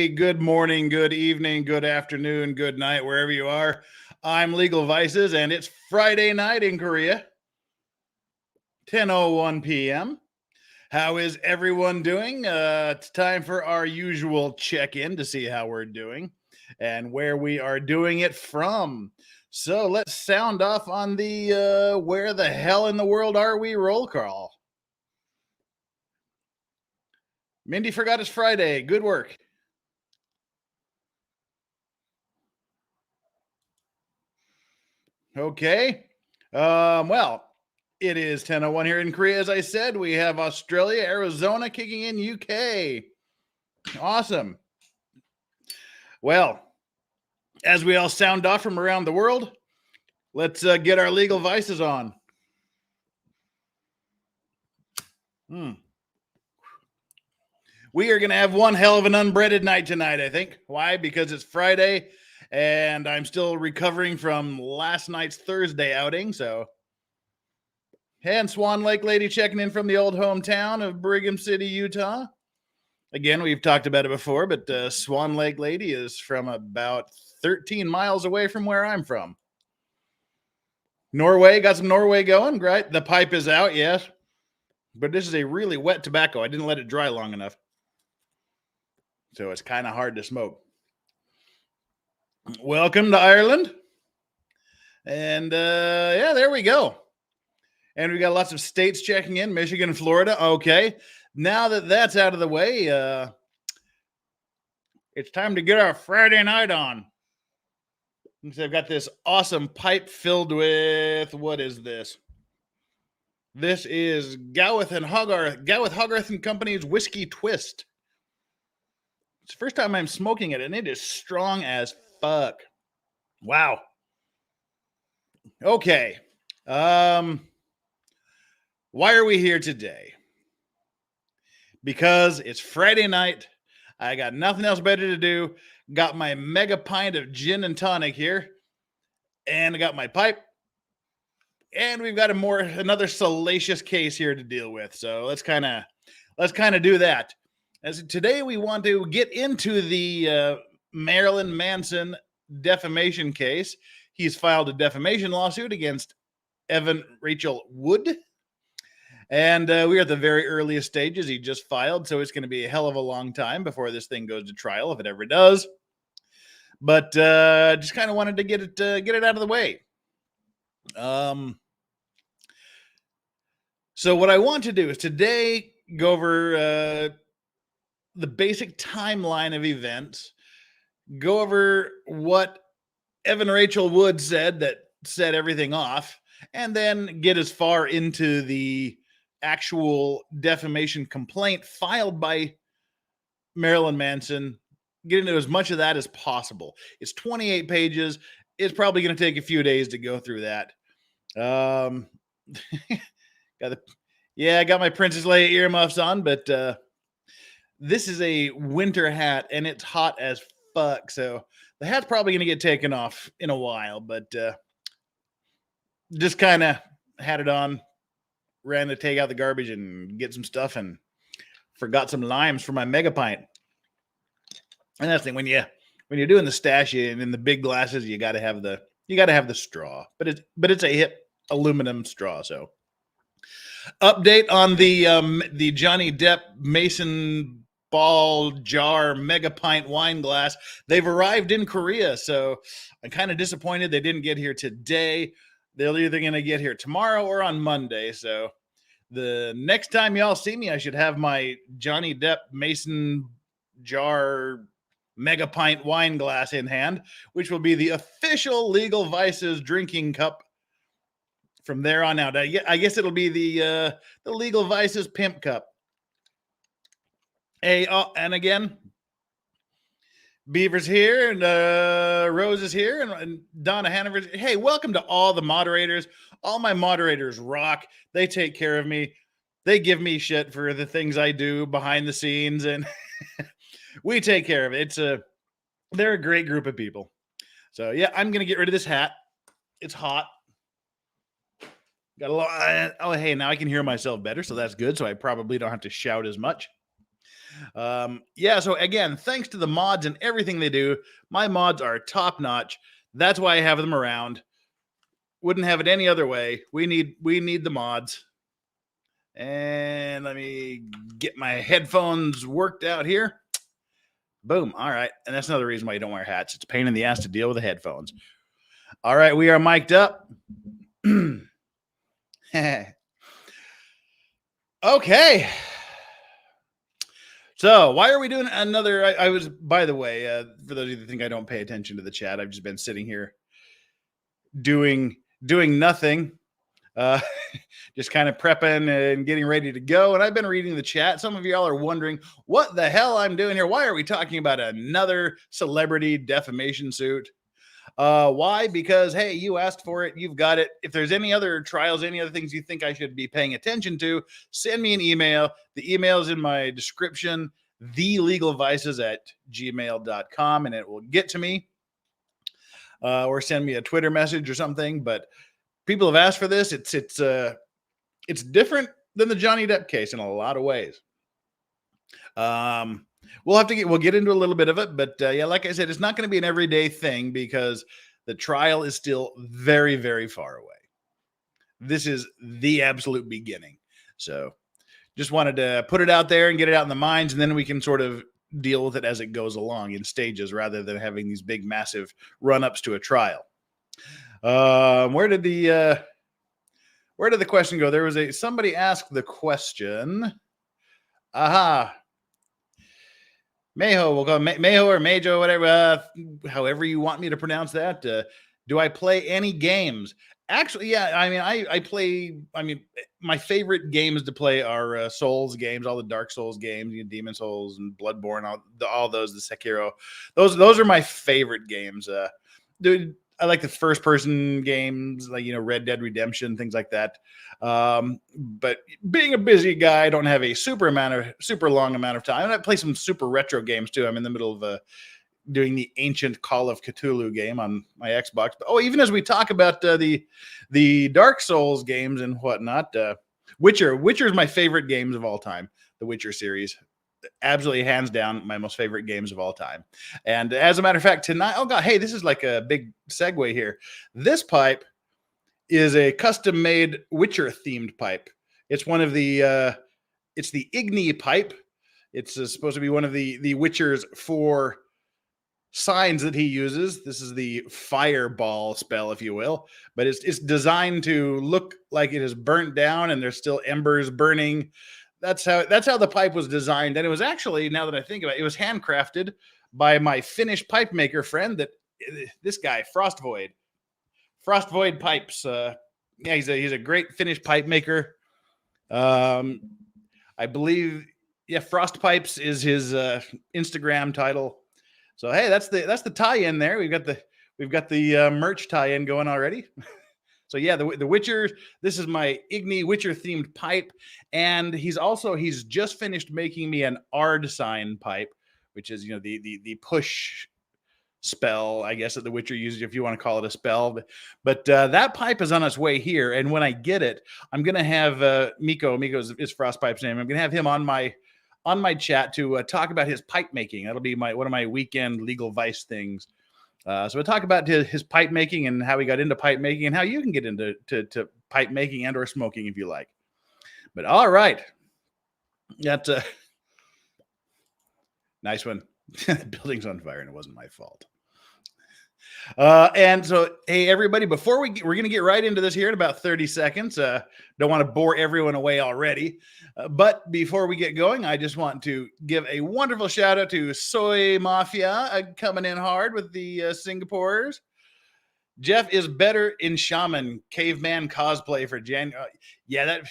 good morning, good evening, good afternoon, good night, wherever you are. I'm Legal Vices, and it's Friday night in Korea, 10:01 p.m. How is everyone doing? It's time for our usual check-in to see how we're doing and where we are doing it from. So let's sound off on the where the hell in the world are we roll call. Mindy forgot it's Friday. Good work. Okay. Well, it is 10:01 here in Korea. As I said, we have Australia, Arizona kicking in UK. Awesome. Well, as we all sound off from around the world, let's get our legal vices on. We are going to have one hell of an unbreaded night tonight, I think. Why? Because it's Friday and I'm still recovering from last night's Thursday outing. So, and Swan Lake Lady checking in from the old hometown of Brigham City, Utah. Again, we've talked about it before, but Swan Lake Lady is from about 13 miles away from where I'm from. Norway, got some Norway going, right? The pipe is out, yes. But this is a really wet tobacco. I didn't let it dry long enough. So it's kind of hard to smoke. Welcome to Ireland. And yeah, there we go. And we got lots of states checking in, Michigan, Florida. Okay. Now that that's out of the way, it's time to get our Friday night on. So I've got this awesome pipe filled with, what is this? This is Gowith Hogarth and Company's Whiskey Twist. It's the first time I'm smoking it, and it is strong as fuck. Wow. Okay. Why are we here today? Because it's Friday night. I got nothing else better to do. Got my mega pint of gin and tonic here. And I got my pipe. And we've got another salacious case here to deal with. So let's kind of do that. As today we want to get into the Marilyn Manson defamation case. He's filed a defamation lawsuit against Evan Rachael Wood. And we're at the very earliest stages. He just filed, so it's going to be a hell of a long time before this thing goes to trial, if it ever does. But just kind of wanted to get it out of the way. So what I want to do is today go over the basic timeline of events, go over what Evan Rachael Wood said that set everything off, and then get as far into the actual defamation complaint filed by Marilyn Manson, get into as much of that as possible. It's 28 pages. It's probably going to take a few days to go through that. I got my Princess Leia earmuffs on, but this is a winter hat and it's hot as fuck. So the hat's probably going to get taken off in a while, but just kind of had it on, ran to take out the garbage and get some stuff, and forgot some limes for my mega pint. And that's the thing, when you're doing the stash and in the big glasses, you got to have the straw, but it's a hip aluminum straw. So update on the Johnny Depp Mason ball jar mega pint wine glass. They've arrived in Korea, so I'm kind of disappointed they didn't get here today. They're either going to get here tomorrow or on Monday. So the next time y'all see me, I should have my Johnny Depp Mason jar mega pint wine glass in hand, which will be the official Legal Vices drinking cup from there on out. I guess it'll be the Legal Vices pimp cup. And again, Beaver's here, and Rose is here, and Donna Hanover's. Hey, welcome to all the moderators. All my moderators rock. They take care of me. They give me shit for the things I do behind the scenes, and we take care of it. They're a great group of people. So yeah, I'm gonna get rid of this hat. It's hot. Got a lot. Oh, hey, now I can hear myself better, so that's good. So I probably don't have to shout as much. Yeah, so again, thanks to the mods and everything they do, my mods are top notch. That's why I have them around. Wouldn't have it any other way. We need the mods. And let me get my headphones worked out here. Boom. All right. And that's another reason why you don't wear hats. It's a pain in the ass to deal with the headphones. All right, we are mic'd up. Okay. So why are we doing another? I was, by the way, for those of you that think I don't pay attention to the chat, I've just been sitting here doing nothing, just kind of prepping and getting ready to go. And I've been reading the chat. Some of y'all are wondering what the hell I'm doing here. Why are we talking about another celebrity defamation suit? Why? Because, hey, you asked for it. You've got it. If there's any other trials, any other things you think I should be paying attention to, send me an email. The email is in my description, thelegalvices@gmail.com, and it will get to me. Or send me a Twitter message or something. But people have asked for this. It's different than the Johnny Depp case in a lot of ways. We'll get into a little bit of it, but yeah, like I said, it's not going to be an everyday thing because the trial is still very, very far away. This is the absolute beginning. So just wanted to put it out there and get it out in the minds, and then we can sort of deal with it as it goes along in stages rather than having these big, massive run-ups to a trial. Where did the question go? There was somebody asked the question. Aha. Mayo, we'll go Mayo or Majo, whatever, however you want me to pronounce that. Do I play any games? Actually, yeah. I mean, I play. I mean, my favorite games to play are Souls games, all the Dark Souls games, Demon Souls and Bloodborne, all those, the Sekiro. Those are my favorite games. Dude, I like the first person games, like Red Dead Redemption, things like that. But being a busy guy, I don't have a super long amount of time. And I play some super retro games too. I'm in the middle of doing the ancient Call of Cthulhu game on my Xbox. But even as we talk about the Dark Souls games and whatnot, Witcher is my favorite games of all time. The Witcher series. Absolutely, hands down, my most favorite games of all time. And as a matter of fact, tonight, oh god, hey, this is like a big segue here. This pipe is a custom-made Witcher-themed pipe. It's one of the, it's the Igni pipe. It's supposed to be one of the Witcher's 4 signs that he uses. This is the fireball spell, if you will, but it's designed to look like it is burnt down and there's still embers burning. That's how the pipe was designed. And it was actually, now that I think about it, it was handcrafted by my Finnish pipe maker friend, this guy, Frostvoid Pipes. Yeah, he's a great Finnish pipe maker. I believe, yeah, Frost Pipes is his Instagram title. So hey, that's the tie-in there. We've got the merch tie-in going already. So yeah, the Witcher, this is my Igni Witcher themed pipe. And he's just finished making me an Ard sign pipe, which is, the push spell, I guess, that the Witcher uses, if you want to call it a spell. But that pipe is on its way here. And when I get it, I'm going to have Miko is Frostpipe's name. I'm going to have him on my chat to talk about his pipe making. That'll be one of my weekend legal vice things. So we'll talk about his pipe making and how he got into pipe making and how you can get into to pipe making and or smoking if you like. But all right. That's a nice one. The building's on fire and it wasn't my fault. And so, hey, everybody, before we're going to get right into this here in about 30 seconds. Don't want to bore everyone away already. But before we get going, I just want to give a wonderful shout out to Soy Mafia coming in hard with the Singaporers. Jeff is better in shaman caveman cosplay for January. Yeah,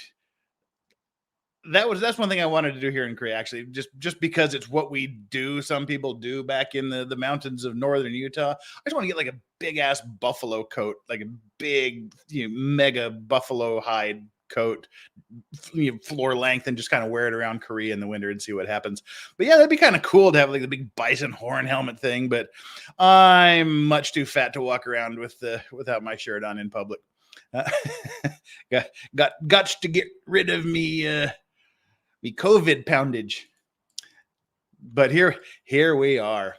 that's one thing I wanted to do here in Korea, actually, just because it's what we do. Some people do back in the mountains of northern Utah. I just want to get like a big ass buffalo coat, like a big, mega buffalo hide coat, floor length, and just kind of wear it around Korea in the winter and see what happens. But yeah, that'd be kind of cool to have like the big bison horn helmet thing. But I'm much too fat to walk around without my shirt on in public. Got to get rid of me. COVID poundage. But here we are.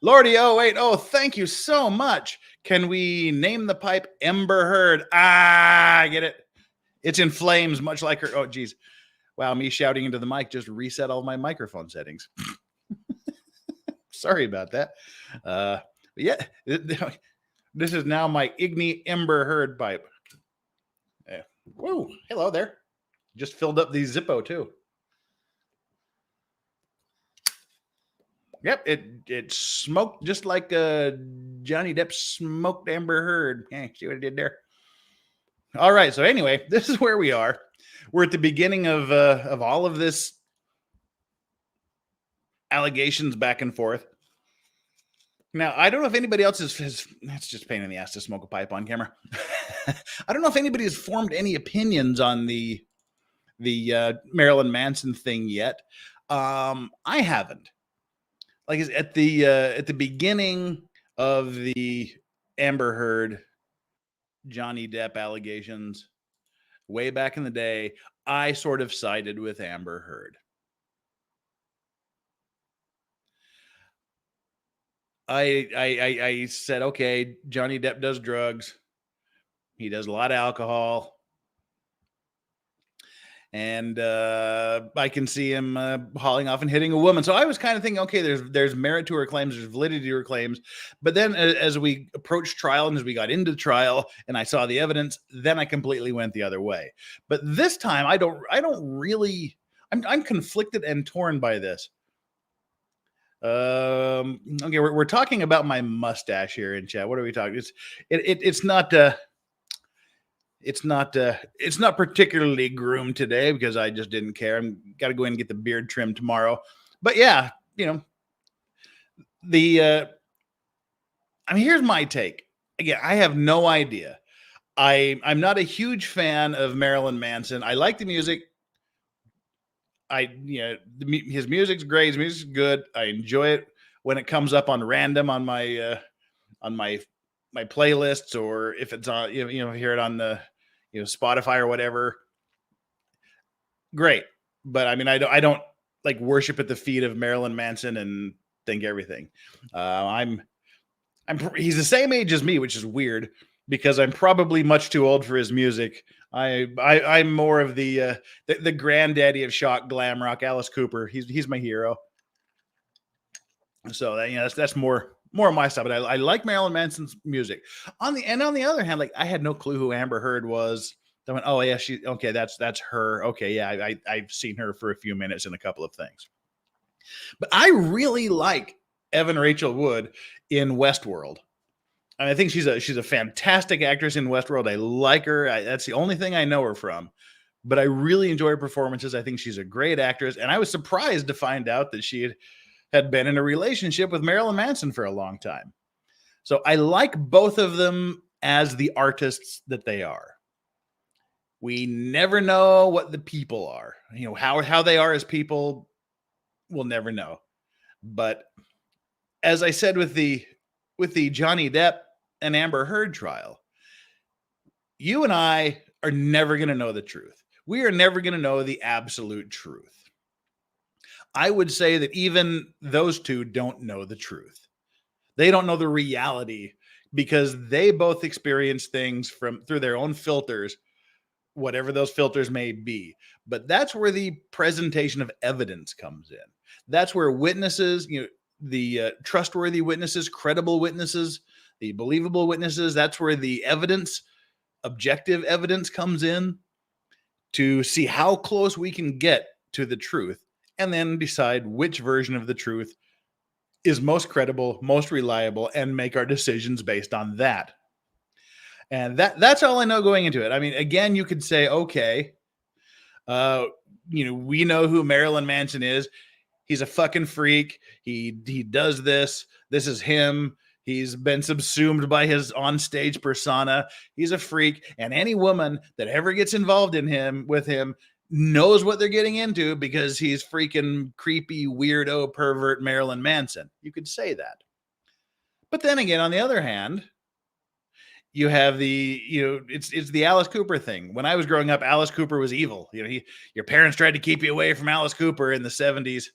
Lordy, oh wait, oh thank you so much. Can we name the pipe Ember Heard? Ah, I get it. It's in flames, much like her. Oh, geez. Wow, me shouting into the mic just reset all my microphone settings. Sorry about that. Yeah, this is now my Igni Ember Heard pipe. Whoa, hello there. Just filled up the Zippo too. Yep, it smoked just like Johnny Depp smoked Amber Heard. See what I did there? All right, so anyway, this is where we are. We're at the beginning of all of this allegations back and forth. Now, I don't know if anybody else has that's just a pain in the ass to smoke a pipe on camera. I don't know if anybody has formed any opinions on the Marilyn Manson thing yet. I haven't. Like at the beginning of the Amber Heard Johnny Depp allegations way back in the day, I sort of sided with Amber Heard. I said, okay, Johnny Depp does drugs. He does a lot of alcohol. And I can see him hauling off and hitting a woman. So I was kind of thinking, okay, there's merit to her claims, there's validity to her claims. But then as we approached trial and as we got into trial and I saw the evidence, then I completely went the other way. But this time I don't really, I'm conflicted and torn by this. Okay, we're talking about my mustache here in chat. What are we talking? It's not particularly groomed today because I just didn't care. I'm got to go in and get the beard trimmed tomorrow. But yeah, here's my take. Again, I have no idea. I'm not a huge fan of Marilyn Manson. I like the music. His music's great. His music's good. I enjoy it when it comes up on random on my playlists, or if it's on, hear it on the Spotify or whatever. Great. But I don't like worship at the feet of Marilyn Manson and think everything. He's the same age as me, which is weird because I'm probably much too old for his music. I'm more of the granddaddy of shock glam rock, Alice Cooper. He's my hero. So that's more of my stuff. But I like Marilyn Manson's music. On the other hand, like I had no clue who Amber Heard was. I went, oh yeah, that's her. Okay, yeah, I've seen her for a few minutes in a couple of things. But I really like Evan Rachael Wood in Westworld. I think she's a fantastic actress in Westworld. I like her. That's the only thing I know her from. But I really enjoy her performances. I think she's a great actress. And I was surprised to find out that she had been in a relationship with Marilyn Manson for a long time. So I like both of them as the artists that they are. We never know what the people are. How they are as people, we'll never know. But as I said with the Johnny Depp and Amber Heard trial, you and I are never going to know the truth. We are never going to know the absolute truth. I would say that even those two don't know the truth. They don't know the reality because they both experience things through their own filters, whatever those filters may be. But that's where the presentation of evidence comes in. That's where witnesses, the trustworthy witnesses, credible witnesses, the believable witnesses, that's where the evidence, objective evidence comes in to see how close we can get to the truth and then decide which version of the truth is most credible, most reliable, and make our decisions based on that. And that's all I know going into it. Again, you could say, okay, we know who Marilyn Manson is. He's a fucking freak. He does this. This is him. He's been subsumed by his onstage persona. He's a freak. And any woman that ever gets involved with him knows what they're getting into because he's freaking creepy, weirdo, pervert Marilyn Manson. You could say that. But then again, on the other hand, you have it's the Alice Cooper thing. When I was growing up, Alice Cooper was evil. Your parents tried to keep you away from Alice Cooper in the 70s.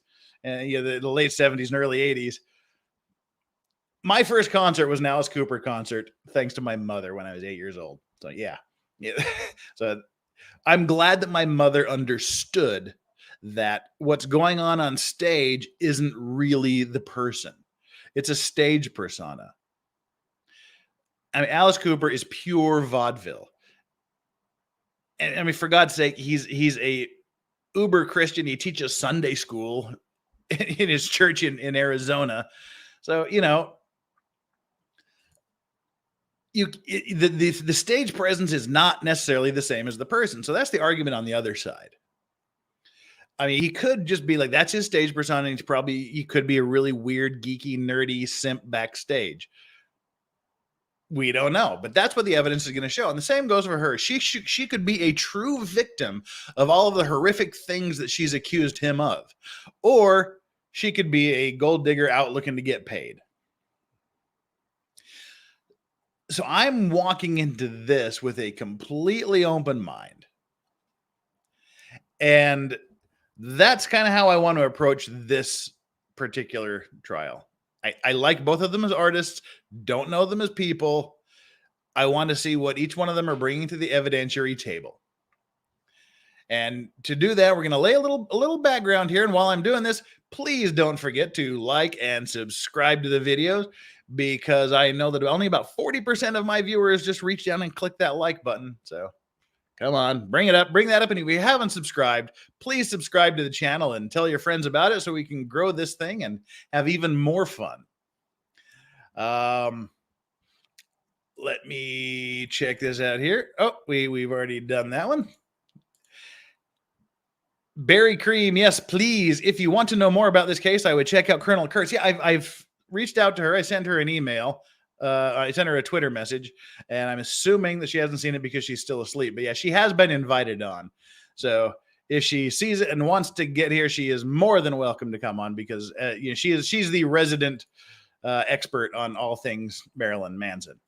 the late 70s and early 80s. My first concert was an Alice Cooper concert, thanks to my mother when I was 8 years old. So yeah. So I'm glad that my mother understood that what's going on stage isn't really the person. It's a stage persona. I mean, Alice Cooper is pure vaudeville. And I mean, for God's sake, he's a uber Christian. He teaches Sunday school in his church in Arizona. So, the stage presence is not necessarily the same as the person. So that's the argument on the other side. I mean, he could just be like, that's his stage persona. And he could be a really weird, geeky, nerdy simp backstage. We don't know, but that's what the evidence is going to show. And the same goes for her. She could be a true victim of all of the horrific things that she's accused him of. Or she could be a gold digger out looking to get paid. So I'm walking into this with a completely open mind. And that's kind of how I want to approach this particular trial. I like both of them as artists, don't know them as people. I want to see what each one of them are bringing to the evidentiary table. And to do that, we're going to lay a little background here. And while I'm doing this, please don't forget to like and subscribe to the videos, because I know that only about 40% of my viewers just reach down and click that like button. So come on, bring that up. And if you haven't subscribed, please subscribe to the channel and tell your friends about it so we can grow this thing and have even more fun. Let me check this out here. Oh, we've already done that one. Berry Cream, yes, please. If you want to know more about this case, I would check out Colonel Kurtz. Yeah, I've reached out to her. I sent her an email. I sent her a Twitter message, and I'm assuming that she hasn't seen it because she's still asleep. But yeah, she has been invited on. So if she sees it and wants to get here, she is more than welcome to come on, because she's the resident expert on all things Marilyn Manson.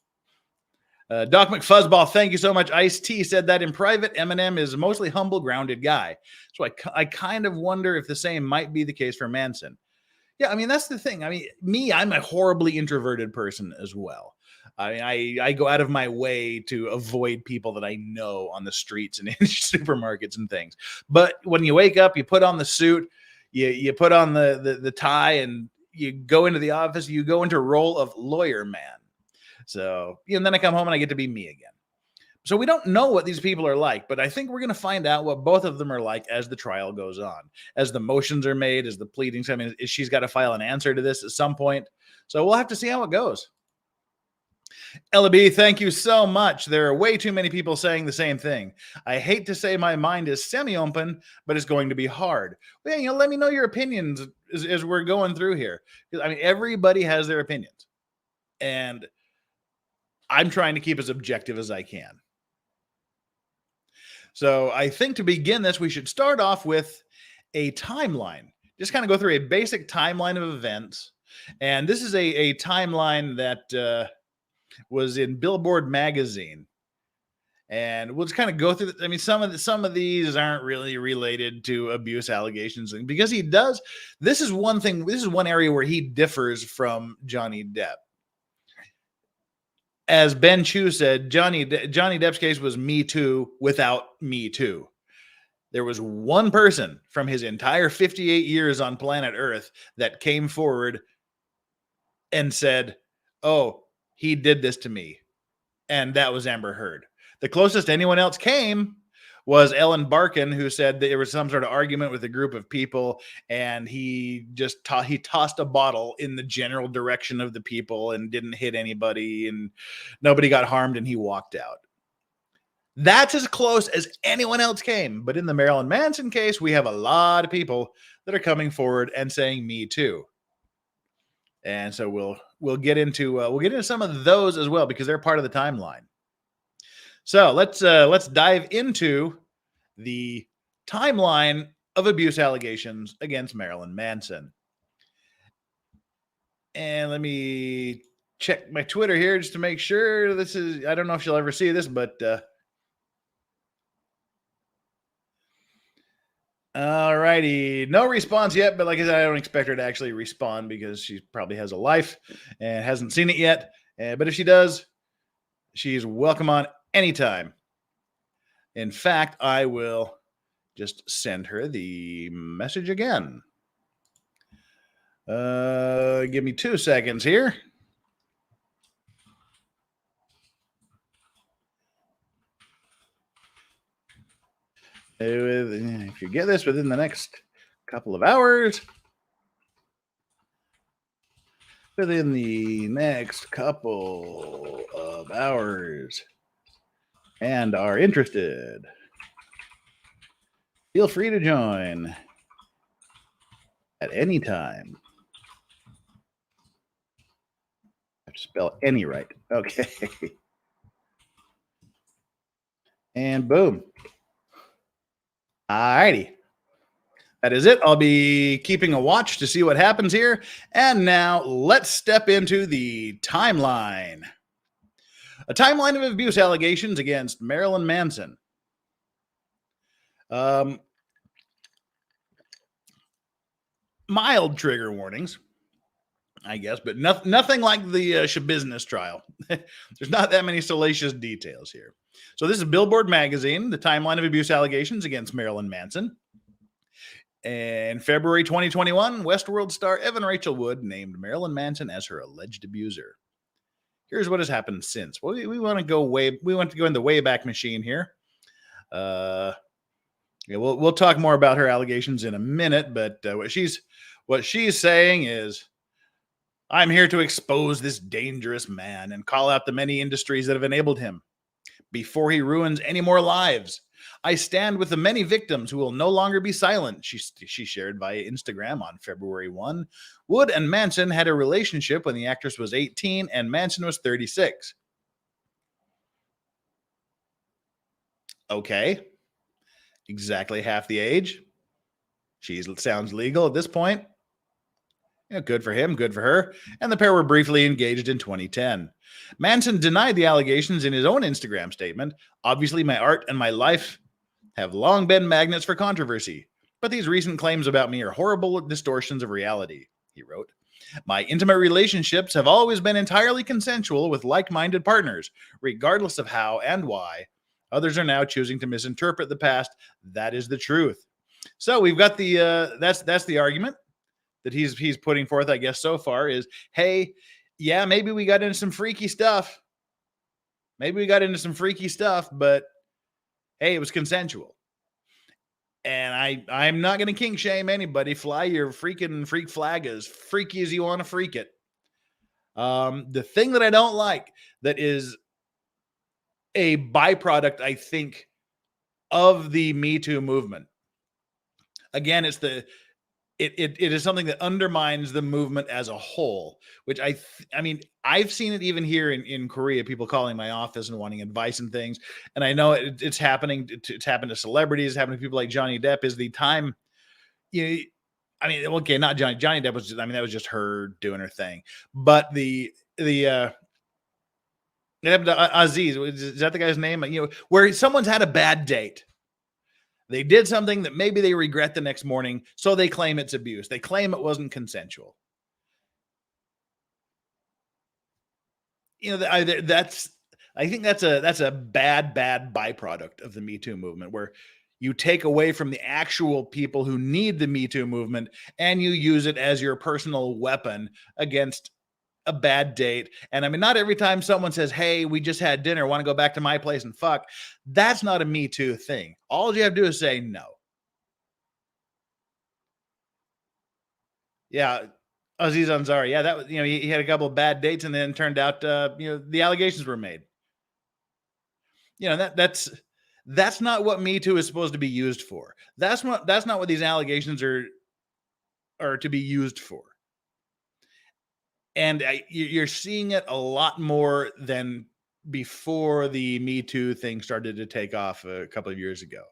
Doc McFuzzball, thank you so much. Ice-T said that in private, Eminem is a mostly humble, grounded guy. So I kind of wonder if the same might be the case for Manson. Yeah, I mean, that's the thing. I mean, I'm a horribly introverted person as well. I go out of my way to avoid people that I know on the streets and in supermarkets and things. But when you wake up, you put on the suit, you put on the tie, and you go into the office, you go into a role of lawyer man. So, and then I come home and I get to be me again. So we don't know what these people are like, but I think we're going to find out what both of them are like as the trial goes on, as the motions are made, as the pleadings. I mean, she's got to file an answer to this at some point. So we'll have to see how it goes. Ella B, thank you so much. There are way too many people saying the same thing. I hate to say my mind is semi-open, but it's going to be hard. Well, let me know your opinions as we're going through here. I mean, everybody has their opinions, and I'm trying to keep as objective as I can. So I think to begin this, we should start off with a timeline. Just kind of go through a basic timeline of events. And this is a timeline that was in Billboard magazine. And we'll just kind of go through. I mean, some of these aren't really related to abuse allegations, because he does. This is one thing. This is one area where he differs from Johnny Depp. As Ben Chu said, Johnny Depp's case was Me Too without Me Too. There was one person from his entire 58 years on planet Earth that came forward and said, "Oh, he did this to me," and that was Amber Heard. The closest anyone else came was Ellen Barkin, who said that there was some sort of argument with a group of people, and he just he tossed a bottle in the general direction of the people and didn't hit anybody, and nobody got harmed, and he walked out. That's as close as anyone else came. But in the Marilyn Manson case, we have a lot of people that are coming forward and saying Me Too. And so we'll get into some of those as well, because they're part of the timeline. So let's dive into the timeline of abuse allegations against Marilyn Manson. And let me check my Twitter here just to make sure this is, I don't know if you'll ever see this, but All righty. No response yet, but like I said, I don't expect her to actually respond because she probably has a life and hasn't seen it yet. But if she does, she's welcome on anytime. In fact, I will just send her the message again. Give me 2 seconds here. If you get this within the next couple of hours, within the next couple of hours, and are interested, feel free to join at any time. I have to spell any right. Okay. And boom. All righty. That is it. I'll be keeping a watch to see what happens here. And now let's step into the timeline. A timeline of abuse allegations against Marilyn Manson. Mild trigger warnings, I guess, but nothing like the Shabusiness trial. There's not that many salacious details here. So this is Billboard magazine, the timeline of abuse allegations against Marilyn Manson. In February 2021, Westworld star Evan Rachael Wood named Marilyn Manson as her alleged abuser. Here's what has happened since. Well, we want to go in the Wayback Machine here. Yeah, we'll talk more about her allegations in a minute, but what she's saying is, I'm here to expose this dangerous man and call out the many industries that have enabled him. Before he ruins any more lives, I stand with the many victims who will no longer be silent, she shared via Instagram on February 1. Wood and Manson had a relationship when the actress was 18 and Manson was 36. Okay. Exactly half the age. She sounds legal at this point. Yeah, good for him, good for her. And the pair were briefly engaged in 2010. Manson denied the allegations in his own Instagram statement. Obviously, my art and my life have long been magnets for controversy, but these recent claims about me are horrible distortions of reality, he wrote. My intimate relationships have always been entirely consensual with like-minded partners, regardless of how and why. Others are now choosing to misinterpret the past. That is the truth. So we've got the that's the argument that he's putting forth, I guess, so far is, hey, yeah, maybe we got into some freaky stuff. But hey, it was consensual. And I'm not going to kink shame anybody. Fly your freaking freak flag as freaky as you want to freak it. The thing that I don't like that is a byproduct, I think, of the Me Too movement. Again, it is something that undermines the movement as a whole, which I mean, I've seen it even here in Korea, people calling my office and wanting advice and things. And I know it's happening. It's happened to celebrities, it's happened to people like Johnny Depp. Is the time, I mean, okay, not Johnny Depp was, that was just her doing her thing. But Aziz, is that the guy's name? Where someone's had a bad date. They did something that maybe they regret the next morning, so they claim it's abuse. They claim it wasn't consensual. I think that's a bad byproduct of the Me Too movement, where you take away from the actual people who need the Me Too movement and you use it as your personal weapon against a bad date. And I mean, not every time someone says, hey, we just had dinner, want to go back to my place and fuck, that's not a Me Too thing. All you have to do is say no. Yeah. Aziz Ansari. Yeah, that was, he had a couple of bad dates and then turned out, the allegations were made. That's not what Me Too is supposed to be used for. That's not what these allegations are to be used for. And you're seeing it a lot more than before the Me Too thing started to take off a couple of years ago.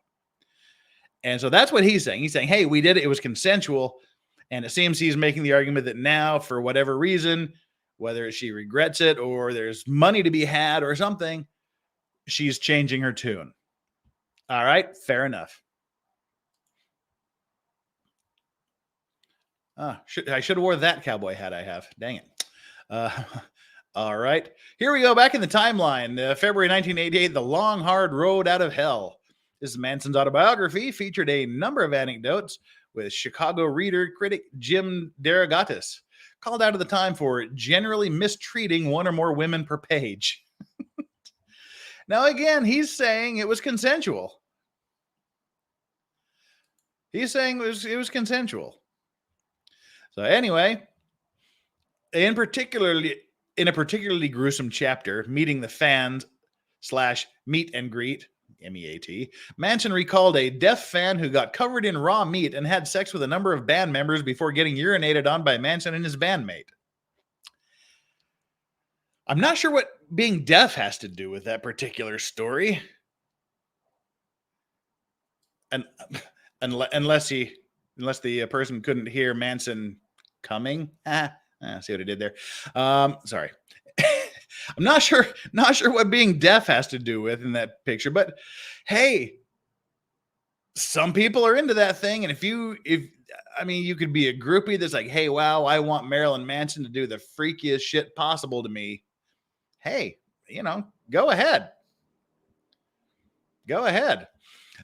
And so that's what he's saying. He's saying, hey, we did it. It was consensual. And it seems he's making the argument that now, for whatever reason, whether she regrets it or there's money to be had or something, she's changing her tune. All right, fair enough. I should have wore that cowboy hat I have. Dang it. Uh, all right. Here we go back in the timeline. February 1988, The Long Hard Road Out of Hell. This is Manson's autobiography, featured a number of anecdotes with Chicago reader critic Jim Derogatis, called out at the time for generally mistreating one or more women per page. Now, again, he's saying it was consensual. He's saying it was consensual. So anyway, in a particularly gruesome chapter, Meeting the Fans / Meet and Greet, MEAT, Manson recalled a deaf fan who got covered in raw meat and had sex with a number of band members before getting urinated on by Manson and his bandmate. I'm not sure what being deaf has to do with that particular story. And unless the person couldn't hear Manson coming. See what I did there. Sorry. I'm not sure what being deaf has to do with in that picture, but hey, some people are into that thing. And if you could be a groupie that's like, hey, wow, I want Marilyn Manson to do the freakiest shit possible to me. Hey, go ahead. Go ahead.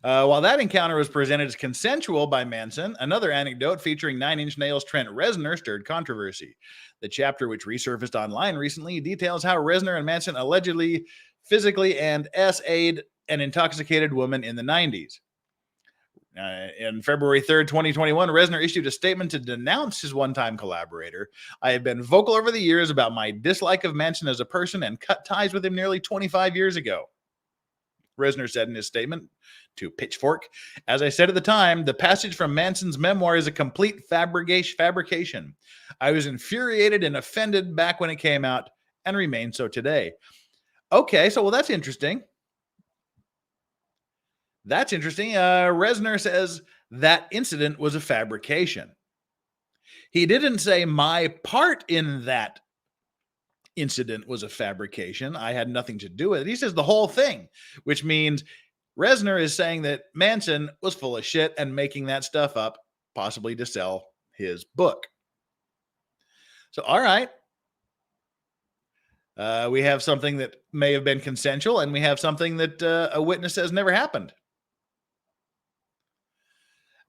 While that encounter was presented as consensual by Manson, another anecdote featuring Nine Inch Nails' Trent Reznor stirred controversy. The chapter, which resurfaced online recently, details how Reznor and Manson allegedly physically and SA'd an intoxicated woman in the 90s. On February 3rd, 2021, Reznor issued a statement to denounce his one-time collaborator. I have been vocal over the years about my dislike of Manson as a person and cut ties with him nearly 25 years ago. Reznor said in his statement to Pitchfork, as I said at the time, the passage from Manson's memoir is a complete fabrication. I was infuriated and offended back when it came out and remain so today. Okay, so that's interesting. That's interesting. Reznor says that incident was a fabrication. He didn't say my part in that incident was a fabrication. I had nothing to do with it. He says the whole thing, which means Reznor is saying that Manson was full of shit and making that stuff up, possibly to sell his book. So, all right. We have something that may have been consensual, and we have something that a witness says never happened.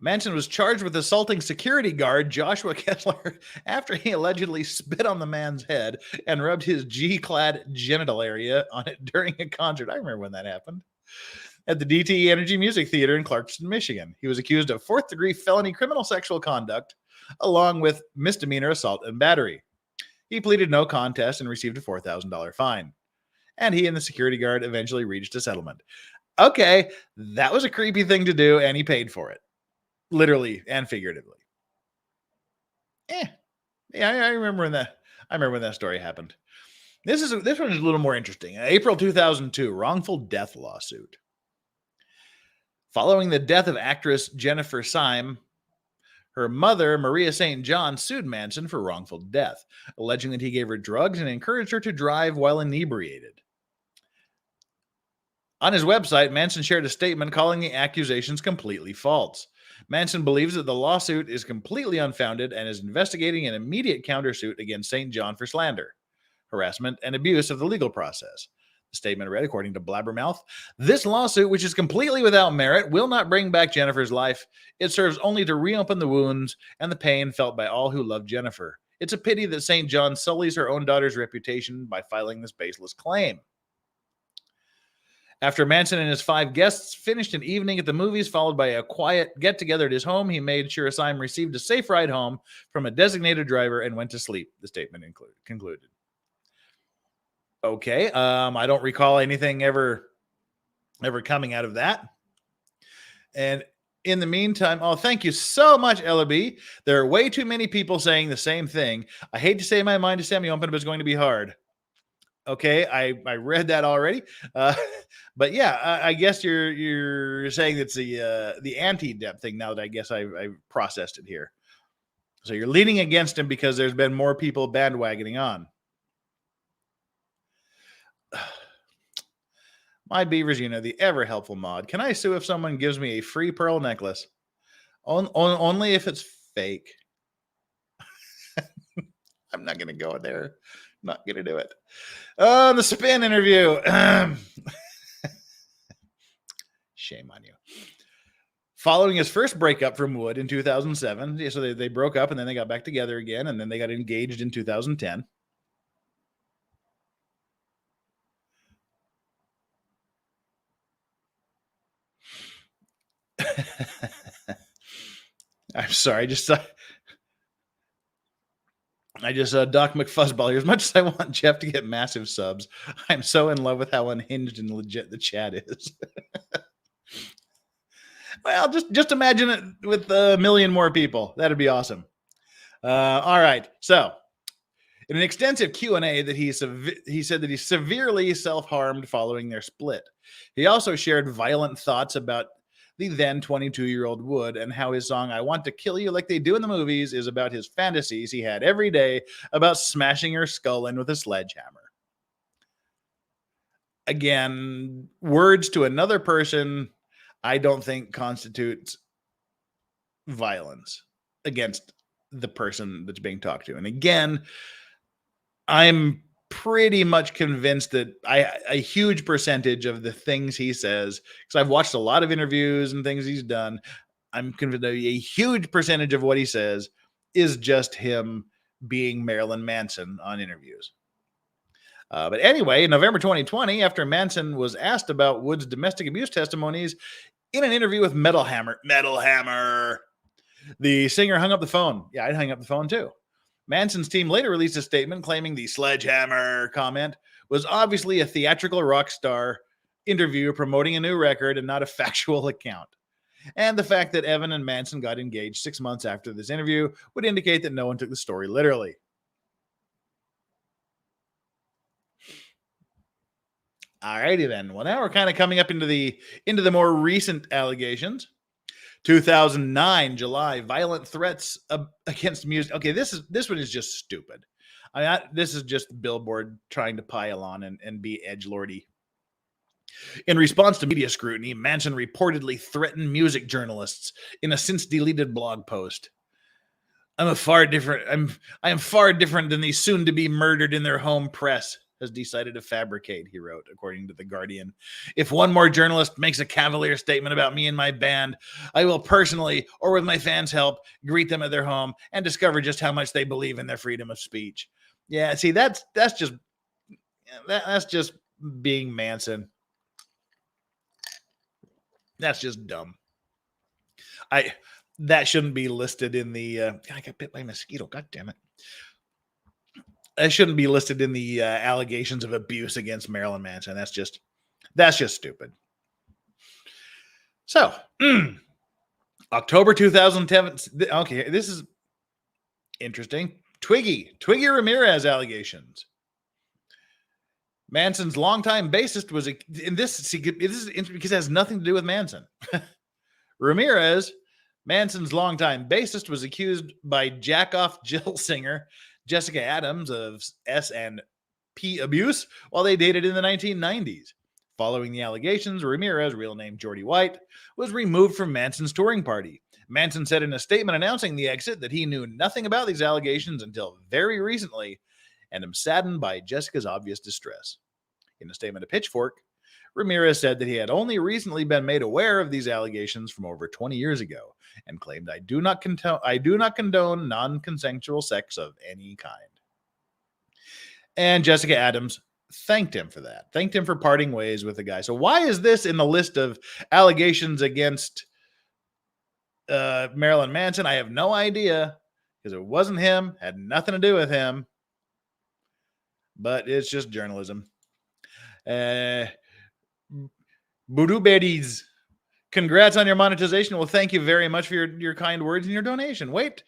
Manson was charged with assaulting security guard Joshua Kessler after he allegedly spit on the man's head and rubbed his G-clad genital area on it during a concert. I remember when that happened. At the DTE Energy Music Theater in Clarkston, Michigan. He was accused of fourth-degree felony criminal sexual conduct, along with misdemeanor assault and battery. He pleaded no contest and received a $4,000 fine. And he and the security guard eventually reached a settlement. Okay, that was a creepy thing to do, and he paid for it. Literally and figuratively. Yeah, I remember when that story happened. This one is a little more interesting. April 2002, wrongful death lawsuit. Following the death of actress Jennifer Syme, her mother, Maria St. John, sued Manson for wrongful death, alleging that he gave her drugs and encouraged her to drive while inebriated. On his website, Manson shared a statement calling the accusations completely false. Manson believes that the lawsuit is completely unfounded and is investigating an immediate countersuit against St. John for slander, harassment, and abuse of the legal process. The statement read, according to Blabbermouth, this lawsuit, which is completely without merit, will not bring back Jennifer's life. It serves only to reopen the wounds and the pain felt by all who love Jennifer. It's a pity that St. John sullies her own daughter's reputation by filing this baseless claim. After Manson and his 5 guests finished an evening at the movies, followed by a quiet get-together at his home, he made sure Syme received a safe ride home from a designated driver and went to sleep, the statement concluded. Okay, I don't recall anything ever coming out of that. And in the meantime, thank you so much, Ella B. There are way too many people saying the same thing. I hate to say my mind is semi-open, but it's going to be hard. Okay, I read that already. But yeah, I guess you're saying it's the anti-Depp thing now that I guess I processed it here. So you're leaning against him because there's been more people bandwagoning on. My beavers, the ever helpful mod. Can I sue if someone gives me a free pearl necklace? Only if it's fake. I'm not going to go there. Not going to do it. The Spin interview. Shame on you. Following his first breakup from Wood in 2007, so they broke up and then they got back together again, and then they got engaged in 2010. I'm sorry, I just Doc McFuzzball here. As much as I want Jeff to get massive subs, I'm so in love with how unhinged and legit the chat is. Well, just imagine it with a million more people. That'd be awesome. All right. So, in an extensive Q&A that he said that he severely self-harmed following their split. He also shared violent thoughts about the then 22-year-old Wood and how his song "I Want to Kill You Like They Do in the Movies" is about his fantasies he had every day about smashing her skull in with a sledgehammer. Again, words to another person I don't think constitutes violence against the person that's being talked to. And again, I'm pretty much convinced that a huge percentage of the things he says, because I've watched a lot of interviews and things he's done, I'm convinced that a huge percentage of what he says is just him being Marilyn Manson on interviews. But anyway, in November 2020, after Manson was asked about Wood's domestic abuse testimonies in an interview with Metal Hammer, the singer hung up the phone. Yeah, I'd hang up the phone too. Manson's team later released a statement claiming the sledgehammer comment was obviously a theatrical rock star interview promoting a new record and not a factual account. And the fact that Evan and Manson got engaged 6 months after this interview would indicate that no one took the story literally. Alrighty then. Well, now we're kind of coming up into the more recent allegations. 2009 July, violent threats against music. Okay, this one is just stupid. This is just Billboard trying to pile on and be edgelordy. In response to media scrutiny, Manson reportedly threatened music journalists in a since deleted blog post. I am far different than these soon to be murdered in their home press has decided to fabricate, he wrote, according to The Guardian. If one more journalist makes a cavalier statement about me and my band, I will personally, or with my fans' help, greet them at their home and discover just how much they believe in their freedom of speech. Yeah, see, that's just being Manson. That's just dumb. That shouldn't be listed in the I got bit by a mosquito. God damn it. That shouldn't be listed in the allegations of abuse against Marilyn Manson. That's just stupid. So, October 2010. Okay, this is interesting. Twiggy Ramirez allegations. Manson's longtime bassist was this is interesting because it has nothing to do with Manson. Ramirez, Manson's longtime bassist, was accused by jack-off Jill singer Jessica Adams of S&P abuse while they dated in the 1990s. Following the allegations, Ramirez, real name Jordy White, was removed from Manson's touring party. Manson said in a statement announcing the exit that he knew nothing about these allegations until very recently and am saddened by Jessica's obvious distress. In a statement to Pitchfork, Ramirez said that he had only recently been made aware of these allegations from over 20 years ago and claimed, I do not condone non-consensual sex of any kind. And Jessica Adams thanked him for that. Thanked him for parting ways with the guy. So why is this in the list of allegations against Marilyn Manson? I have no idea, because it wasn't him, had nothing to do with him. But it's just journalism. Voodoo Betties, congrats on your monetization. Well, thank you very much for your kind words and your donation. Wait,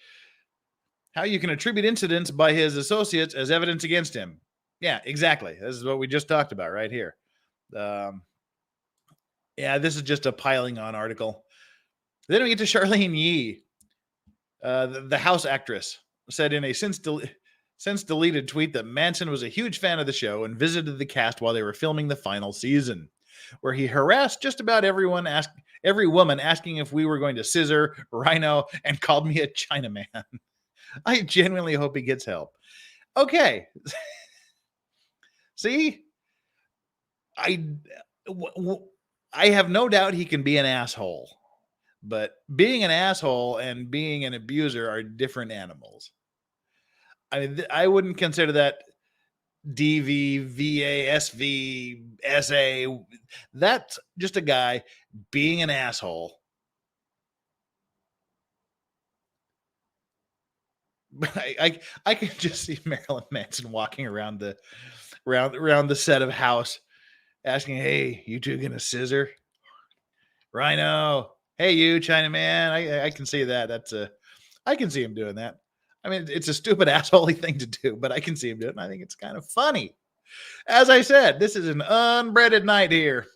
how you can attribute incidents by his associates as evidence against him. Yeah, exactly. This is what we just talked about right here. Yeah, this is just a piling on article. Then we get to Charlene Yee, the House actress, said in a since deleted tweet that Manson was a huge fan of the show and visited the cast while they were filming the final season, where he harassed just about every woman asking if we were going to scissor, rhino, and called me a Chinaman. I genuinely hope he gets help. Okay. See, I I have no doubt he can be an asshole, but being an asshole and being an abuser are different animals. I mean, I wouldn't consider that DV, VA, SV, SA. That's just a guy being an asshole. But I can just see Marilyn Manson walking around the set of House, asking, "Hey, you two gonna scissor? Rhino? Hey, you Chinaman?" I can see that. I can see him doing that. I mean, it's a stupid assholey thing to do, but I can see him do it, and I think it's kind of funny. As I said, this is an unbreaded night here,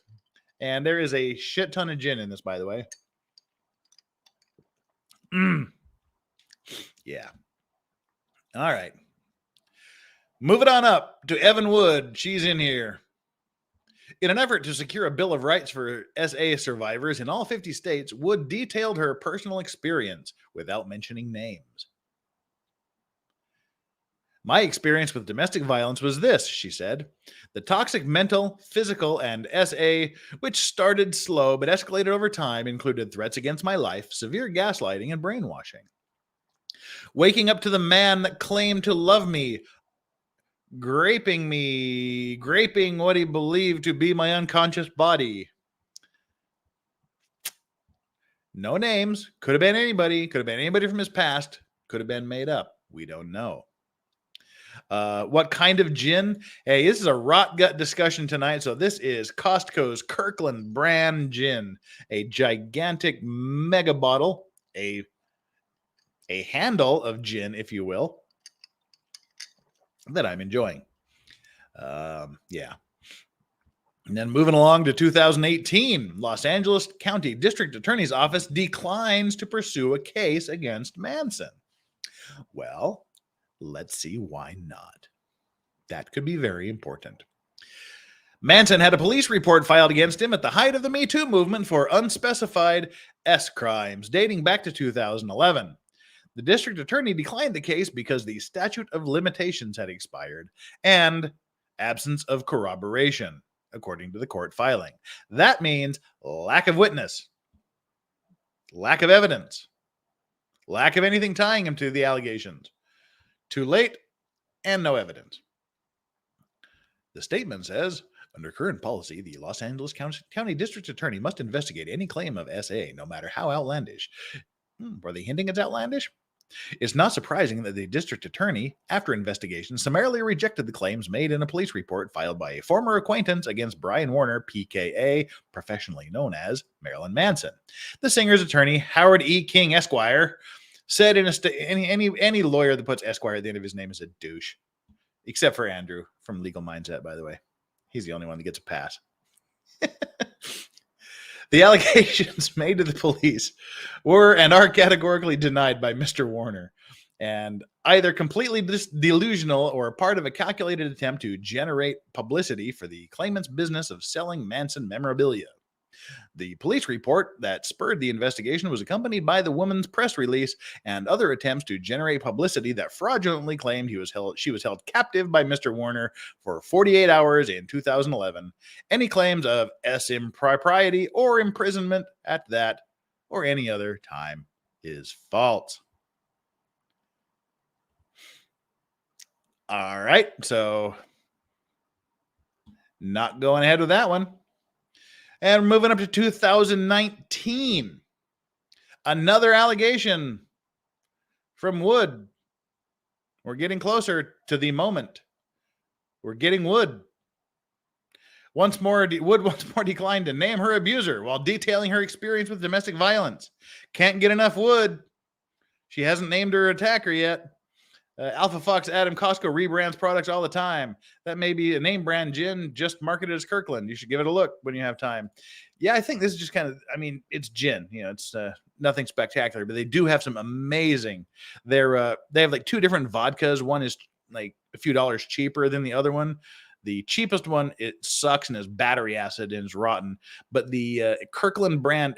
and there is a shit ton of gin in this, by the way. Yeah. All right. Moving on up to Evan Wood. She's in here. In an effort to secure a Bill of Rights for SA survivors in all 50 states, Wood detailed her personal experience without mentioning names. My experience with domestic violence was this, she said. The toxic mental, physical, and SA, which started slow but escalated over time, included threats against my life, severe gaslighting, and brainwashing. Waking up to the man that claimed to love me, graping what he believed to be my unconscious body. No names. Could have been anybody. Could have been anybody from his past. Could have been made up. We don't know. What kind of gin? Hey, this is a rot gut discussion tonight. So this is Costco's Kirkland brand gin, a gigantic mega bottle, a handle of gin, if you will, that I'm enjoying. Yeah. And then moving along to 2018, Los Angeles County District Attorney's Office declines to pursue a case against Manson. Well, let's see why not. That could be very important. Manson had a police report filed against him at the height of the Me Too movement for unspecified S crimes dating back to 2011. The district attorney declined the case because the statute of limitations had expired and absence of corroboration, according to the court filing. That means lack of witness, lack of evidence, lack of anything tying him to the allegations. Too late and no evidence. The statement says, under current policy, the Los Angeles County District Attorney must investigate any claim of SA, no matter how outlandish. Were they hinting it's outlandish? It's not surprising that the district attorney, after investigation, summarily rejected the claims made in a police report filed by a former acquaintance against Brian Warner, PKA, professionally known as Marilyn Manson. The singer's attorney, Howard E. King, Esquire, said in any lawyer that puts Esquire at the end of his name is a douche, except for Andrew from Legal Mindset, by the way. He's the only one that gets a pass. The allegations made to the police were and are categorically denied by Mr. Warner, and either completely delusional or part of a calculated attempt to generate publicity for the claimant's business of selling Manson memorabilia. The police report that spurred the investigation was accompanied by the woman's press release and other attempts to generate publicity that fraudulently claimed she was held captive by Mr. Warner for 48 hours in 2011. Any claims of impropriety or imprisonment at that or any other time is false. All right, so not going ahead with that one. And moving up to 2019, another allegation from Wood. We're getting closer to the moment. We're getting Wood. Wood once more declined to name her abuser while detailing her experience with domestic violence. Can't get enough Wood. She hasn't named her attacker yet. Alpha Fox Adam Costco rebrands products all the time. That may be a name brand gin just marketed as Kirkland. You should give it a look when you have time. Yeah, I think this is just kind of, it's gin. It's nothing spectacular, but they do have some amazing. They have like two different vodkas. One is like a few dollars cheaper than the other one. The cheapest one, it sucks and is battery acid and is rotten. But the Kirkland brand,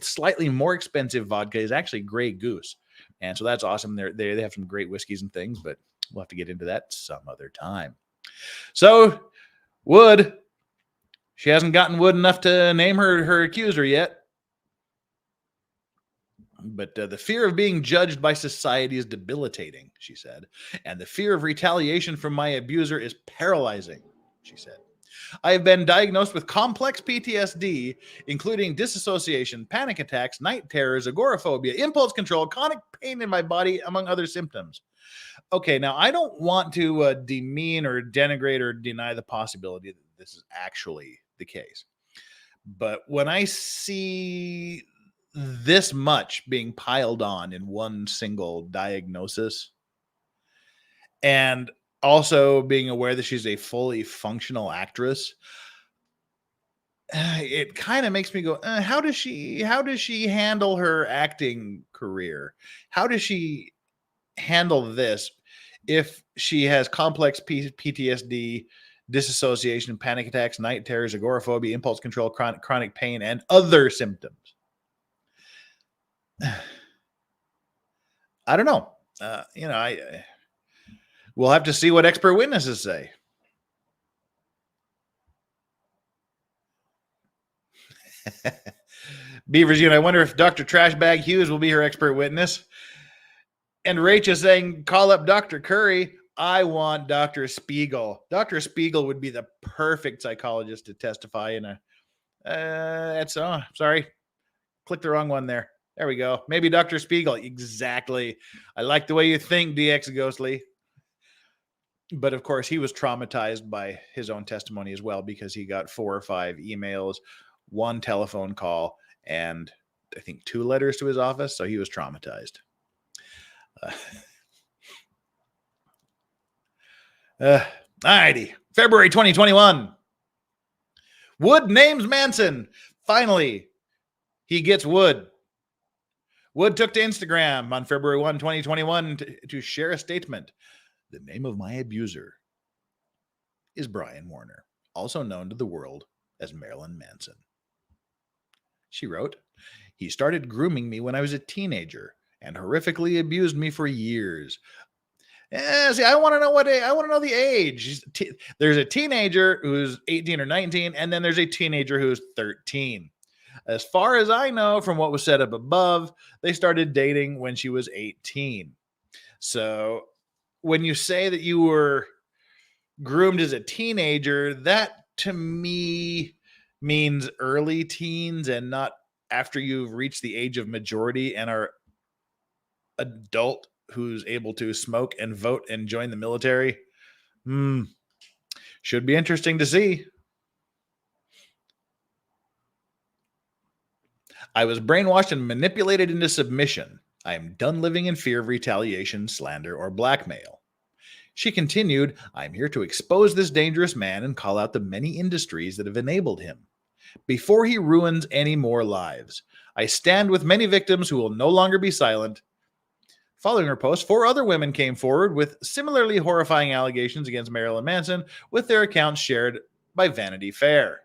slightly more expensive vodka is actually Grey Goose. And so that's awesome. They have some great whiskeys and things, but We'll have to get into that some other time. So, Wood, she hasn't gotten Wood enough to name her accuser yet. But the fear of being judged by society is debilitating, she said. And the fear of retaliation from my abuser is paralyzing, she said. I have been diagnosed with complex PTSD, including disassociation, panic attacks, night terrors, agoraphobia, impulse control, chronic pain in my body, among other symptoms. Okay, now I don't want to demean or denigrate or deny the possibility that this is actually the case. But when I see this much being piled on in one single diagnosis, and also being aware that she's a fully functional actress, it kind of makes me go, how does she handle her acting career? How does she handle this if she has complex PTSD, disassociation, panic attacks, night terrors, agoraphobia, impulse control, chronic pain, and other symptoms? I don't know. We'll have to see what expert witnesses say. Beavers, I wonder if Dr. Trashbag Hughes will be her expert witness. And Rach is saying, call up Dr. Curry. I want Dr. Spiegel. Dr. Spiegel would be the perfect psychologist to testify in a... sorry. Click the wrong one there. There we go. Maybe Dr. Spiegel. Exactly. I like the way you think, DX Ghostly. But of course, he was traumatized by his own testimony as well, because he got 4 or 5 emails, 1 telephone call, and I think 2 letters to his office. So he was traumatized. Alrighty. February 2021. Wood names Manson. Finally, he gets Wood. Wood took to Instagram on February 1, 2021 to share a statement. The name of my abuser is Brian Warner, also known to the world as Marilyn Manson. She wrote, he started grooming me when I was a teenager and horrifically abused me for years. See, I want to know the age. There's a teenager who's 18 or 19, and then there's a teenager who's 13. As far as I know from what was said up above, they started dating when she was 18. So when you say that you were groomed as a teenager, that to me means early teens and not after you've reached the age of majority and are adult who's able to smoke and vote and join the military. Should be interesting to see. I was brainwashed and manipulated into submission. I am done living in fear of retaliation, slander, or blackmail. She continued, I am here to expose this dangerous man and call out the many industries that have enabled him. Before he ruins any more lives, I stand with many victims who will no longer be silent. Following her post, 4 other women came forward with similarly horrifying allegations against Marilyn Manson, with their accounts shared by Vanity Fair.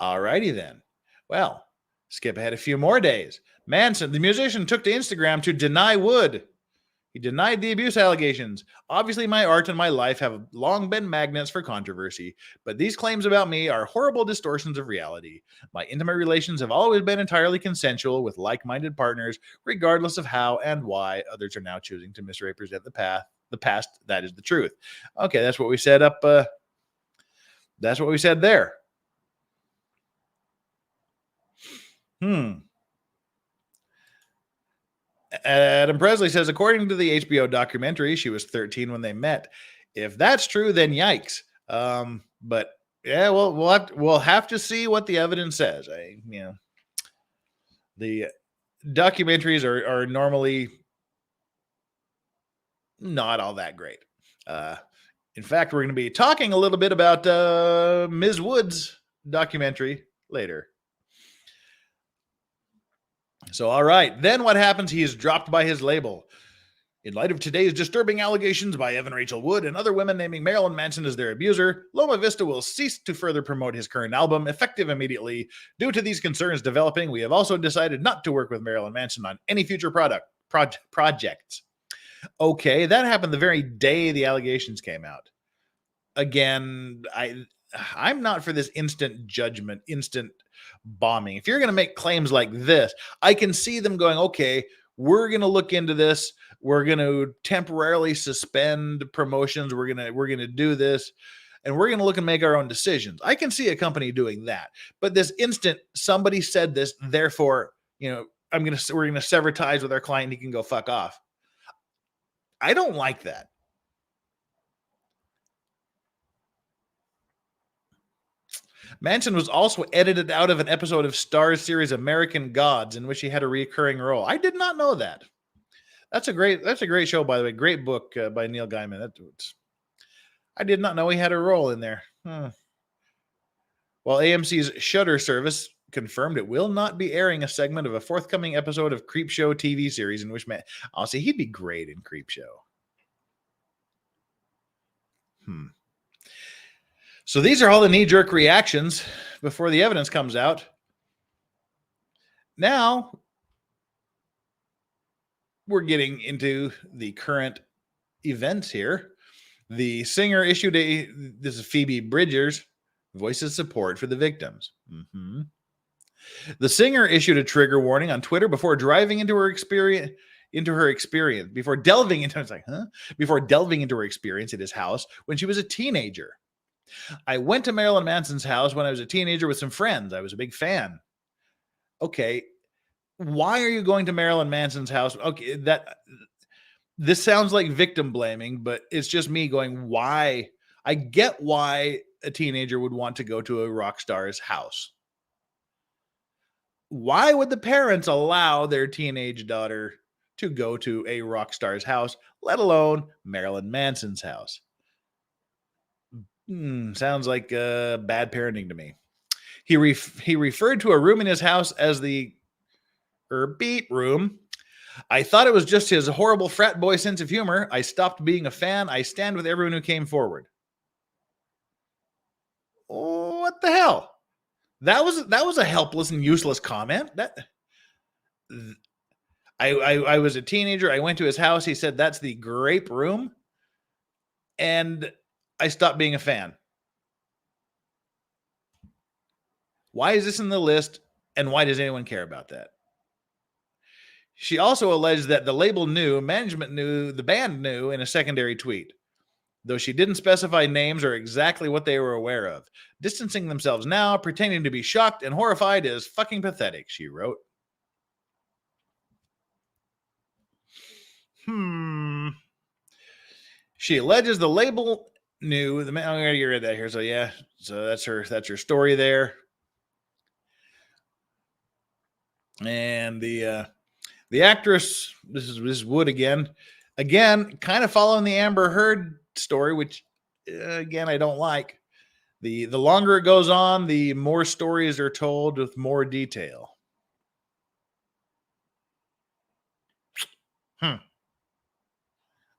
Alrighty then. Well, skip ahead a few more days. Manson, the musician, took to Instagram to deny Wood. He denied the abuse allegations. Obviously, my art and my life have long been magnets for controversy, but these claims about me are horrible distortions of reality. My intimate relations have always been entirely consensual with like-minded partners, regardless of how and why others are now choosing to misrepresent the past. That is the truth. Okay, that's what we said up. That's what we said there. Adam Presley says, according to the HBO documentary, she was 13 when they met. If that's true, then yikes. But yeah, well, we'll have to see what the evidence says. The documentaries are normally not all that great. In fact, we're going to be talking a little bit about Ms. Wood's documentary later. So, all right. Then what happens? He is dropped by his label. In light of today's disturbing allegations by Evan Rachael Wood and other women naming Marilyn Manson as their abuser, Loma Vista will cease to further promote his current album, effective immediately. Due to these concerns developing, we have also decided not to work with Marilyn Manson on any future projects. Okay, that happened the very day the allegations came out. Again, I'm not for this instant judgment, instant bombing. If you're going to make claims like this, I can see them going, okay, we're going to look into this. We're going to temporarily suspend promotions. We're going to do this, and we're going to look and make our own decisions. I can see a company doing that. But this instant, somebody said this, therefore, we're going to sever ties with our client. He can go fuck off. I don't like that. Manson was also edited out of an episode of Star's series American Gods, in which he had a recurring role. I did not know that. That's a great show, by the way. Great book by Neil Gaiman. I did not know he had a role in there. While AMC's Shudder service confirmed it will not be airing a segment of a forthcoming episode of Creepshow TV series in which honestly, he'd be great in Creepshow. So these are all the knee-jerk reactions before the evidence comes out. Now, we're getting into the current events here. The singer issued this is Phoebe Bridgers, voices support for the victims. The singer issued a trigger warning on Twitter before delving into her experience at his house when she was a teenager. I went to Marilyn Manson's house when I was a teenager with some friends. I was a big fan. Okay, why are you going to Marilyn Manson's house? Okay, this sounds like victim blaming, but it's just me going, why? I get why a teenager would want to go to a rock star's house. Why would the parents allow their teenage daughter to go to a rock star's house, let alone Marilyn Manson's house? Sounds like bad parenting to me. He referred to a room in his house as the beat room. I thought it was just his horrible frat boy sense of humor. I stopped being a fan. I stand with everyone who came forward. Oh, what the hell? That was a helpless and useless comment. I was a teenager. I went to his house. He said that's the grape room, and I stopped being a fan. Why is this in the list, and why does anyone care about that? She also alleged that the label knew, management knew, the band knew in a secondary tweet, though she didn't specify names or exactly what they were aware of. Distancing themselves now, pretending to be shocked and horrified is fucking pathetic, she wrote. She alleges the label knew. I'm going to get rid of that here. So yeah, so that's her story there. And the actress, this is Wood again, kind of following the Amber Heard story, which again I don't like. The longer it goes on, the more stories are told with more detail.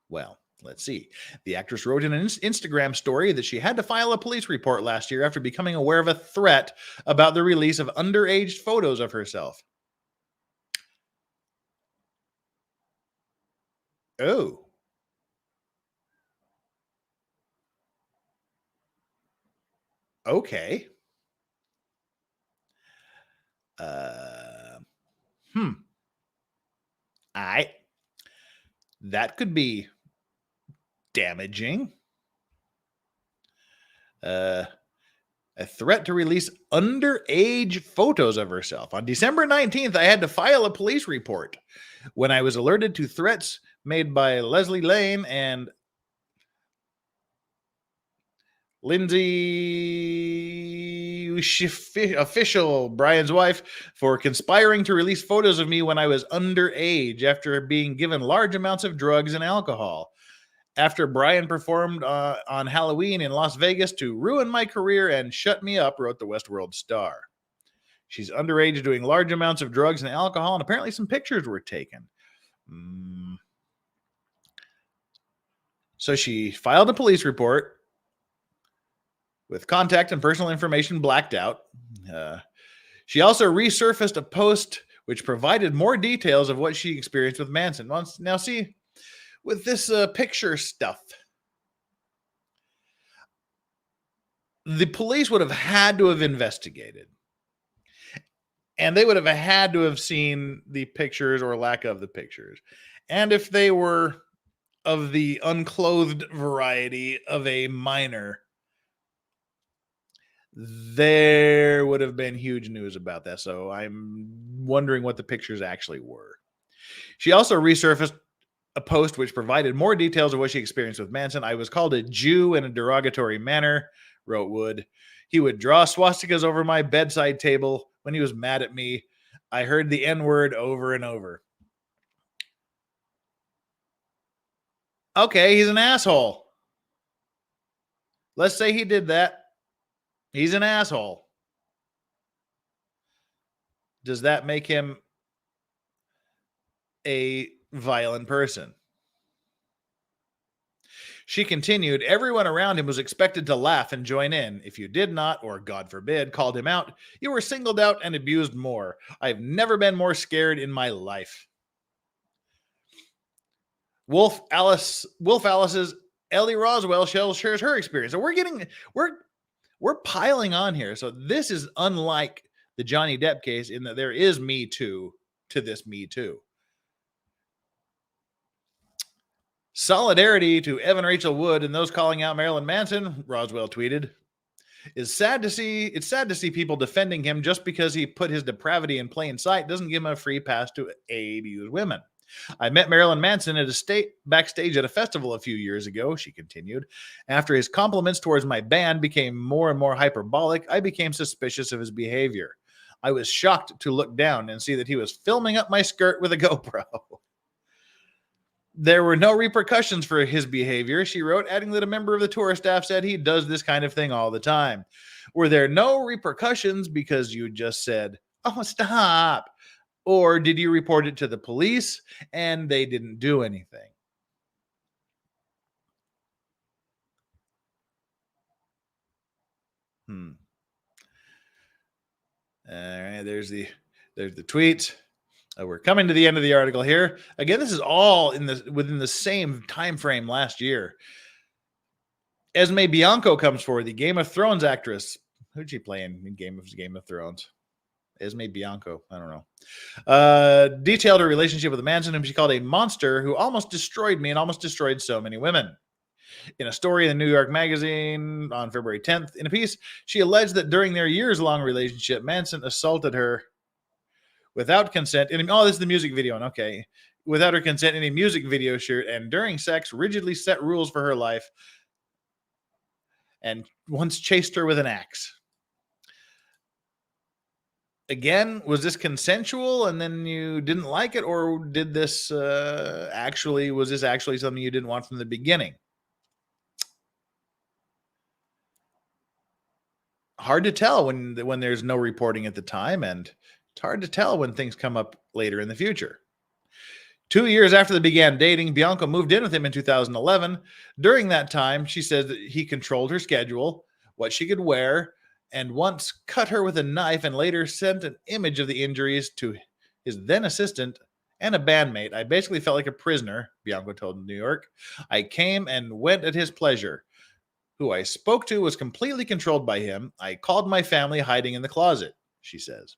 Well, let's see. The actress wrote in an Instagram story that she had to file a police report last year after becoming aware of a threat about the release of underage photos of herself. Oh. Okay. That could be damaging. A threat to release underage photos of herself. On December 19th, I had to file a police report when I was alerted to threats made by Leslie Lane and Lindsay Official, Brian's wife, for conspiring to release photos of me when I was underage after being given large amounts of drugs and alcohol. After Brian performed on Halloween in Las Vegas to ruin my career and shut me up, wrote the Westworld Star. She's underage, doing large amounts of drugs and alcohol, and apparently some pictures were taken. So she filed a police report with contact and personal information blacked out. She also resurfaced a post which provided more details of what she experienced with Manson. Now, see, with this picture stuff, the police would have had to have investigated. And they would have had to have seen the pictures or lack of the pictures. And if they were of the unclothed variety of a minor, there would have been huge news about that. So I'm wondering what the pictures actually were. She also resurfaced a post which provided more details of what she experienced with Manson. I was called a Jew in a derogatory manner, wrote Wood. He would draw swastikas over my bedside table when he was mad at me. I heard the N-word over and over. Okay, he's an asshole. Let's say he did that. He's an asshole. Does that make him a violent person? She continued, everyone around him was expected to laugh and join in. If you did not, or God forbid, called him out, you were singled out and abused more. I've never been more scared in my life. Wolf Alice's Ellie Roswell shares her experience. So we're piling on here. So this is unlike the Johnny Depp case in that there is Me Too to this Me Too. Solidarity to Evan Rachael Wood and those calling out Marilyn Manson, Roswell tweeted. It's sad to see people defending him just because he put his depravity in plain sight doesn't give him a free pass to abuse women. I met Marilyn Manson backstage at a festival a few years ago, she continued. After his compliments towards my band became more and more hyperbolic, I became suspicious of his behavior. I was shocked to look down and see that he was filming up my skirt with a GoPro. There were no repercussions for his behavior, she wrote, adding that a member of the tour staff said he does this kind of thing all the time. Were there no repercussions because you just said, oh, stop? Or did you report it to the police and they didn't do anything? All right, there's the tweets. We're coming to the end of the article here. Again, this is all within the same time frame last year. Esme Bianco comes forward, the Game of Thrones actress. Who'd she play in Game of Thrones? Esme Bianco. I don't know. Detailed her relationship with Manson, whom she called a monster who almost destroyed me and almost destroyed so many women. In a story in the New York Magazine on February 10th, in a piece, she alleged that during their years-long relationship, Manson assaulted her without consent. This is the music video. Okay. Without her consent in a music video shoot, and during sex, rigidly set rules for her life, and once chased her with an axe. Again, was this consensual and then you didn't like it, or did this was this actually something you didn't want from the beginning? Hard to tell when there's no reporting at the time, and it's hard to tell when things come up later in the future. 2 years after they began dating, Bianco moved in with him in 2011. During that time, she said that he controlled her schedule, what she could wear, and once cut her with a knife, and later sent an image of the injuries to his then assistant and a bandmate. I basically felt like a prisoner, Bianco told New York. I came and went at his pleasure. Who I spoke to was completely controlled by him. I called my family hiding in the closet, she says.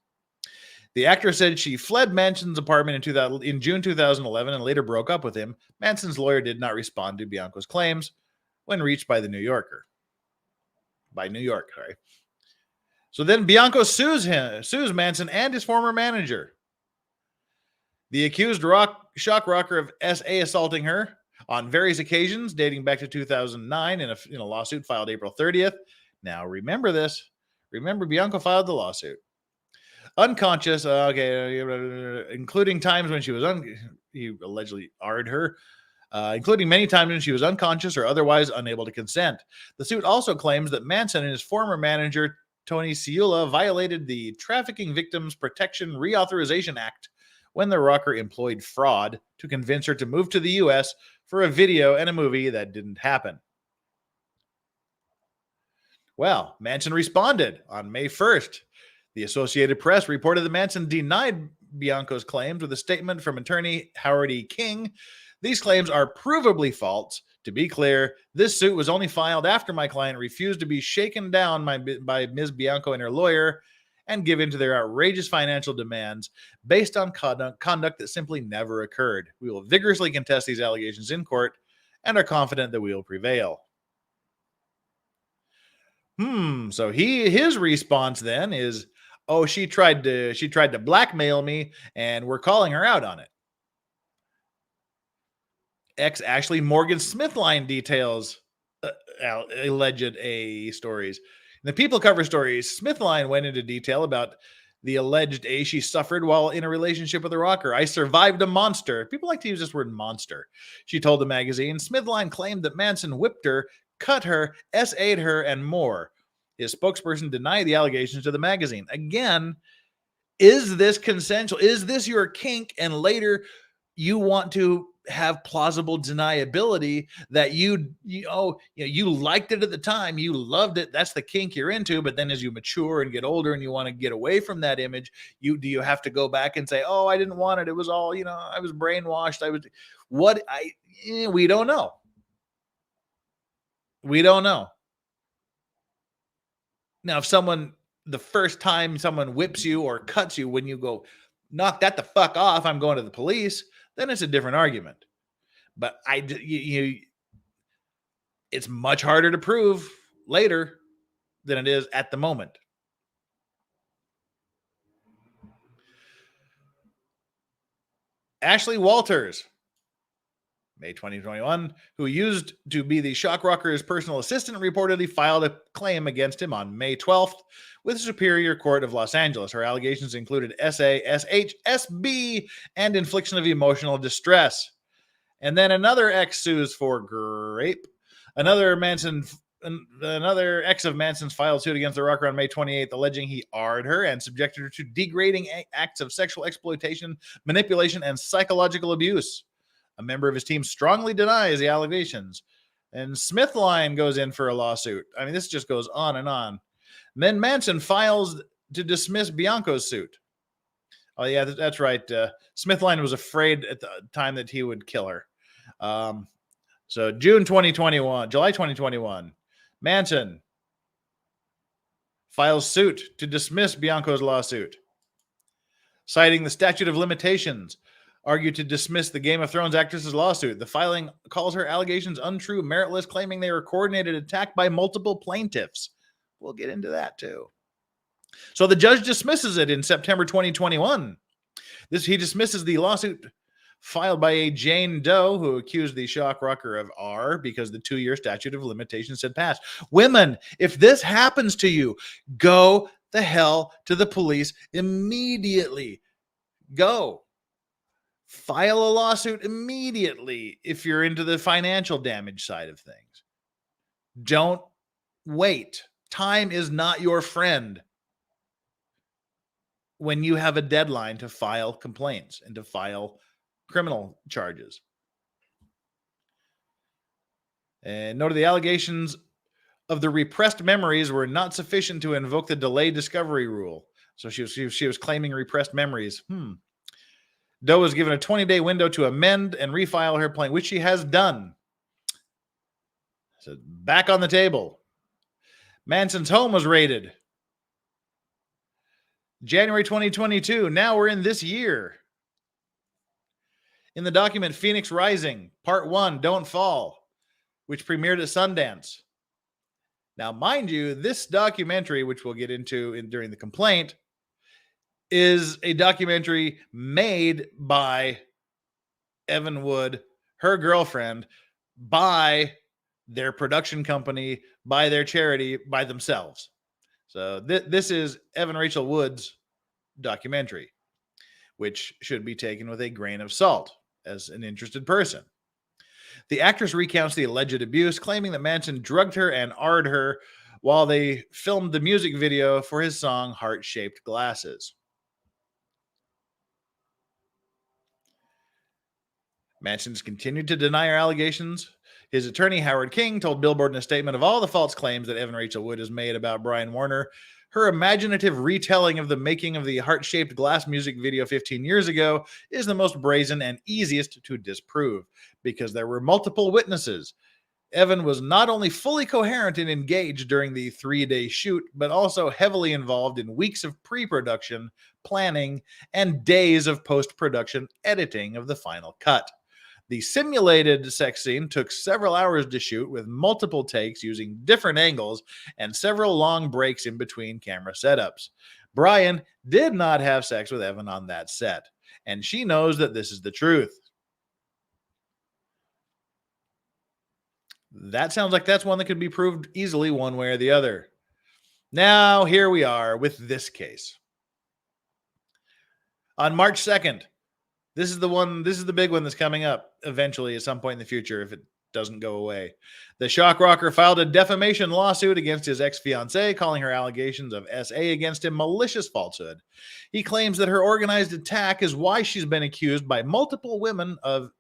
The actress said she fled Manson's apartment in June 2011 and later broke up with him. Manson's lawyer did not respond to Bianco's claims when reached by the New Yorker. By New York, sorry. So then Bianco sues Manson and his former manager. The accused shock rocker of SA assaulting her on various occasions dating back to 2009 in a lawsuit filed April 30th. Now remember this. Remember, Bianco filed the lawsuit. Unconscious, including times when she was he allegedly arred her, including many times when she was unconscious or otherwise unable to consent. The suit also claims that Manson and his former manager, Tony Ciula, violated the Trafficking Victims Protection Reauthorization Act when the rocker employed fraud to convince her to move to the U.S. for a video and a movie that didn't happen. Well, Manson responded on May 1st. The Associated Press reported that Manson denied Bianco's claims with a statement from attorney Howard E. King. These claims are provably false. To be clear, this suit was only filed after my client refused to be shaken down by Ms. Bianco and her lawyer and give in to their outrageous financial demands based on conduct that simply never occurred. We will vigorously contest these allegations in court and are confident that we will prevail. So his response then is, oh, she tried to blackmail me, and we're calling her out on it. Ex Ashley Morgan Smithline details alleged A stories. In the People cover stories, Smithline went into detail about the alleged A she suffered while in a relationship with a rocker. I survived a monster. People like to use this word monster. She told the magazine. Smithline claimed that Manson whipped her, cut her, SA'd her, and more. His spokesperson denied the allegations to the magazine. Again, is this consensual? Is this your kink? And later you want to have plausible deniability that you liked it at the time, you loved it, that's the kink you're into, but then as you mature and get older and you want to get away from that image, do you have to go back and say, oh, I didn't want it, it was all, I was brainwashed, we don't know. Now, if the first time someone whips you or cuts you, when you go, knock that the fuck off, I'm going to the police, then it's a different argument. But it's much harder to prove later than it is at the moment. Ashley Walters, May 2021, who used to be the shock rocker's personal assistant, reportedly filed a claim against him on May 12th with the Superior Court of Los Angeles. Her allegations included SA, SH, SB, and infliction of emotional distress. And then another ex sues for rape. Another ex of Manson's filed suit against the rocker on May 28th, alleging he R-ed her and subjected her to degrading acts of sexual exploitation, manipulation, and psychological abuse. A member of his team strongly denies the allegations. And Smithline goes in for a lawsuit. I mean, this just goes on and on. And then Manson files to dismiss Bianco's suit. Oh, yeah, that's right. Smithline was afraid at the time that he would kill her. So July 2021, Manson files suit to dismiss Bianco's lawsuit, citing the statute of limitations, argued to dismiss the Game of Thrones actress's lawsuit. The filing calls her allegations untrue, meritless, claiming they were coordinated attack by multiple plaintiffs. We'll get into that too. So the judge dismisses it in September 2021. He dismisses the lawsuit filed by a Jane Doe who accused the shock rocker of R because the 2-year statute of limitations had passed. Women, if this happens to you, go the hell to the police immediately. Go. File a lawsuit immediately if you're into the financial damage side of things. Don't wait. Time is not your friend when you have a deadline to file complaints and to file criminal charges. And noted the allegations of the repressed memories were not sufficient to invoke the delayed discovery rule. So she was claiming repressed memories. Doe was given a 20-day window to amend and refile her claim, which she has done. So back on the table. Manson's home was raided. January 2022. Now we're in this year. In the document Phoenix Rising, Part 1, Don't Fall, which premiered at Sundance. Now, mind you, this documentary, which we'll get into during the complaint, is a documentary made by Evan Wood, her girlfriend, by their production company, by their charity, by themselves. So this is Evan Rachael Wood's documentary, which should be taken with a grain of salt as an interested person. The actress recounts the alleged abuse, claiming that Manson drugged her and R-ed her while they filmed the music video for his song Heart-Shaped Glasses. Manson's continued to deny our allegations. His attorney, Howard King, told Billboard in a statement of all the false claims that Evan Rachael Wood has made about Brian Warner. Her imaginative retelling of the making of the heart-shaped glass music video 15 years ago is the most brazen and easiest to disprove because there were multiple witnesses. Evan was not only fully coherent and engaged during the 3-day shoot, but also heavily involved in weeks of pre-production, planning, and days of post-production editing of the final cut. The simulated sex scene took several hours to shoot with multiple takes using different angles and several long breaks in between camera setups. Brian did not have sex with Evan on that set, and she knows that this is the truth. That sounds like that's one that could be proved easily one way or the other. Now, here we are with this case. On March 2nd, this is the big one that's coming up eventually at some point in the future if it doesn't go away. The shock rocker filed a defamation lawsuit against his ex-fiancée, calling her allegations of SA against him malicious falsehood. He claims that her organized attack is why she's been accused by multiple women of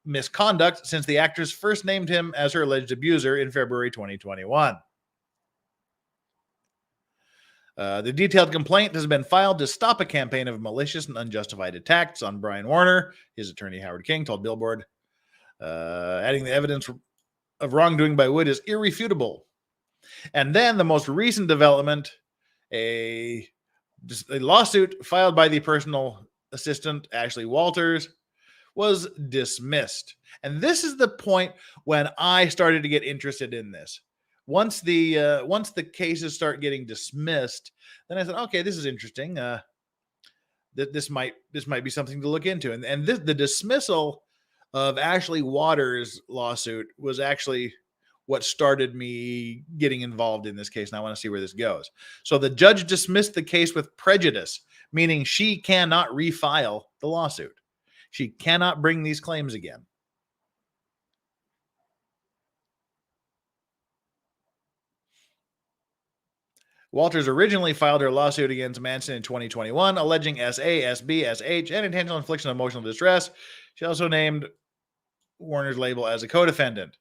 misconduct since the actress first named him as her alleged abuser in February 2021. The detailed complaint has been filed to stop a campaign of malicious and unjustified attacks on Brian Warner. His attorney, Howard King, told Billboard, adding the evidence of wrongdoing by Wood is irrefutable. And then the most recent development, a lawsuit filed by the personal assistant, Ashley Walters, was dismissed. And this is the point when I started to get interested in this. Once the cases start getting dismissed, then I said, okay, this is interesting. This might be something to look into. And the dismissal of Ashley Waters' lawsuit was actually what started me getting involved in this case. And I want to see where this goes. So the judge dismissed the case with prejudice, meaning she cannot refile the lawsuit. She cannot bring these claims again. Walters originally filed her lawsuit against Manson in 2021, alleging SA, SB, SH, and intentional infliction of emotional distress. She also named Warner's label as a co-defendant.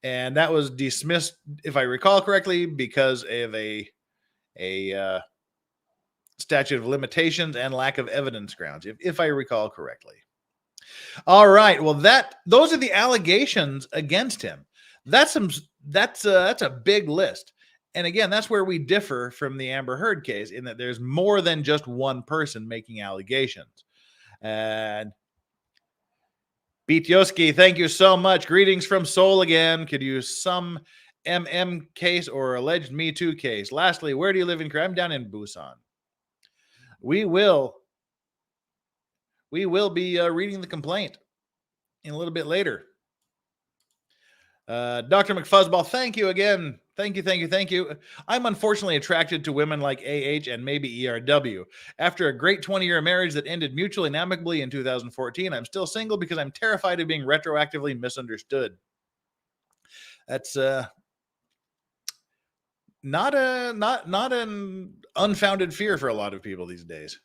And that was dismissed, if I recall correctly, because of a statute of limitations and lack of evidence grounds, if I recall correctly. All right. Well, those are the allegations against him. That's a big list. And again, that's where we differ from the Amber Heard case in that there's more than just one person making allegations. And Bityoski, thank you so much. Greetings from Seoul again. Could you some case or alleged Me Too case? Lastly, where do you live in Korea? I'm down in Busan. We will be reading the complaint in a little bit later. Dr. McFuzzball, thank you again. Thank you. I'm unfortunately attracted to women like AH and maybe ERW. After a great 20-year marriage that ended mutually and amicably in 2014, I'm still single because I'm terrified of being retroactively misunderstood. That's not an unfounded fear for a lot of people these days.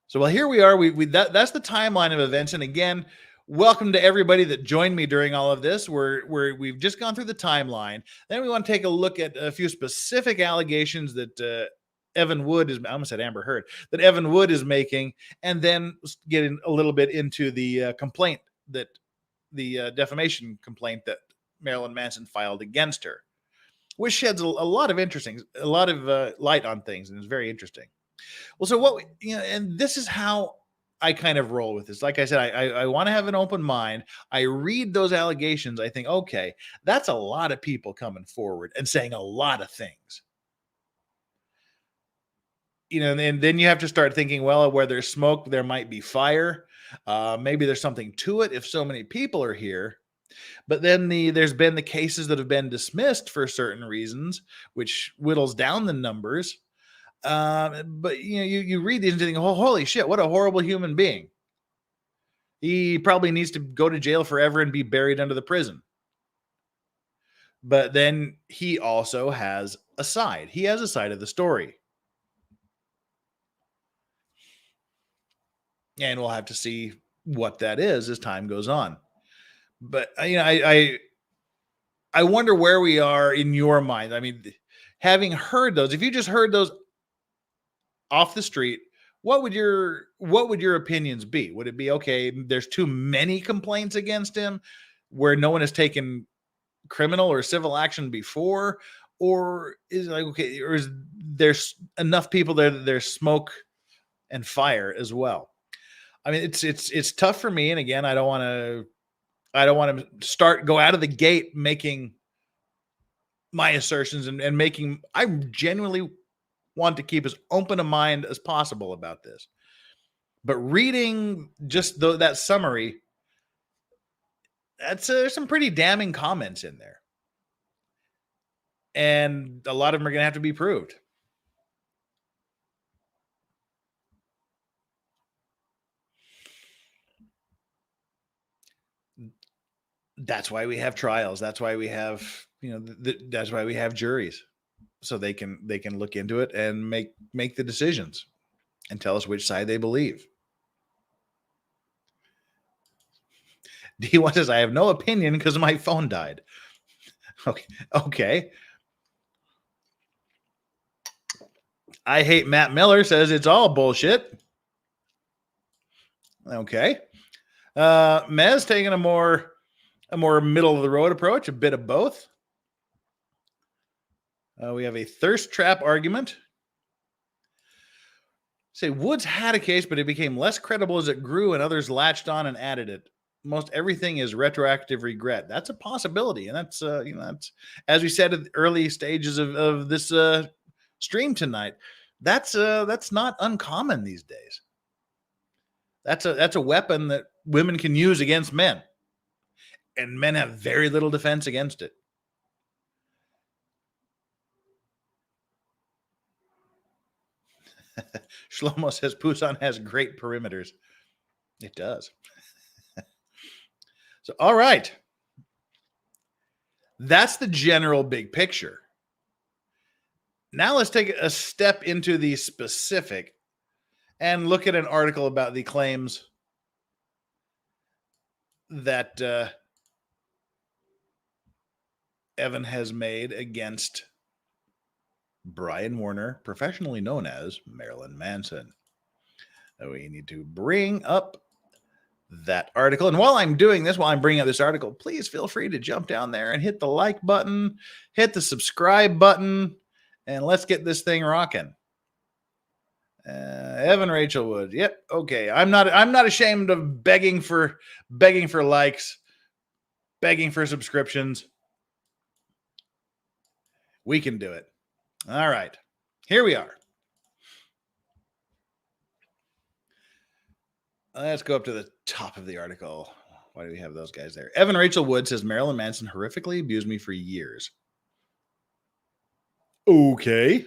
So, well, here we are. That's the timeline of events. And again, welcome to everybody that joined me during all of this. We've just gone through the timeline. Then we want to take a look at a few specific allegations that Evan Wood is, I almost said Amber Heard, that Evan Wood is making, and then get in a little bit into the complaint that the defamation complaint that Marilyn Manson filed against her, which sheds a lot of light on things, and it's very interesting. Well, so and this is how I kind of roll with this. Like I said, I want to have an open mind. I read those allegations. I think, okay, that's a lot of people coming forward and saying a lot of things. And then you have to start thinking, well, where there's smoke, there might be fire. Maybe there's something to it if so many people are here. But then there's been the cases that have been dismissed for certain reasons, which whittles down the numbers. But you read these and think, oh, holy shit, what a horrible human being. He probably needs to go to jail forever and be buried under the prison. But then he also has a side. He has a side of the story. And we'll have to see what that is as time goes on. But I wonder where we are in your mind. I mean, having heard those, if you just heard those off the street, what would your opinions be? Would it be, okay, there's too many complaints against him where no one has taken criminal or civil action before? Or is it like, okay, or is there's enough people there that there's smoke and fire as well? I mean, it's tough for me. And again, I don't want to go out of the gate making my assertions and making, I genuinely want to keep as open a mind as possible about this. But reading just that summary, there's some pretty damning comments in there. And a lot of them are going to have to be proved. That's why we have trials. That's why we have, that's why we have juries, so they can look into it and make the decisions and tell us which side they believe. D1 says, I have no opinion because my phone died. Okay. I hate Matt Miller says it's all bullshit. Okay. Mez taking a more middle of the road approach, a bit of both. We have a thirst trap argument. Say Woods had a case, but it became less credible as it grew and others latched on and added it. Most everything is retroactive regret. That's a possibility. And that's, that's, as we said at the early stages of this stream tonight, that's not uncommon these days. That's a weapon that women can use against men, and men have very little defense against it. Shlomo says Busan has great perimeters. It does. So, all right. That's the general big picture. Now let's take a step into the specific and look at an article about the claims that Evan has made against Brian Warner, professionally known as Marilyn Manson. We need to bring up that article. And while I'm doing this, while I'm bringing up this article, please feel free to jump down there and hit the like button, hit the subscribe button, and let's get this thing rocking. Evan Rachael Wood. Yep. Okay. I'm not ashamed of begging for likes, begging for subscriptions. We can do it. All right. Here we are. Let's go up to the top of the article. Why do we have those guys there? Evan Rachael Wood says Marilyn Manson horrifically abused me for years. Okay.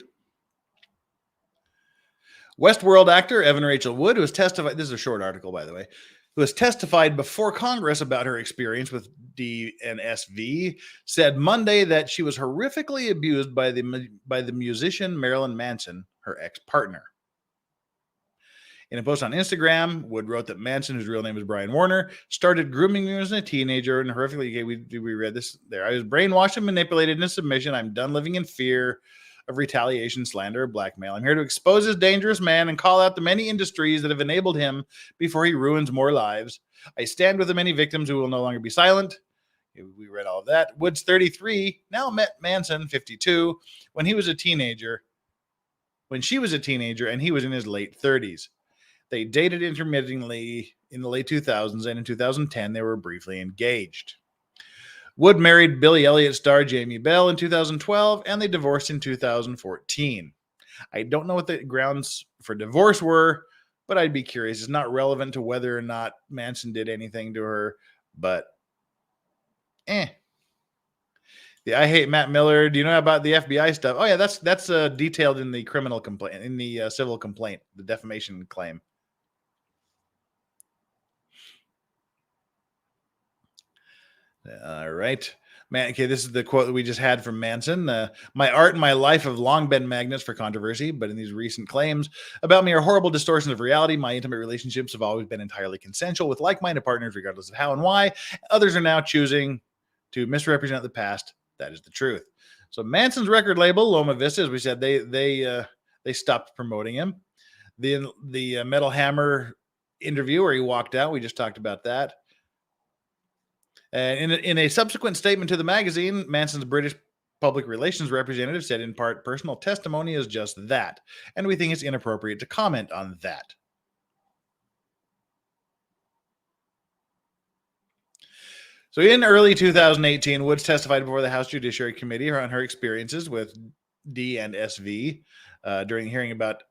Westworld actor Evan Rachael Wood, who has testified, this is a short article, by the way, who has testified before Congress about her experience with DNSV, said Monday that she was horrifically abused by the musician Marilyn Manson, her ex-partner. In a post on Instagram, Wood wrote that Manson, whose real name is Brian Warner, started grooming me as a teenager and horrifically, okay, we read this there. I was brainwashed and manipulated into submission. I'm done living in fear of retaliation, slander, or blackmail. I'm here to expose this dangerous man and call out the many industries that have enabled him before he ruins more lives. I stand with the many victims who will no longer be silent. We read all of that. Wood's 33, now met Manson, 52, when she was a teenager, and he was in his late 30s. They dated intermittently in the late 2000s, and in 2010, they were briefly engaged. Wood married Billy Elliot star Jamie Bell in 2012, and they divorced in 2014. I don't know what the grounds for divorce were, but I'd be curious. It's not relevant to whether or not Manson did anything to her, but I hate Matt Miller. Do you know about the FBI stuff? Oh yeah, that's detailed in the criminal complaint, in the civil complaint, the defamation claim. All right. Man, okay, this is the quote that we just had from Manson. My art and my life have long been magnets for controversy, but in these recent claims about me are horrible distortions of reality. My intimate relationships have always been entirely consensual with like-minded partners, regardless of how and why. Others are now choosing to misrepresent the past. That is the truth. So Manson's record label, Loma Vista, as we said, they stopped promoting him. The Metal Hammer interview where he walked out, we just talked about that. And in a subsequent statement to the magazine, Manson's British public relations representative said, in part, personal testimony is just that, and we think it's inappropriate to comment on that. So in early 2018, Woods testified before the House Judiciary Committee on her experiences with D and SV during hearing about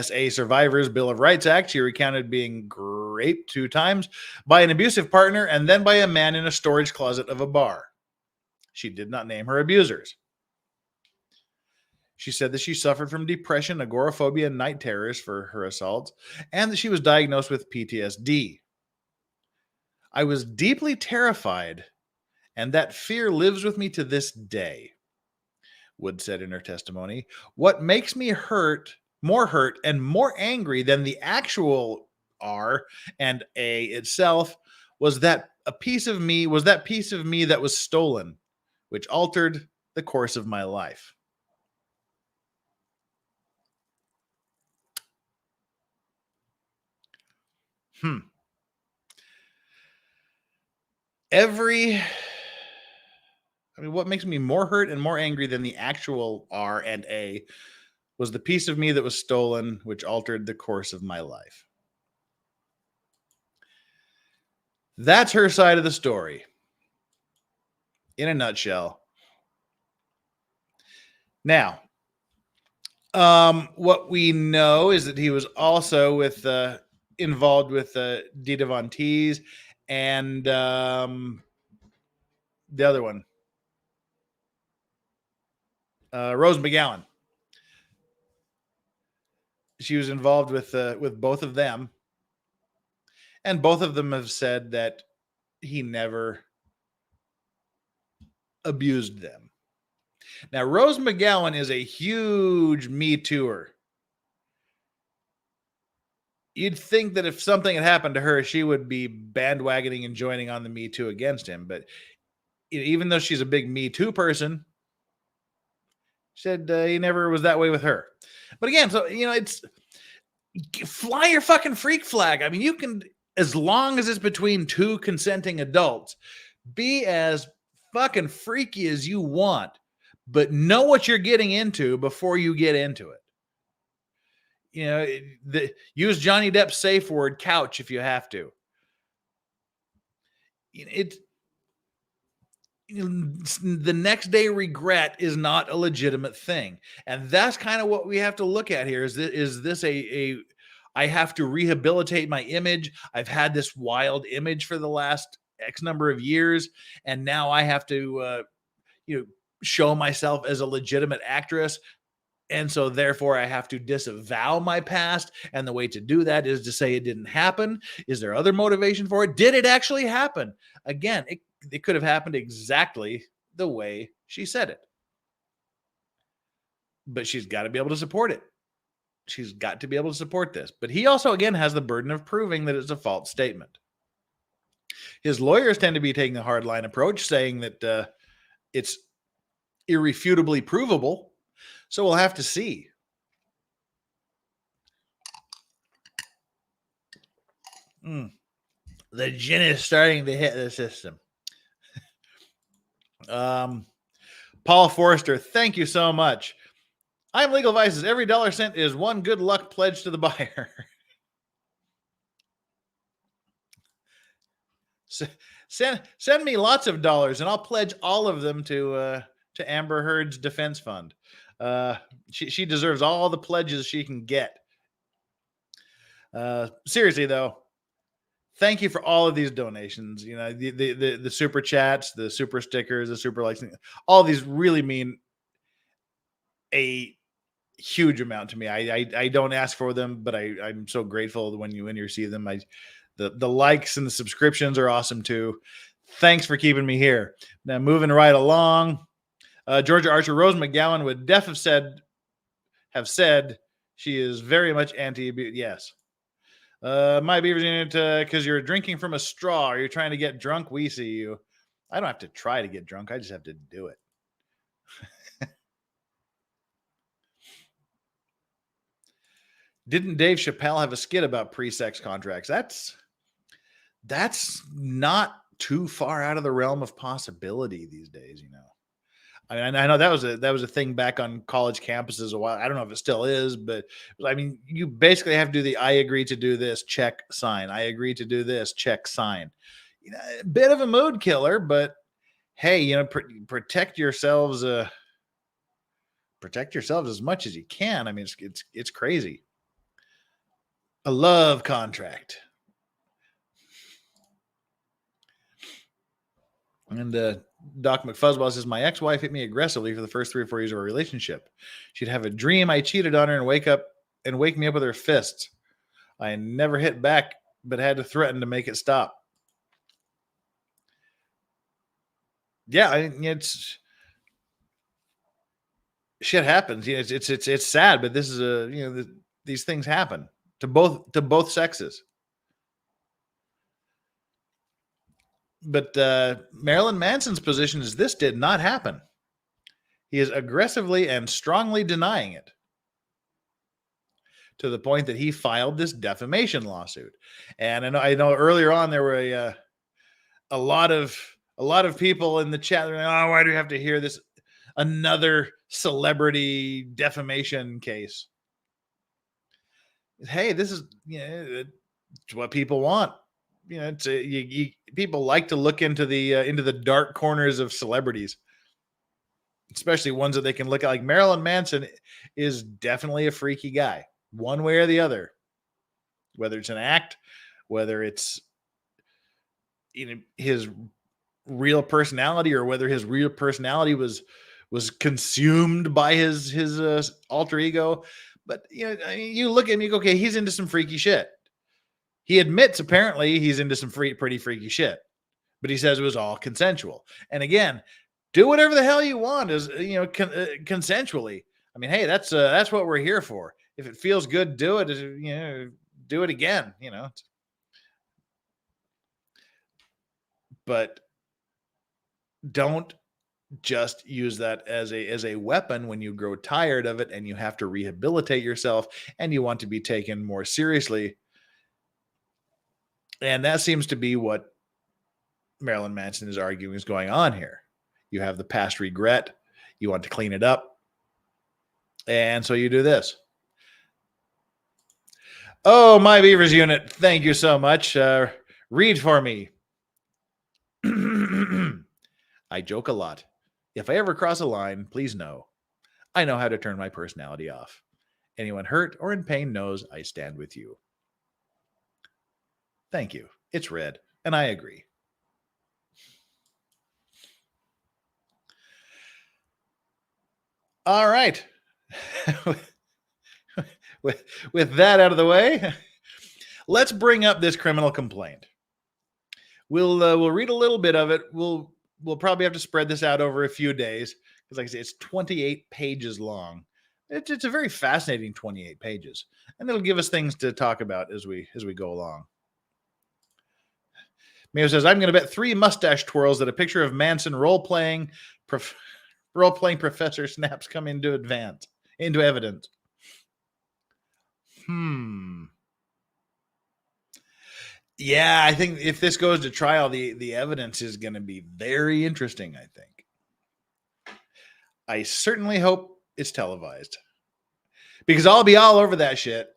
SA Survivors Bill of Rights Act. She recounted being raped 2 times by an abusive partner and then by a man in a storage closet of a bar. She did not name her abusers. She said that she suffered from depression, agoraphobia, and night terrors for her assaults, and that she was diagnosed with PTSD. I was deeply terrified, and that fear lives with me to this day, Wood said in her testimony. What makes me more hurt and more angry than the actual R and A itself was that piece of me that was stolen, which altered the course of my life. What makes me more hurt and more angry than the actual R and A was the piece of me that was stolen, which altered the course of my life. That's her side of the story. In a nutshell. Now, what we know is that he was also involved with Dita Von Teese and the other one, Rose McGowan. She was involved with both of them, and both of them have said that he never abused them. Now, Rose McGowan is a huge Me Too'er. You'd think that if something had happened to her, she would be bandwagoning and joining on the Me Too against him. But even though she's a big Me Too person, she said he never was that way with her. But again, so, it's fly your fucking freak flag. I mean, you can, as long as it's between 2 consenting adults, be as fucking freaky as you want, but know what you're getting into before you get into it. Use Johnny Depp's safe word, couch, if you have to. The next day regret is not a legitimate thing. And that's kind of what we have to look at here. Is this I have to rehabilitate my image. I've had this wild image for the last X number of years, and now I have to, show myself as a legitimate actress. And so therefore I have to disavow my past. And the way to do that is to say it didn't happen. Is there other motivation for it? Did it actually happen? Again, it could have happened exactly the way she said it. But she's got to be able to support it. She's got to be able to support this. But he also, again, has the burden of proving that it's a false statement. His lawyers tend to be taking the hardline approach, saying that it's irrefutably provable. So we'll have to see. The gin is starting to hit the system. Paul Forrester, thank you so much. I'm Legal Vices. Every dollar sent is one good luck pledge to the buyer. Send me lots of dollars and I'll pledge all of them to Amber Heard's defense fund. She deserves all the pledges she can get. Seriously though, thank you for all of these donations. The super chats, the super stickers, the super likes, all these really mean a huge amount to me. I don't ask for them, but I'm so grateful when you see them. The likes and the subscriptions are awesome too. Thanks for keeping me here. Now, moving right along. Georgia Archer Rose McGowan would have said she is very much anti-abuse. Yes. My beaver's in it because you're drinking from a straw. Are you trying to get drunk? We see you. I don't have to try to get drunk. I just have to do it. Didn't Dave Chappelle have a skit about pre-sex contracts? That's not too far out of the realm of possibility these days, you know. I mean, I know that was a thing back on college campuses a while. I don't know if it still is, but I mean, you basically have to do the I agree to do this, check, sign. I agree to do this, check, sign. You know, a bit of a mood killer, but hey, you know, protect yourselves as much as you can. I mean, it's crazy. A love contract. And Doc McFuzzball says, my ex-wife hit me aggressively for the first 3 or 4 years of our relationship. She'd have a dream I cheated on her and wake me up with her fists. I never hit back, but had to threaten to make it stop. Yeah, it's shit happens. You know, it's sad, but this is these things happen to both sexes. But Marilyn Manson's position is this did not happen. He is aggressively and strongly denying it, to the point that he filed this defamation lawsuit. And I know earlier on there were a lot of people in the chat. They're like, oh, why do we have to hear this another celebrity defamation case? Hey, this is it's what people want. You know, people like to look into the dark corners of celebrities, especially ones that they can look at. Like Marilyn Manson is definitely a freaky guy, one way or the other. Whether it's an act, whether it's his real personality, or whether his real personality was consumed by his alter ego. But you look at him, you go, okay, he's into some freaky shit. He admits apparently he's into some pretty freaky shit, but he says it was all consensual. And again, do whatever the hell you want, as consensually. I mean, hey, that's what we're here for. If it feels good, do it. Do it again. But don't just use that as a weapon when you grow tired of it and you have to rehabilitate yourself and you want to be taken more seriously. And that seems to be what Marilyn Manson is arguing is going on here. You have the past regret. You want to clean it up. And so you do this. Oh, my Beavers unit. Thank you so much. Read for me. I joke a lot. If I ever cross a line, please know. I know how to turn my personality off. Anyone hurt or in pain knows I stand with you. Thank you. It's red, and I agree. All right. with that out of the way, let's bring up this criminal complaint. We'll read a little bit of it. We'll probably have to spread this out over a few days because, like I say, it's 28 pages long. It's a very fascinating 28 pages, and it'll give us things to talk about as we go along. Mayo says, I'm going to bet 3 mustache twirls that a picture of Manson role-playing Professor Snaps come into evidence. Yeah, I think if this goes to trial, the evidence is going to be very interesting, I think. I certainly hope it's televised, because I'll be all over that shit.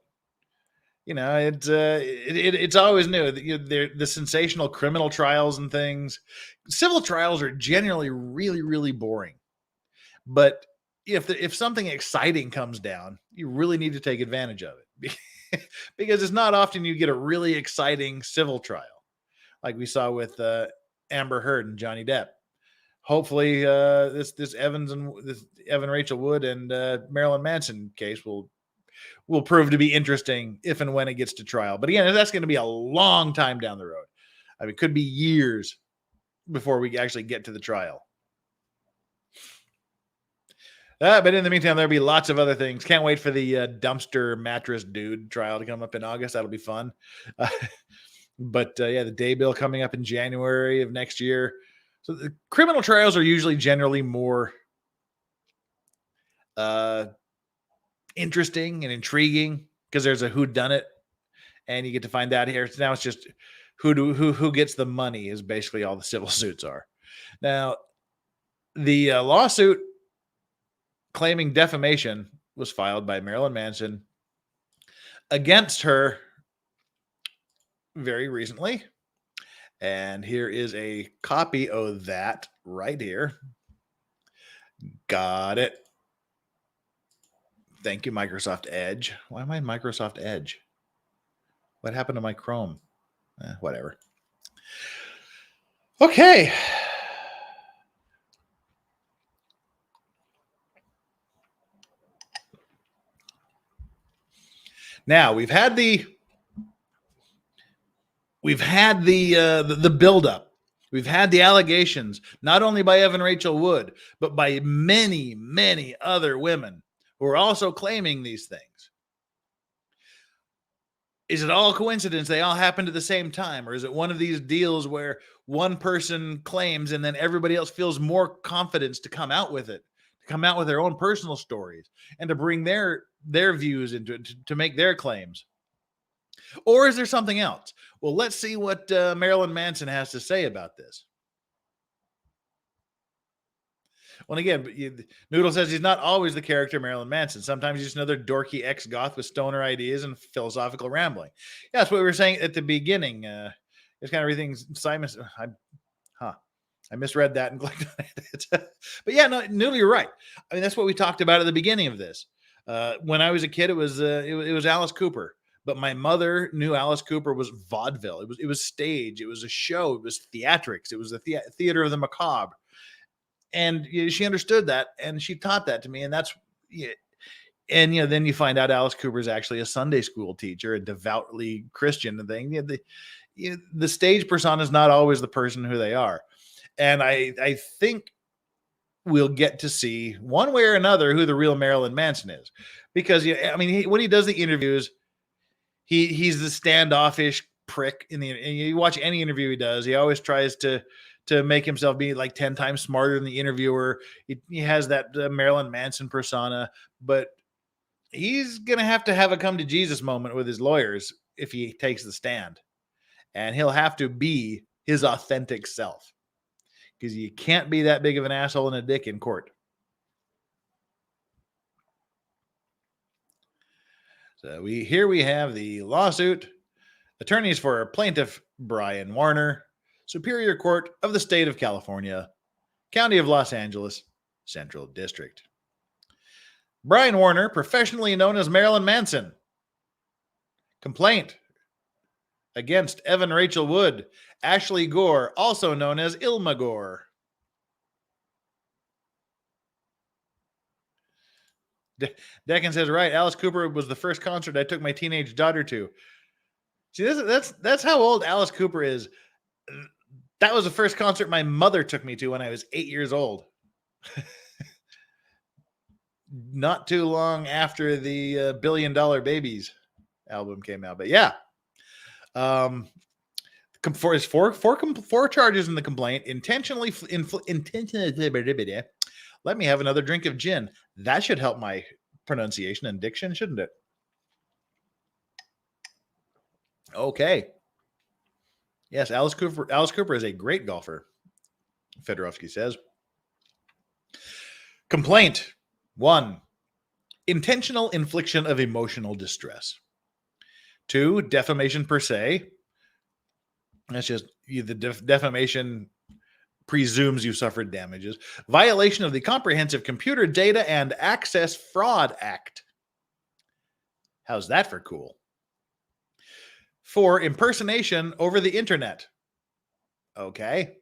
It's always new. The sensational criminal trials and things. Civil trials are generally really, really boring. But if something exciting comes down, you really need to take advantage of it. Because it's not often you get a really exciting civil trial, like we saw with Amber Heard and Johnny Depp. Hopefully, this Evan Rachael Wood and Marilyn Manson case will prove to be interesting if and when it gets to trial. But again, that's going to be a long time down the road. I mean, it could be years. before we actually get to the trial. But in the meantime, there'll be lots of other things. Can't wait for the dumpster mattress dude trial to come up in August. That'll be fun. But the day bill coming up in January of next year. So the criminal trials are usually generally more interesting and intriguing because there's a whodunit, and you get to find out here. So now it's just who gets the money is basically all the civil suits are. Now, the lawsuit claiming defamation was filed by Marilyn Manson against her very recently. And here is a copy of that right here. Got it. Thank you, Microsoft Edge. Why am I in Microsoft Edge? What happened to my Chrome? Whatever. Okay. Now we've had the buildup. We've had the allegations, not only by Evan Rachael Wood, but by many, many other women who are also claiming these things. Is it all coincidence they all happened at the same time? Or is it one of these deals where one person claims and then everybody else feels more confidence to come out with it, to come out with their own personal stories and to bring their views into it, to make their claims? Or is there something else? Well, let's see what Marilyn Manson has to say about this. Well, again, Noodle says he's not always the character Marilyn Manson. Sometimes he's just another dorky ex-goth with stoner ideas and philosophical rambling. Yeah, that's what we were saying at the beginning. It's kind of everything Simon. I misread that and clicked on it. But yeah, no, Noodle, you're right. I mean, that's what we talked about at the beginning of this. When I was a kid, it was Alice Cooper. But my mother knew Alice Cooper was vaudeville. It was stage. It was a show. It was theatrics. It was the theater of the macabre. And she understood that, and she taught that to me. And that's, and then you find out Alice Cooper is actually a Sunday school teacher, a devoutly Christian thing. The stage persona is not always the person who they are. And I think we'll get to see one way or another who the real Marilyn Manson is, because when he does the interviews, he's the standoffish prick and you watch any interview he does, he always tries to make himself be like 10 times smarter than the interviewer. He has that Marilyn Manson persona, but he's going to have a come to Jesus moment with his lawyers if he takes the stand, and he'll have to be his authentic self, because you can't be that big of an asshole and a dick in court. So we have the lawsuit. Attorneys for plaintiff Brian Warner, Superior Court of the State of California, County of Los Angeles, Central District. Brian Warner, professionally known as Marilyn Manson. Complaint against Evan Rachael Wood, Ashley Gore, also known as Ilma Gore. Deccan says, right, Alice Cooper was the first concert I took my teenage daughter to. See, that's how old Alice Cooper is. That was the first concert my mother took me to when I was 8 years old. Not too long after the $1 Billion Babies album came out. But yeah. Four charges in the complaint. Intentionally. Let me have another drink of gin. That should help my pronunciation and diction, shouldn't it? Okay. Yes, Alice Cooper is a great golfer, Fedorovsky says. Complaint 1, intentional infliction of emotional distress. 2, defamation per se. That's just the defamation presumes you suffered damages. Violation of the Comprehensive Computer Data and Access Fraud Act. How's that for cool? 4, impersonation over the internet. Okay.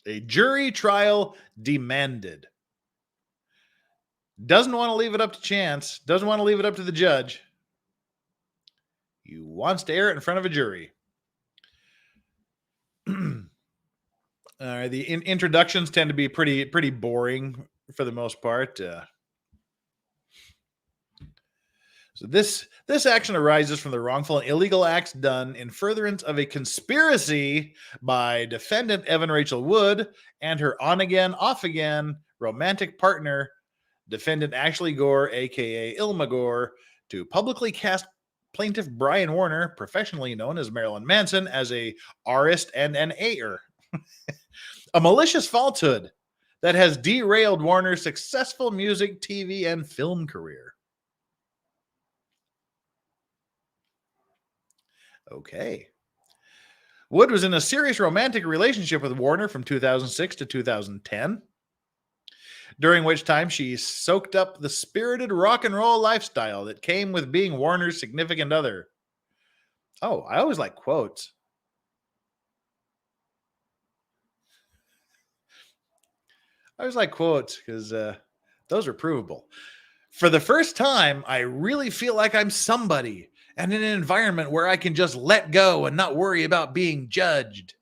A jury trial demanded. Doesn't want to leave it up to chance. Doesn't want to leave it up to the judge. He wants to air it in front of a jury. The introductions tend to be pretty boring for the most part. So this action arises from the wrongful and illegal acts done in furtherance of a conspiracy by defendant Evan Rachael Wood and her on-again, off-again romantic partner, defendant Ashley Gore, aka Ilma Gore, to publicly cast plaintiff Brian Warner, professionally known as Marilyn Manson, as a artist and an A-er. A malicious falsehood that has derailed Warner's successful music, TV, and film career. Okay. Wood was in a serious romantic relationship with Warner from 2006 to 2010, during which time she soaked up the spirited rock and roll lifestyle that came with being Warner's significant other. Oh, I always like quotes. I always like quotes because those are provable. For the first time, I really feel like I'm somebody and in an environment where I can just let go and not worry about being judged.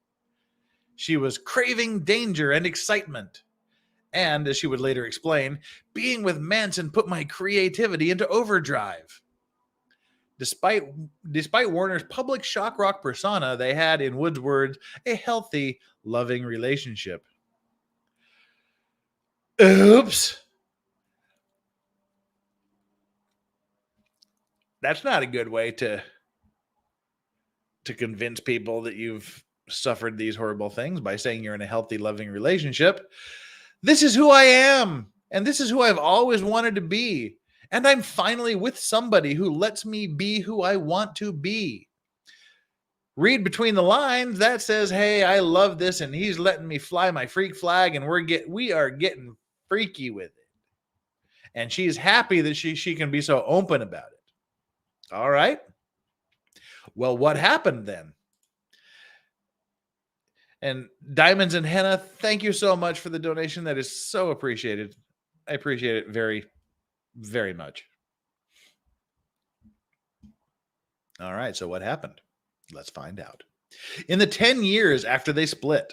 She was craving danger and excitement. And, as she would later explain, being with Manson put my creativity into overdrive. Despite Warner's public shock rock persona, they had, in Wood's words, a healthy, loving relationship. Oops. That's not a good way to convince people that you've suffered these horrible things, by saying you're in a healthy, loving relationship. This is who I am, and this is who I've always wanted to be. And I'm finally with somebody who lets me be who I want to be. Read between the lines, that says, hey, I love this, and he's letting me fly my freak flag, and we are getting freaky with it. And she's happy that she can be so open about it. All right. Well, what happened then? And Diamonds and Henna, thank you so much for the donation. That is so appreciated. I appreciate it very, very much. All right, so what happened? Let's find out. In the 10 years after they split,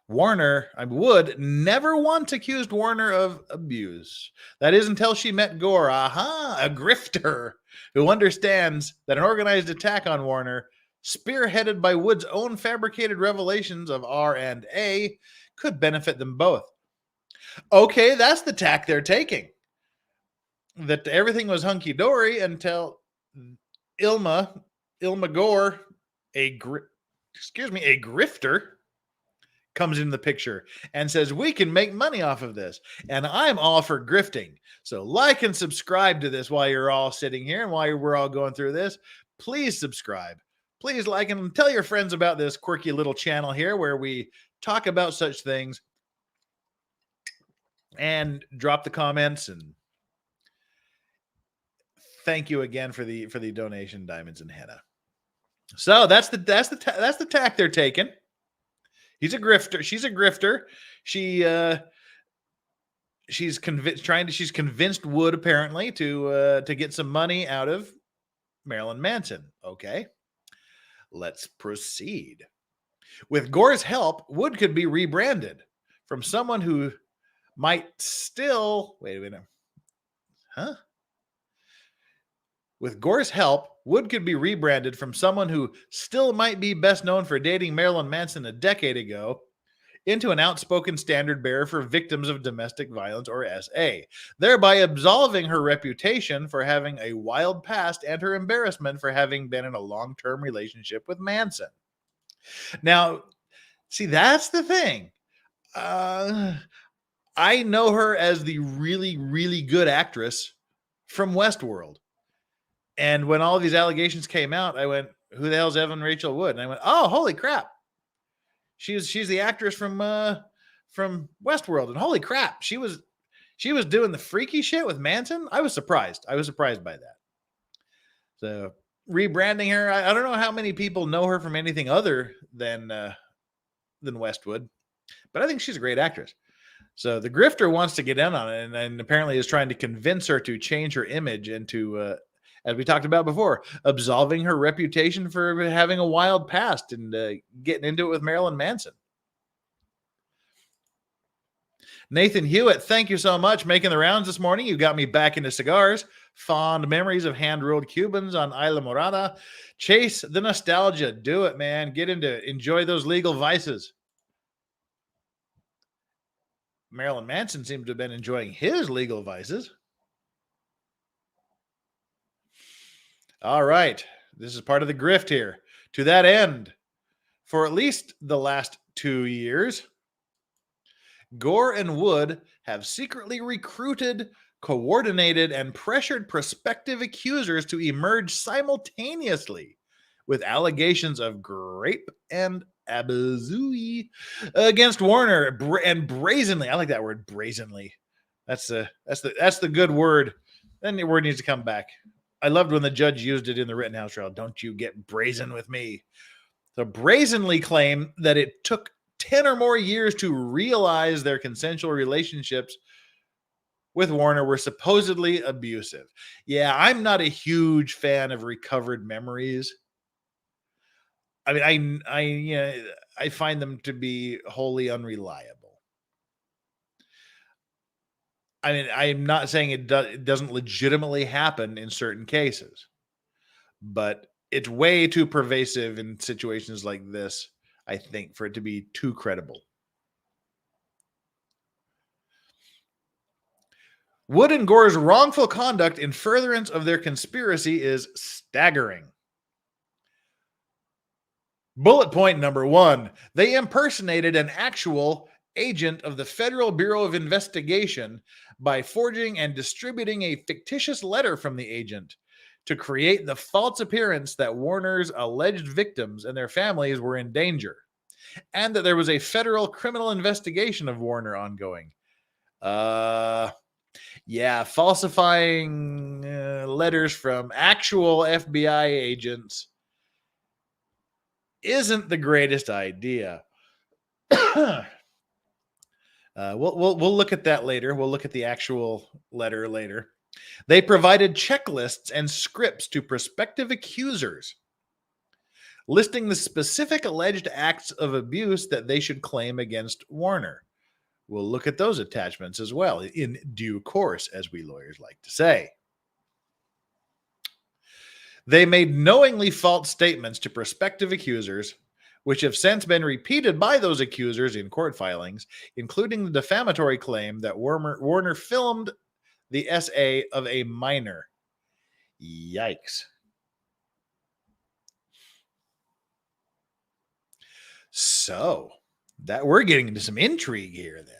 Wood never once accused Warner of abuse. That is until she met Gore, a grifter who understands that an organized attack on Warner, spearheaded by Wood's own fabricated revelations of R&A, could benefit them both. Okay, that's the tack they're taking. That everything was hunky-dory until Ilma Gore, a grifter, comes into the picture and says, we can make money off of this. And I'm all for grifting. So like and subscribe to this while you're all sitting here and while we're all going through this. Please subscribe. Please like and tell your friends about this quirky little channel here where we talk about such things. And drop the comments, and thank you again for the donation, Diamonds and Henna. So that's the tack they're taking. He's a grifter. She's a grifter. She's convinced Wood apparently to get some money out of Marilyn Manson. Okay, let's proceed. With Gore's help, Wood could be rebranded from someone who might still wait a minute. Huh? With Gore's help, Wood could be rebranded from someone who still might be best known for dating Marilyn Manson a decade ago into an outspoken standard bearer for victims of domestic violence, or SA, thereby absolving her reputation for having a wild past and her embarrassment for having been in a long-term relationship with Manson. Now, see, that's the thing. I know her as the really, really good actress from Westworld. And when all these allegations came out, I went, who the hell's Evan Rachael Wood? And I went, oh, holy crap. She's the actress from Westworld. And holy crap, she was doing the freaky shit with Manson. I was surprised. I was surprised by that. So rebranding her, I don't know how many people know her from anything other than Westwood, but I think she's a great actress. So the grifter wants to get in on it, and apparently is trying to convince her to change her image and to, as we talked about before, absolving her reputation for having a wild past and getting into it with Marilyn Manson. Nathan Hewitt, thank you so much. Making the rounds this morning. You got me back into cigars. Fond memories of hand-rolled Cubans on Isla Morada. Chase the nostalgia. Do it, man. Get into it. Enjoy those legal vices. Marilyn Manson seems to have been enjoying his legal vices. All right. This is part of the grift here. To that end, for at least the last 2 years, Gore and Wood have secretly recruited, coordinated, and pressured prospective accusers to emerge simultaneously with allegations of grape and abusui against Warner, and brazenly. I like that word, brazenly. That's the good word. Then the word needs to come back. I loved when the judge used it in the Rittenhouse trial. Don't you get brazen with me. So brazenly claim that it took 10 or more years to realize their consensual relationships with Warner were supposedly abusive. Yeah, I'm not a huge fan of recovered memories. I mean, I find them to be wholly unreliable. I mean, I'm not saying it doesn't legitimately happen in certain cases, but it's way too pervasive in situations like this, I think, for it to be too credible. Wood and Gore's wrongful conduct in furtherance of their conspiracy is staggering. Bullet point number 1. They impersonated an actual agent of the Federal Bureau of Investigation by forging and distributing a fictitious letter from the agent to create the false appearance that Warner's alleged victims and their families were in danger, and that there was a federal criminal investigation of Warner ongoing. Yeah, falsifying letters from actual FBI agents isn't the greatest idea. We'll look at that later. We'll look at the actual letter later. They provided checklists and scripts to prospective accusers, listing the specific alleged acts of abuse that they should claim against Warner. We'll look at those attachments as well in due course, as we lawyers like to say. They made knowingly false statements to prospective accusers, which have since been repeated by those accusers in court filings, including the defamatory claim that Warner filmed the SA of a minor. Yikes. So, that we're getting into some intrigue here then.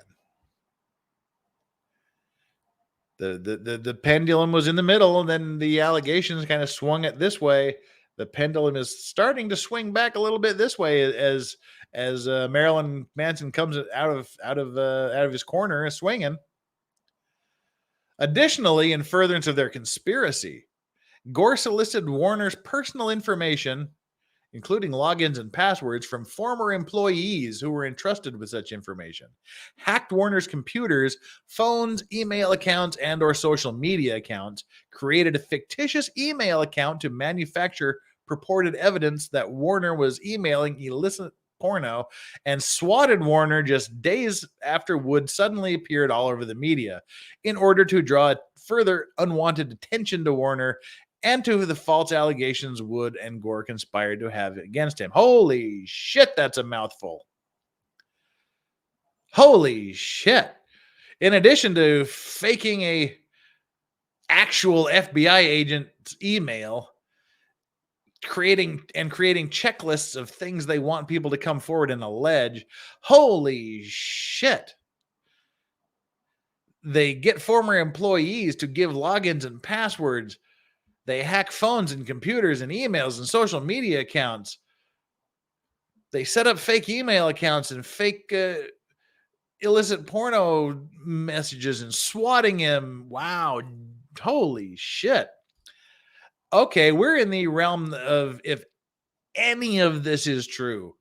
The pendulum was in the middle, and then the allegations kind of swung it this way. The pendulum is starting to swing back a little bit this way as Marilyn Manson comes out of his corner swinging. Additionally, in furtherance of their conspiracy, Gore solicited Warner's personal information, including logins and passwords from former employees who were entrusted with such information, hacked Warner's computers, phones, email accounts, and or social media accounts, created a fictitious email account to manufacture purported evidence that Warner was emailing illicit porno, and swatted Warner just days after Wood suddenly appeared all over the media in order to draw further unwanted attention to Warner and to the false allegations Wood and Gore conspired to have against him. Holy shit, that's a mouthful. Holy shit. In addition to faking a actual FBI agent's email, creating checklists of things they want people to come forward and allege, holy shit. They get former employees to give logins and passwords. They hack phones and computers and emails and social media accounts. They set up fake email accounts and fake illicit porno messages and swatting him. Wow. Holy shit. Okay, we're in the realm of, if any of this is true,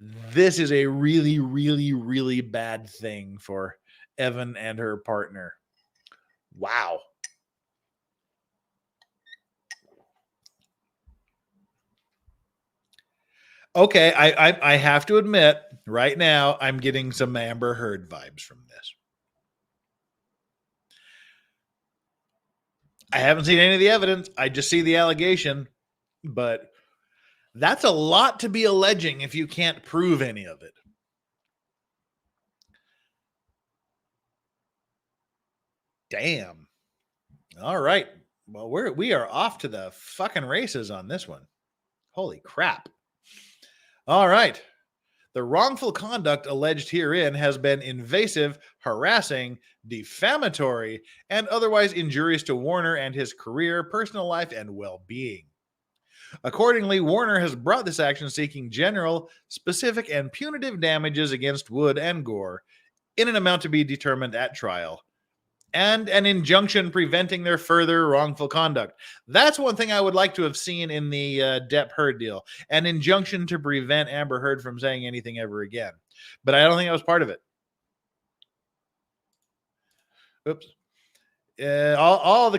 this is a really, really, really bad thing for Evan and her partner. Wow. Okay, I have to admit, right now, I'm getting some Amber Heard vibes from this. I haven't seen any of the evidence. I just see the allegation, but that's a lot to be alleging if you can't prove any of it. Damn. All right. Well, we are off to the fucking races on this one. Holy crap. All right. The wrongful conduct alleged herein has been invasive, harassing, defamatory, and otherwise injurious to Warner and his career, personal life, and well-being. Accordingly, Warner has brought this action seeking general, specific, and punitive damages against Wood and Gore in an amount to be determined at trial, and an injunction preventing their further wrongful conduct. That's one thing I would like to have seen in the Depp Heard deal, an injunction to prevent Amber Heard from saying anything ever again. But I don't think I was part of it. Oops. All the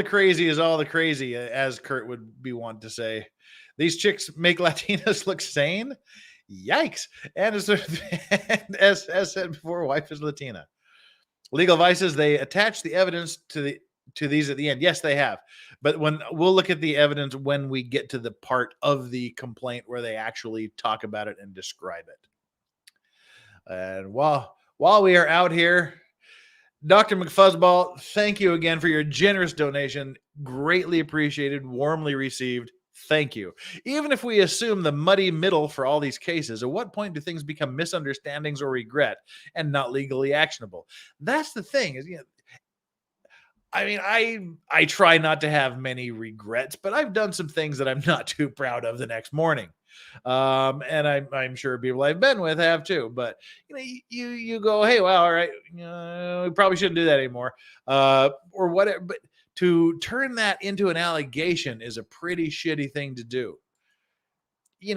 crazy is all the crazy, as Kurt would be wont to say. These chicks make Latinas look sane. Yikes! And as said before, wife is Latina. Legal Vices, they attach the evidence to these at the end. Yes, they have. But when we'll look at the evidence when we get to the part of the complaint where they actually talk about it and describe it. And while we are out here, Dr. McFuzzball, thank you again for your generous donation. Greatly appreciated, warmly received. Thank you. Even if we assume the muddy middle for all these cases, at what point do things become misunderstandings or regret and not legally actionable? That's the thing. Is, I mean, I try not to have many regrets, but I've done some things that I'm not too proud of the next morning. And I'm sure people I've been with have too. But you go, hey, well, all right, we probably shouldn't do that anymore, or whatever. But to turn that into an allegation is a pretty shitty thing to do. You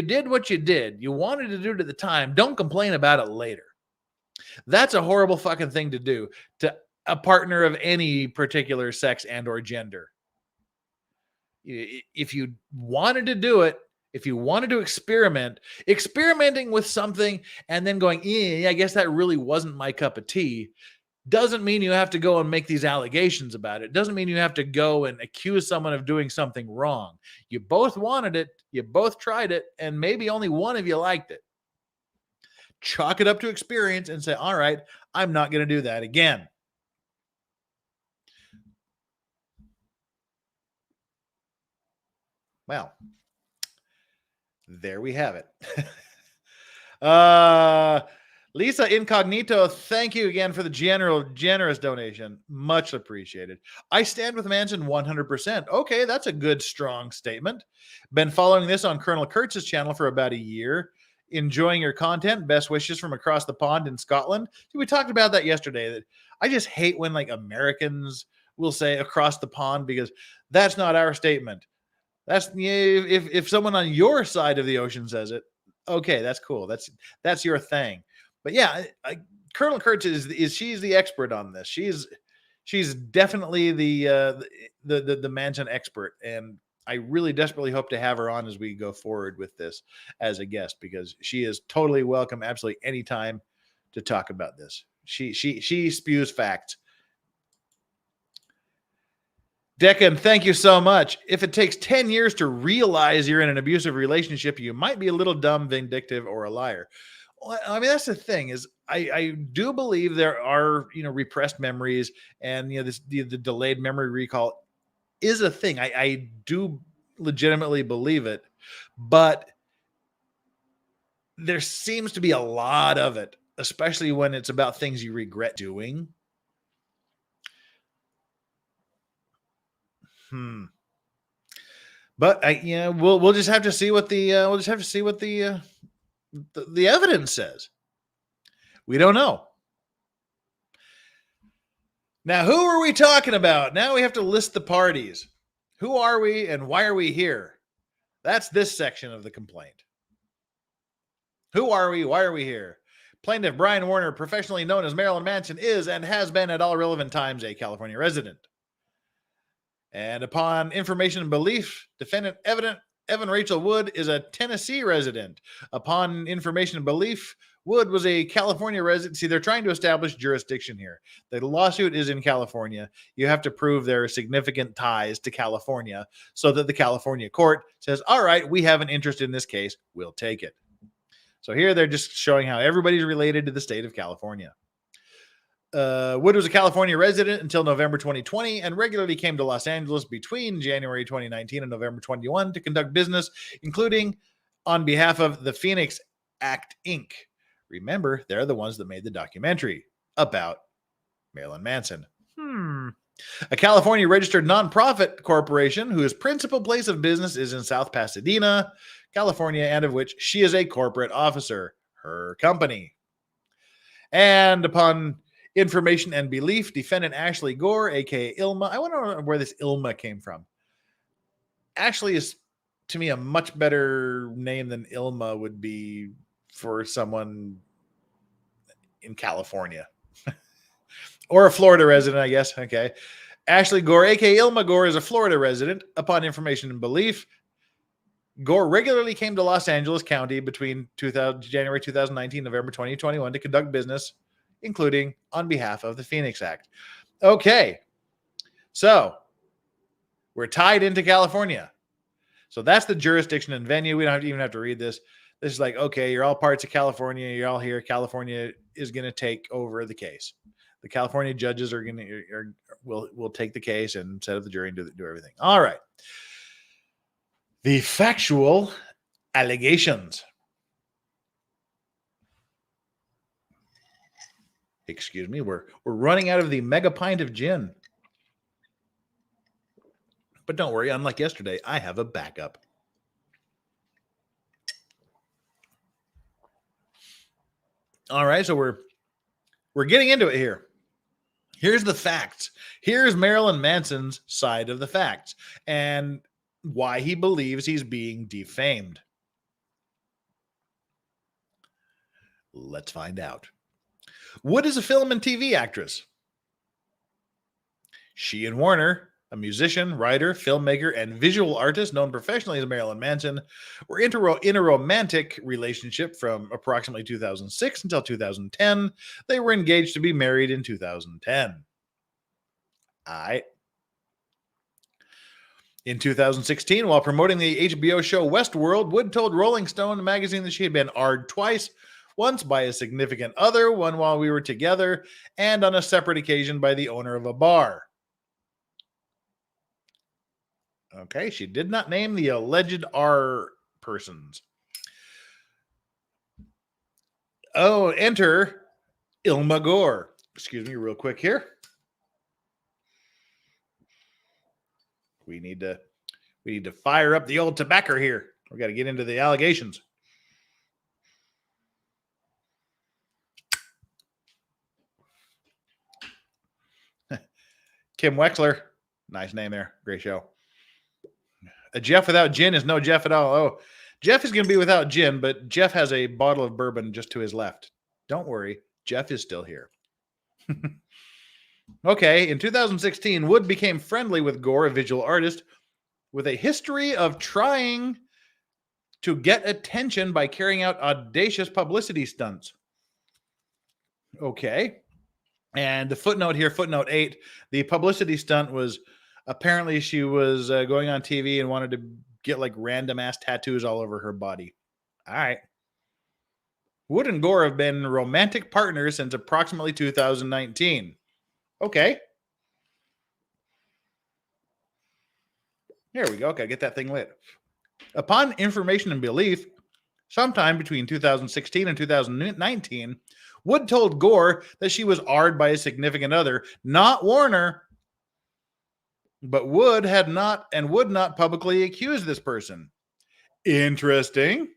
did what you did. You wanted to do it at the time. Don't complain about it later. That's a horrible fucking thing to do to a partner of any particular sex and or gender. If you wanted to do it, if you wanted to experimenting with something and then going, I guess that really wasn't my cup of tea, doesn't mean you have to go and make these allegations about it. Doesn't mean you have to go and accuse someone of doing something wrong. You both wanted it. You both tried it. And maybe only one of you liked it. Chalk it up to experience and say, all right, I'm not going to do that again. Well, there we have it. Lisa Incognito, thank you again for the generous donation. Much appreciated. I stand with Manson 100%. Okay, that's a good, strong statement. Been following this on Colonel Kurtz's channel for about a year. Enjoying your content. Best wishes from across the pond in Scotland. We talked about that yesterday. That I just hate when like Americans will say across the pond, because that's not our statement. That's if someone on your side of the ocean says it, okay, that's cool. That's your thing. But yeah, Colonel Kurtz she's the expert on this. She's definitely the Manson expert, and I really desperately hope to have her on as we go forward with this as a guest, because she is totally welcome, absolutely anytime to talk about this. She spews facts. Deccan, thank you so much. If it takes 10 years to realize you're in an abusive relationship, you might be a little dumb, vindictive, or a liar. Well, I mean, that's the thing is I do believe there are, repressed memories, and, the delayed memory recall is a thing. I do legitimately believe it, but there seems to be a lot of it, especially when it's about things you regret doing. But we'll just have to see what the evidence says. We don't know. Now, who are we talking about? Now we have to list the parties. Who are we and why are we here? That's this section of the complaint. Who are we? Why are we here? Plaintiff Brian Warner, professionally known as Marilyn Manson, is and has been at all relevant times a California resident. And upon information and belief, defendant Evan Rachael Wood is a Tennessee resident. Upon information and belief, Wood was a California resident. See, they're trying to establish jurisdiction here. The lawsuit is in California. You have to prove there are significant ties to California so that the California court says, all right, we have an interest in this case. We'll take it. So here they're just showing how everybody's related to the state of California. Wood was a California resident until November 2020 and regularly came to Los Angeles between January 2019 and November 21 to conduct business, including on behalf of the Phoenix Act, Inc. Remember, they're the ones that made the documentary about Marilyn Manson. A California registered nonprofit corporation whose principal place of business is in South Pasadena, California, and of which she is a corporate officer, her company. And upon information and belief, defendant Ashley Gore, aka Ilma. I wonder where this Ilma came from. Ashley is, to me, a much better name than Ilma would be for someone in California. Or a Florida resident, I guess. Okay. Ashley Gore, aka Ilma Gore, is a Florida resident. Upon information and belief, Gore regularly came to Los Angeles County between January 2019 and November 2021 to conduct business, including on behalf of the Phoenix Act. Okay. So we're tied into California. So that's the jurisdiction and venue. We don't even have to read this. This is like, okay, you're all parts of California. You're all here. California is going to take over the case. The California judges will take the case and set up the jury and do everything. All right. The factual allegations. Excuse me, we're running out of the mega pint of gin. But don't worry, unlike yesterday, I have a backup. All right, so we're getting into it here. Here's the facts. Here's Marilyn Manson's side of the facts and why he believes he's being defamed. Let's find out. Wood is a film and TV actress. She and Warner, a musician, writer, filmmaker, and visual artist known professionally as Marilyn Manson, were in a romantic relationship from approximately 2006 until 2010. They were engaged to be married in 2010. In 2016, while promoting the HBO show Westworld, Wood told Rolling Stone magazine that she had been AR'd twice, once by a significant other, one while we were together, and on a separate occasion by the owner of a bar. Okay, she did not name the alleged R persons. Oh, enter Ilma Gore. Excuse me real quick here. We need to fire up the old tobacco here. We got to get into the allegations. Kim Wexler. Nice name there. Great show. A Jeff without gin is no Jeff at all. Oh, Jeff is going to be without gin, but Jeff has a bottle of bourbon just to his left. Don't worry. Jeff is still here. Okay. In 2016, Wood became friendly with Gore, a visual artist, with a history of trying to get attention by carrying out audacious publicity stunts. Okay. And the footnote here, footnote 8, the publicity stunt was apparently she was going on TV and wanted to get like random ass tattoos all over her body. All right. Wood and Gore have been romantic partners since approximately 2019. Okay. There we go. Okay, get that thing lit. Upon information and belief, sometime between 2016 and 2019, Wood told Gore that she was AR'd by a significant other, not Warner, but Wood had not and would not publicly accuse this person. Interesting.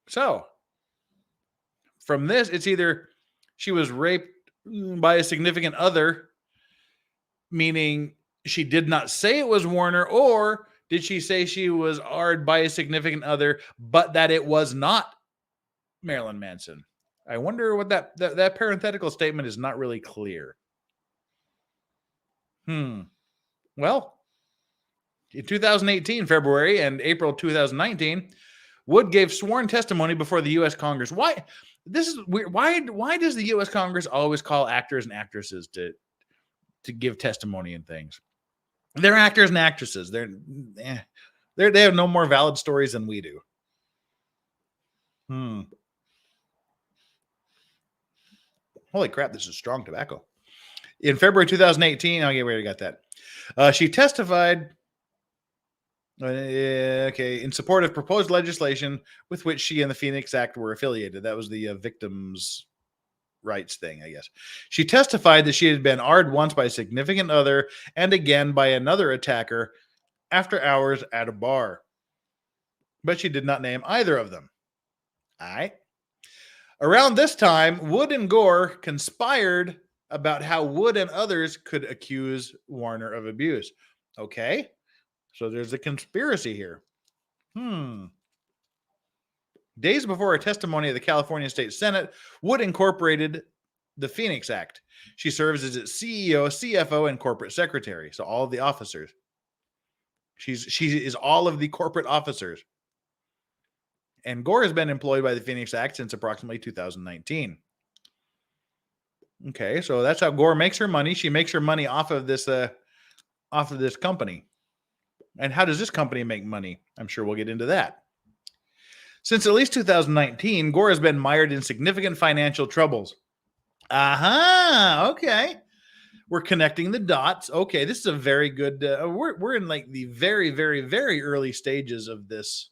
So, from this, it's either she was raped by a significant other, meaning she did not say it was Warner, or did she say she was AR'd by a significant other, but that it was not Marilyn Manson? I wonder what that parenthetical statement is not really clear. Well, in 2018, February and April 2019, Wood gave sworn testimony before the U.S. Congress. Why? This is weird. Why does the U.S. Congress always call actors and actresses to give testimony and things? They're actors and actresses. They have no more valid stories than we do. Holy crap, this is strong tobacco. In February 2018, okay, we already got that. She testified in support of proposed legislation with which she and the Phoenix Act were affiliated. That was the victims' rights thing, I guess. She testified that she had been arred once by a significant other and again by another attacker after hours at a bar. But she did not name either of them. All right. Around this time, Wood and Gore conspired about how Wood and others could accuse Warner of abuse. Okay. So there's a conspiracy here. Days before her testimony at the California State Senate, Wood incorporated the Phoenix Act. She serves as its CEO, CFO, and corporate secretary. So all of the officers. She is all of the corporate officers. And Gore has been employed by the Phoenix Act since approximately 2019. Okay, so that's how Gore makes her money. She makes her money off of this company. And how does this company make money? I'm sure we'll get into that. Since at least 2019, Gore has been mired in significant financial troubles. Okay. We're connecting the dots. Okay, this is a very good. We're in like the very, very, very early stages of this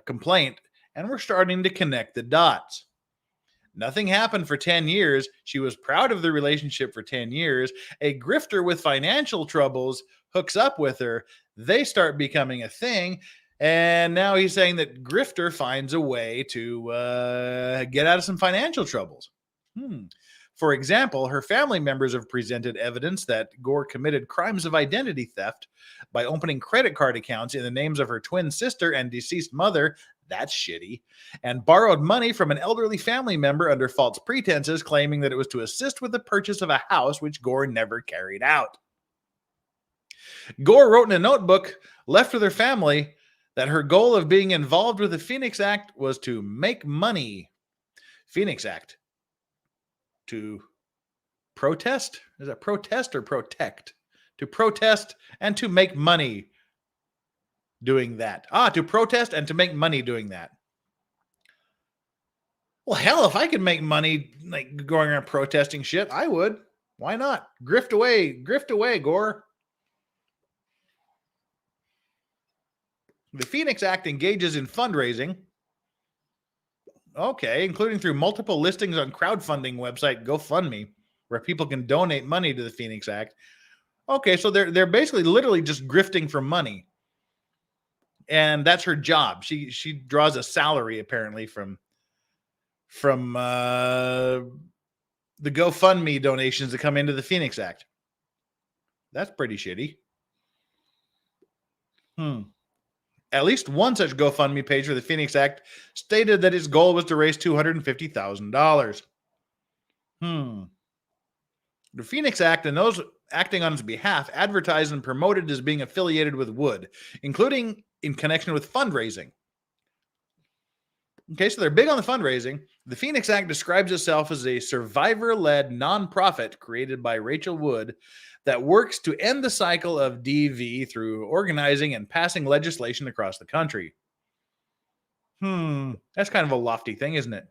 complaint, and we're starting to connect the dots. Nothing happened for 10 years. She was proud of the relationship for 10 years. A grifter with financial troubles hooks up with her. They start becoming a thing. And now he's saying that grifter finds a way to get out of some financial troubles. For example, her family members have presented evidence that Gore committed crimes of identity theft by opening credit card accounts in the names of her twin sister and deceased mother. That's shitty. And borrowed money from an elderly family member under false pretenses, claiming that it was to assist with the purchase of a house, which Gore never carried out. Gore wrote in a notebook left with her family that her goal of being involved with the Phoenix Act was to make money. Phoenix Act. To protest? Is that protest or protect? To protest and to make money doing that. To protest and to make money doing that. Well, hell, if I could make money like going around protesting shit, I would. Why not? Grift away, Gore. The Phoenix Act engages in fundraising. Okay, including through multiple listings on crowdfunding website GoFundMe, where people can donate money to the Phoenix Act. Okay, so they're basically literally just grifting for money. And that's her job. She draws a salary apparently from the GoFundMe donations that come into the Phoenix Act. That's pretty shitty. At least one such GoFundMe page for the Phoenix Act stated that its goal was to raise $250,000. The Phoenix Act and those acting on its behalf advertised and promoted as being affiliated with Wood, including in connection with fundraising. Okay, so they're big on the fundraising. The Phoenix Act describes itself as a survivor-led nonprofit created by Rachael Wood that works to end the cycle of DV through organizing and passing legislation across the country. That's kind of a lofty thing, isn't it?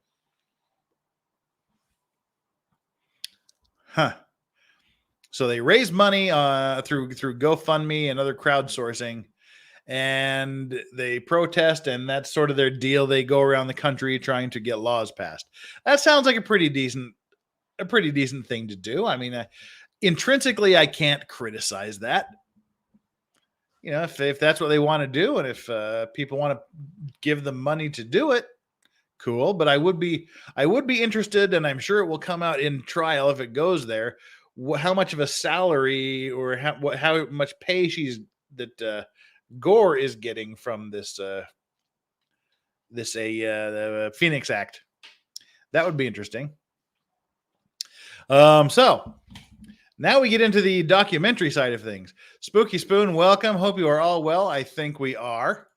So they raise money through GoFundMe and other crowdsourcing, and they protest, and that's sort of their deal. They go around the country trying to get laws passed. That sounds like a pretty decent thing to do. I mean, intrinsically, I can't criticize that. You know, if that's what they want to do, and if people want to give them money to do it, cool. But I would be interested, and I'm sure it will come out in trial if it goes there. How much of a salary or how much pay Gore is getting from the Phoenix Act. That would be interesting. So Now we get into the documentary side of things. Spooky Spoon, welcome. Hope you are all well. I think we are.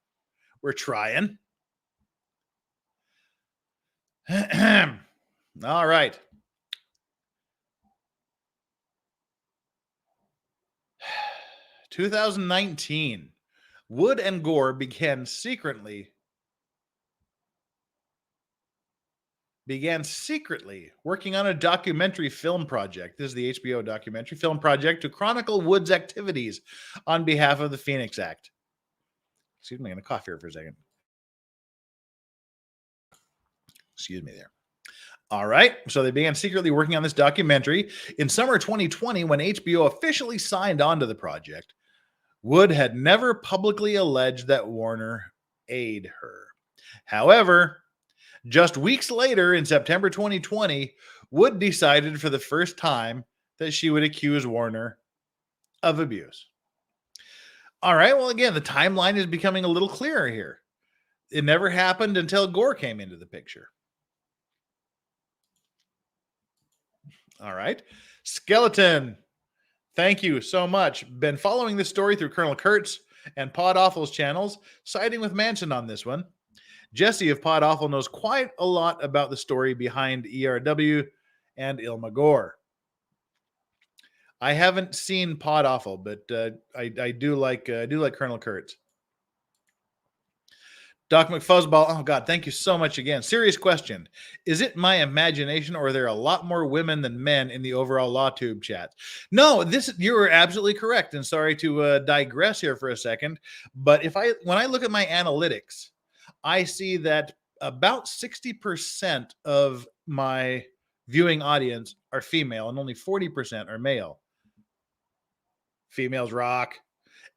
We're trying. All right. "2019, Wood and Gore began secretly working on a documentary film project." This is the HBO documentary film project to chronicle Wood's activities on behalf of the Phoenix Act. Excuse me, I'm going to cough here for a second. Excuse me there. All right. So they began secretly working on this documentary in summer 2020 when HBO officially signed on to the project. Wood had never publicly alleged that Warner aided her. However, just weeks later, in September 2020, Wood decided for the first time that she would accuse Warner of abuse. All right. Well, again, the timeline is becoming a little clearer here. It never happened until Gore came into the picture. All right. Skeleton, thank you so much. Been following this story through Colonel Kurtz and Pod Awful's channels, siding with Manson on this one. Jesse of Pod Awful knows quite a lot about the story behind ERW and Ilma Gore. I haven't seen Pod Awful, but I do like Colonel Kurtz. Doc McFuzzball, oh God, thank you so much again. Serious question. Is it my imagination or are there a lot more women than men in the overall LawTube chat? No, you are absolutely correct. And sorry to digress here for a second, but when I look at my analytics, I see that about 60% of my viewing audience are female and only 40% are male. Females rock.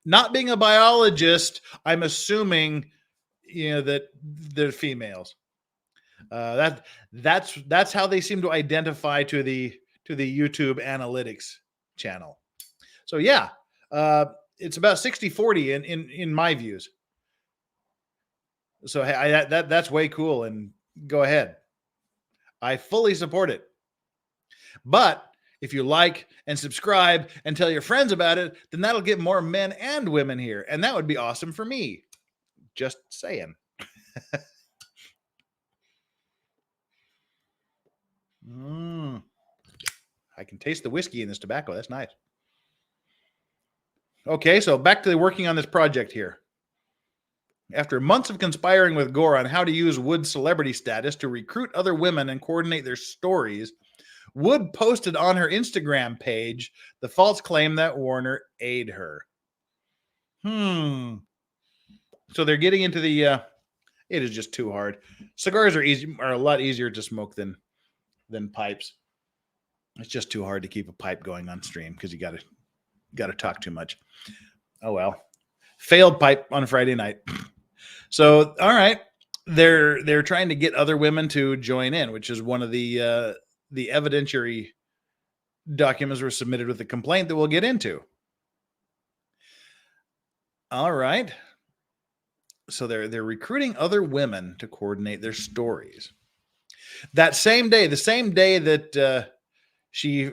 Not being a biologist, I'm assuming that they're females. That's how they seem to identify to the YouTube analytics channel. So yeah, it's about 60-40 in my views. So hey, that's way cool, and go ahead. I fully support it. But if you like and subscribe and tell your friends about it, then that'll get more men and women here, and that would be awesome for me. Just saying. I can taste the whiskey in this tobacco. That's nice. Okay, so back to working on this project here. After months of conspiring with Gore on how to use Wood's celebrity status to recruit other women and coordinate their stories, Wood posted on her Instagram page the false claim that Warner aided her. So they're getting into the it is just too hard. Cigars are a lot easier to smoke than pipes. It's just too hard to keep a pipe going on stream because you got to talk too much. Oh well. Failed pipe on Friday night. So all right, they're trying to get other women to join in, which is one of the evidentiary documents were submitted with a complaint that we'll get into. All right. So they're recruiting other women to coordinate their stories. That same day, the same day that she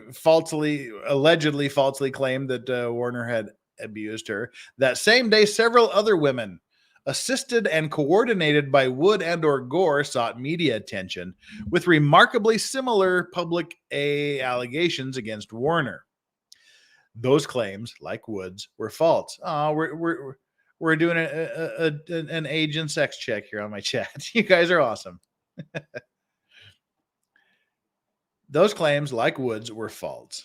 allegedly falsely claimed that Warner had abused her, that same day, several other women, assisted and coordinated by Wood and or Gore, sought media attention with remarkably similar public allegations against Warner. Those claims, like Wood's, were false. We're doing an age and sex check here on my chat. You guys are awesome. Those claims, like Wood's, were false.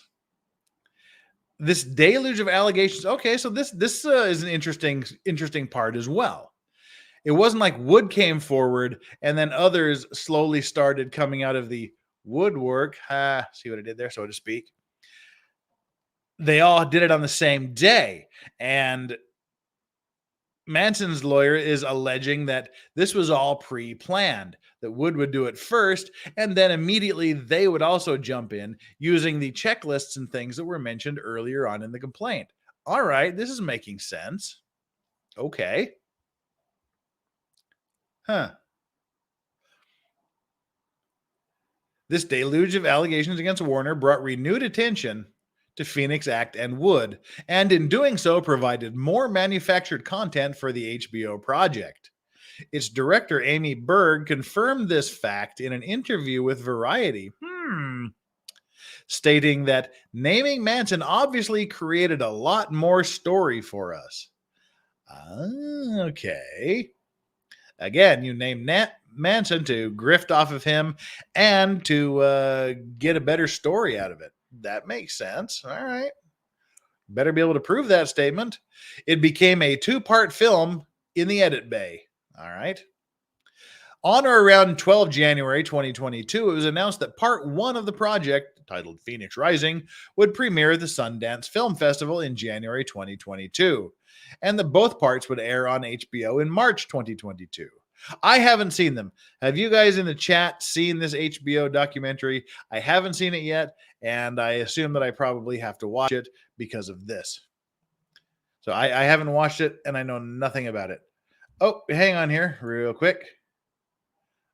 This deluge of allegations. Okay, so this is an interesting part as well. It wasn't like Wood came forward and then others slowly started coming out of the woodwork. See what I did there, so to speak. They all did it on the same day, and Manson's lawyer is alleging that this was all pre-planned, that Wood would do it first, and then immediately they would also jump in using the checklists and things that were mentioned earlier on in the complaint. All right, this is making sense. Okay. This deluge of allegations against Warner brought renewed attention to Phoenix Act and Wood, and in doing so provided more manufactured content for the HBO project. Its director, Amy Berg, confirmed this fact in an interview with Variety, stating that naming Manson obviously created a lot more story for us. Okay. Again, you name Manson to grift off of him and to get a better story out of it. That makes sense. All right. Better be able to prove that statement. It became a 2-part film in the edit bay. All right. On or around 12 January 2022, it was announced that part 1 of the project, titled Phoenix Rising, would premiere at the Sundance Film Festival in January 2022, and that both parts would air on HBO in March 2022. I haven't seen them. Have you guys in the chat seen this HBO documentary? I haven't seen it yet, and I assume that I probably have to watch it because of this. So I haven't watched it, and I know nothing about it. Oh, hang on here real quick.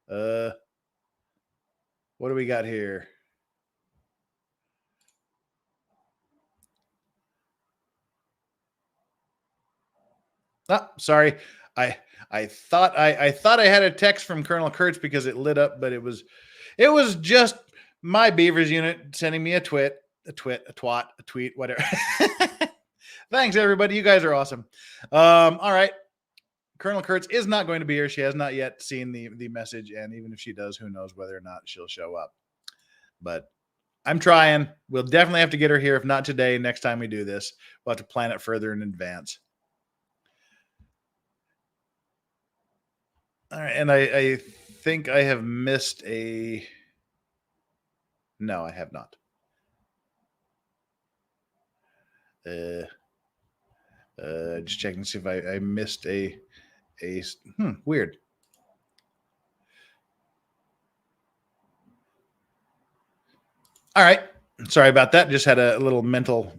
What do we got here? Oh, sorry. I thought I had a text from Colonel Kurtz because it lit up, but it was just my Beavers unit sending me a tweet, whatever. Thanks, everybody. You guys are awesome. All right. Colonel Kurtz is not going to be here. She has not yet seen the message, and even if she does, who knows whether or not she'll show up. But I'm trying. We'll definitely have to get her here. If not today, next time we do this, we'll have to plan it further in advance. All right, and I think I have missed a... No, I have not. Just checking to see if I missed a weird. All right, sorry about that. Just had a little mental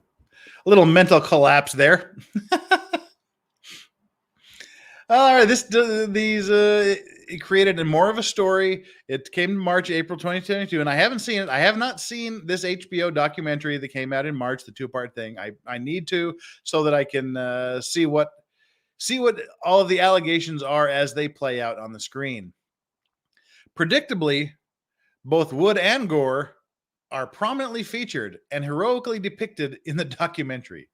collapse there. All right, it created more of a story. It came in March, April 2022, and I haven't seen it. I have not seen this HBO documentary that came out in March, the 2-part thing. I need to, so that I can see what all of the allegations are as they play out on the screen. Predictably, both Wood and Gore are prominently featured and heroically depicted in the documentary.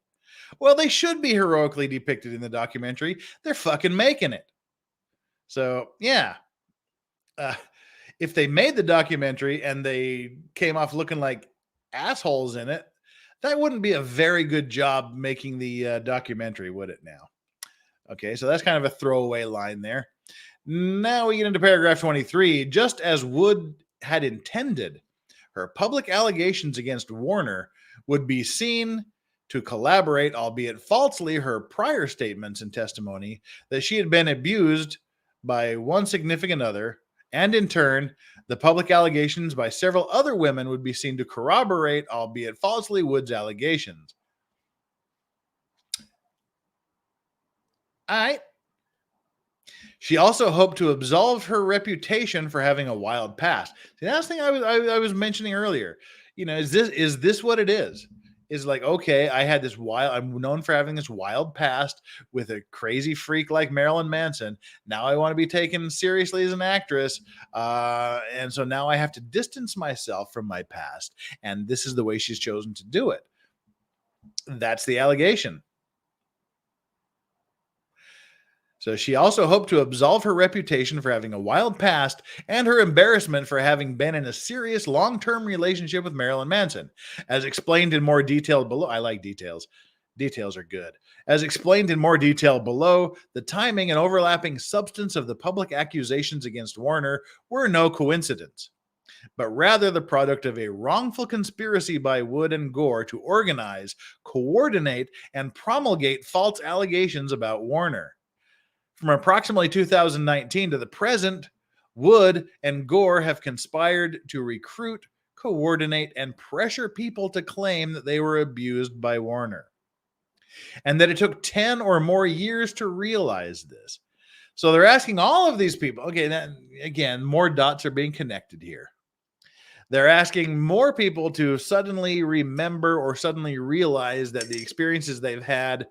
Well, they should be heroically depicted in the documentary. They're fucking making it. So, yeah. If they made the documentary and they came off looking like assholes in it, that wouldn't be a very good job making the documentary, would it now? Okay, so that's kind of a throwaway line there. Now we get into paragraph 23. Just as Wood had intended, her public allegations against Warner would be seen to collaborate, albeit falsely, her prior statements and testimony that she had been abused by one significant other, and in turn, the public allegations by several other women would be seen to corroborate, albeit falsely, Wood's allegations. All right. She also hoped to absolve her reputation for having a wild past. See, that's the thing I was mentioning earlier. You know, is this what it is? Is like, okay, I'm known for having this wild past with a crazy freak like Marilyn Manson. Now I want to be taken seriously as an actress. And so now I have to distance myself from my past. And this is the way she's chosen to do it. That's the allegation. So she also hoped to absolve her reputation for having a wild past and her embarrassment for having been in a serious long-term relationship with Marilyn Manson. As explained in more detail below, I like details. Details are good. As explained in more detail below, the timing and overlapping substance of the public accusations against Warner were no coincidence, but rather the product of a wrongful conspiracy by Wood and Gore to organize, coordinate, and promulgate false allegations about Warner. From approximately 2019 to the present, Wood and Gore have conspired to recruit, coordinate, and pressure people to claim that they were abused by Warner, and that it took 10 or more years to realize this. So they're asking all of these people, okay, then again, more dots are being connected here. They're asking more people to suddenly remember or suddenly realize that the experiences they've had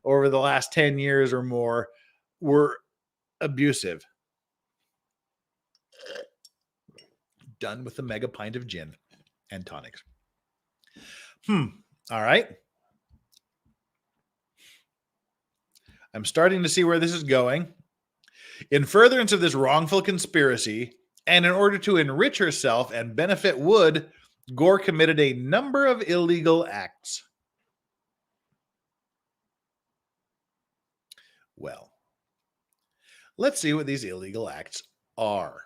over the last 10 years or more were abusive. Done with the mega pint of gin and tonics. All right. I'm starting to see where this is going. In furtherance of this wrongful conspiracy, and in order to enrich herself and benefit Wood, Gore committed a number of illegal acts. Well, let's see what these illegal acts are.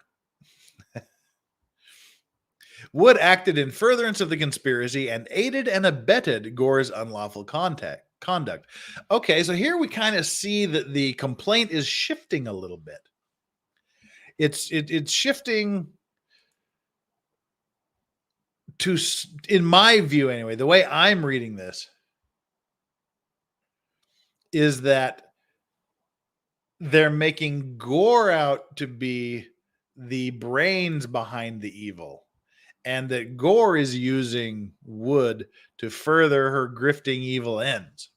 Wood acted in furtherance of the conspiracy and aided and abetted Gore's unlawful conduct. Okay, so here we kind of see that the complaint is shifting a little bit. It's shifting to, in my view anyway, the way I'm reading this is that they're making Gore out to be the brains behind the evil, and that Gore is using Wood to further her grifting evil ends.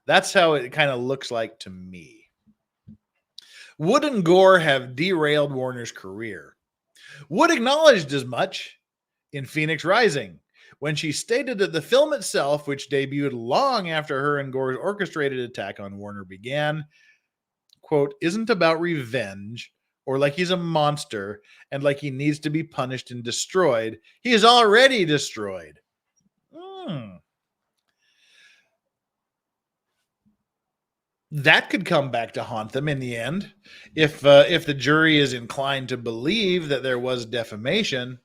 That's how it kind of looks like to me. Wood and Gore have derailed Warner's career. Wood acknowledged as much in Phoenix Rising, when she stated that the film itself, which debuted long after her and Gore's orchestrated attack on Warner began, quote, isn't about revenge or like he's a monster and like he needs to be punished and destroyed. He is already destroyed. That could come back to haunt them in the end. If the jury is inclined to believe that there was defamation,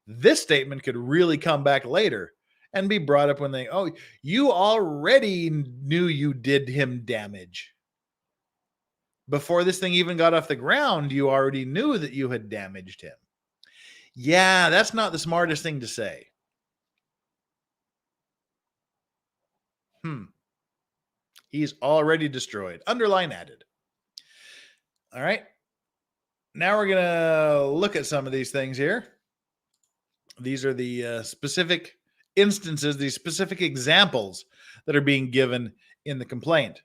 this statement could really come back later and be brought up when they, oh, you already knew you did him damage. Before this thing even got off the ground, you already knew that you had damaged him. Yeah, that's not the smartest thing to say. He's already destroyed. Underline added. All right. Now we're going to look at some of these things here. These are the specific instances, these specific examples that are being given in the complaint.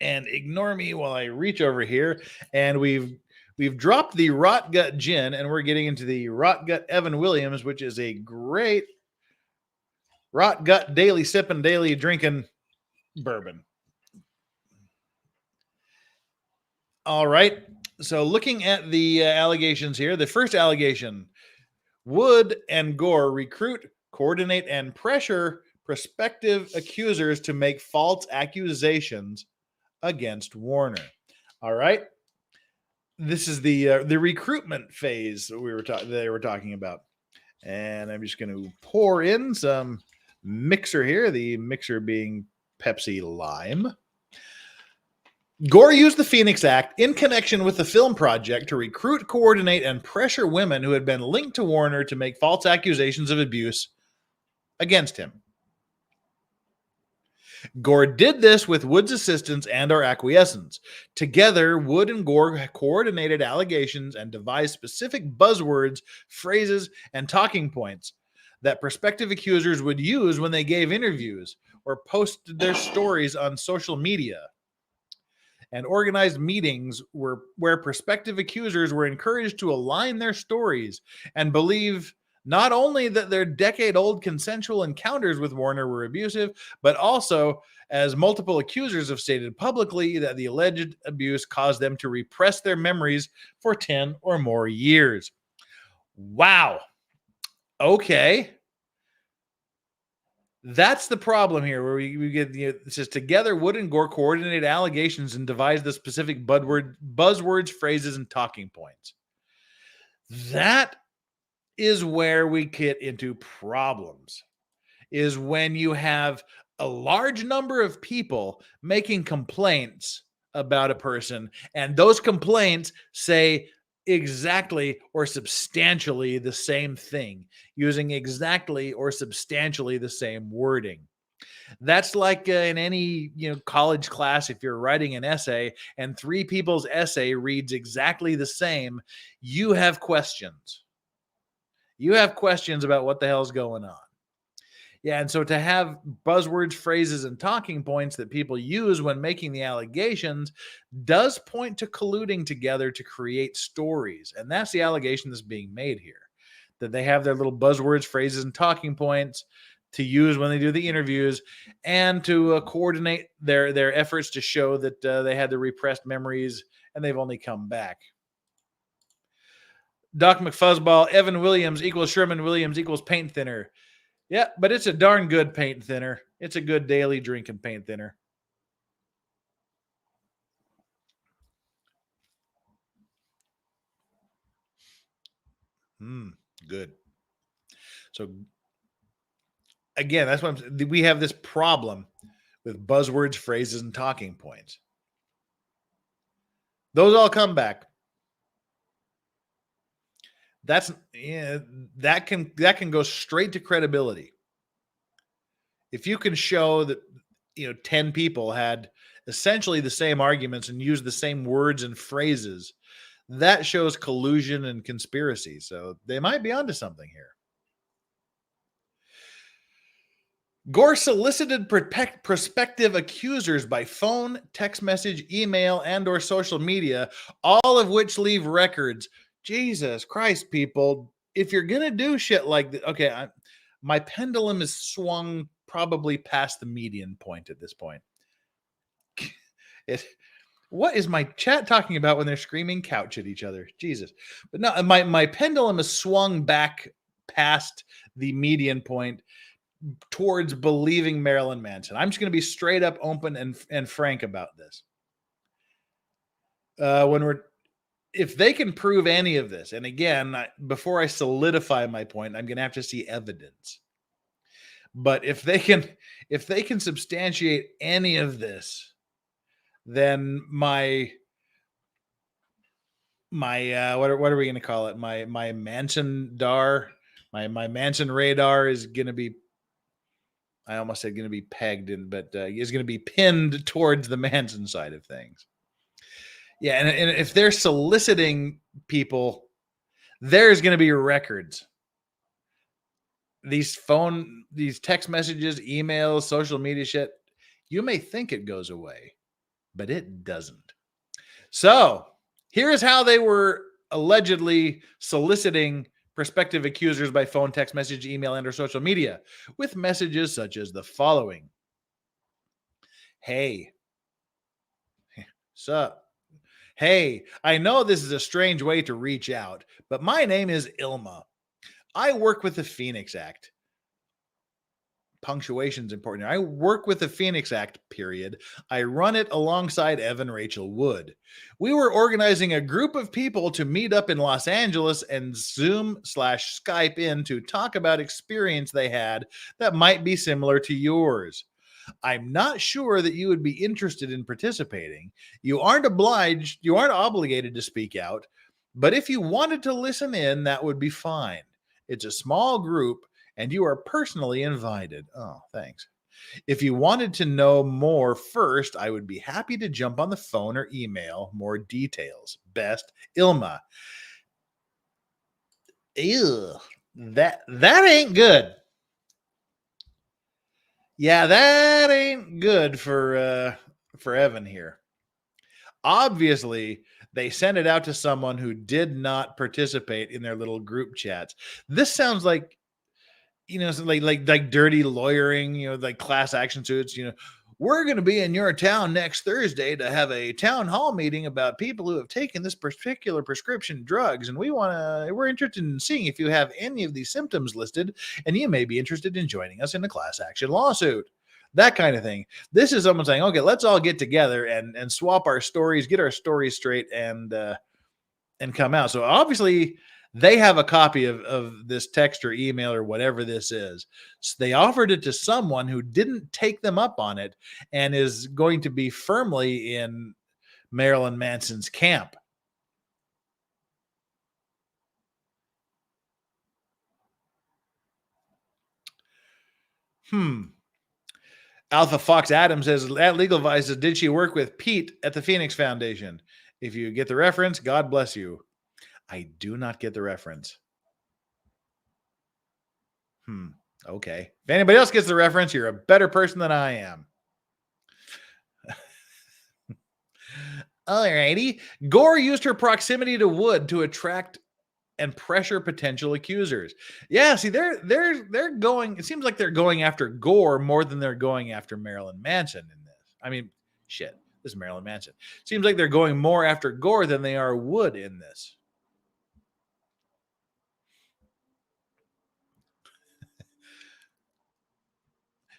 And ignore me while I reach over here. And we've dropped the Rot Gut Gin, and we're getting into the Rot Gut Evan Williams, which is a great Rot Gut daily sipping, daily drinking bourbon. All right. So looking at the allegations here, the first allegation, Wood and Gore recruit, coordinate, and pressure prospective accusers to make false accusations against Warner. All right. This is the recruitment phase that they were talking about. And I'm just going to pour in some mixer here, the mixer being Pepsi Lime. Gore used the Phoenix Act in connection with the film project to recruit, coordinate, and pressure women who had been linked to Warner to make false accusations of abuse against him. Gore did this with Wood's assistance and our acquiescence. Together, Wood and Gore coordinated allegations and devised specific buzzwords, phrases, and talking points that prospective accusers would use when they gave interviews or posted their stories on social media, and organized meetings where prospective accusers were encouraged to align their stories and believe not only that their decade-old consensual encounters with Warner were abusive, but also, as multiple accusers have stated publicly, that the alleged abuse caused them to repress their memories for 10 or more years. Wow. Okay. That's the problem here, where we get, it says, together, Wood and Gore coordinated allegations and devised the specific buzzwords, phrases, and talking points. That is where we get into problems, is when you have a large number of people making complaints about a person, and those complaints say exactly or substantially the same thing, using exactly or substantially the same wording. That's like in any college class, if you're writing an essay and three people's essay reads exactly the same, you have questions. You have questions about what the hell's going on. Yeah, and so to have buzzwords, phrases, and talking points that people use when making the allegations does point to colluding together to create stories. And that's the allegation that's being made here. That they have their little buzzwords, phrases, and talking points to use when they do the interviews, and to coordinate their efforts to show that they had the repressed memories and they've only come back. Doc McFuzzball, Evan Williams equals Sherman Williams equals paint thinner. Yeah, but it's a darn good paint thinner. It's a good daily drinking paint thinner. Good. So again, that's what we have this problem with buzzwords, phrases, and talking points. Those all come back. That can go straight to credibility. If you can show that 10 people had essentially the same arguments and used the same words and phrases, that shows collusion and conspiracy. So they might be onto something here. Gore solicited prospective accusers by phone, text message, email, and/or social media, all of which leave records. Jesus Christ, people! If you're gonna do shit like that, okay, my pendulum is swung probably past the median point at this point. What is my chat talking about when they're screaming couch at each other? Jesus. But no, my pendulum is swung back past the median point towards believing Marilyn Manson. I'm just going to be straight up open and frank about this. If they can prove any of this, and again, before I solidify my point, I'm going to have to see evidence. But if they can substantiate any of this, then my what are we going to call it? My Manson dar, my Manson radar is going to be, I almost said going to be pegged in, but is going to be pinned towards the Manson side of things. Yeah, and if they're soliciting people, there's going to be records. These text messages, emails, social media shit, you may think it goes away, but it doesn't. So here's how they were allegedly soliciting prospective accusers by phone, text message, email, and/or social media, with messages such as the following. Hey. Sup? Hey, I know this is a strange way to reach out, but my name is Ilma. I work with the Phoenix Act. Punctuation's important. I work with the Phoenix Act, period. I run it alongside Evan Rachael Wood. We were organizing a group of people to meet up in Los Angeles and Zoom/Skype in to talk about experience they had that might be similar to yours. I'm not sure that you would be interested in participating. You aren't obligated to speak out, but if you wanted to listen in, that would be fine. It's a small group, and you are personally invited. Oh, thanks. If you wanted to know more first, I would be happy to jump on the phone or email more details. Best, Ilma. Ew, that ain't good. Yeah, that ain't good for Evan here. Obviously, they sent it out to someone who did not participate in their little group chats. This sounds like, like dirty lawyering, like class action suits. We're going to be in your town next Thursday to have a town hall meeting about people who have taken this particular prescription drugs, and we're interested in seeing if you have any of these symptoms listed, and you may be interested in joining us in a class action lawsuit. That kind of thing. This is someone saying, okay, let's all get together and swap our stories, get our stories straight, and come out. So obviously they have a copy of this text or email or whatever this is. So they offered it to someone who didn't take them up on it and is going to be firmly in Marilyn Manson's camp. Alpha Fox Adams says, at Legal Vices, did she work with Pete at the Phoenix Foundation? If you get the reference, God bless you. I do not get the reference. Okay. If anybody else gets the reference, you're a better person than I am. Alrighty. Gore used her proximity to Wood to attract and pressure potential accusers. Yeah, see, they're going. It seems like they're going after Gore more than they're going after Marilyn Manson in this. I mean, shit, this is Marilyn Manson. Seems like they're going more after Gore than they are Wood in this.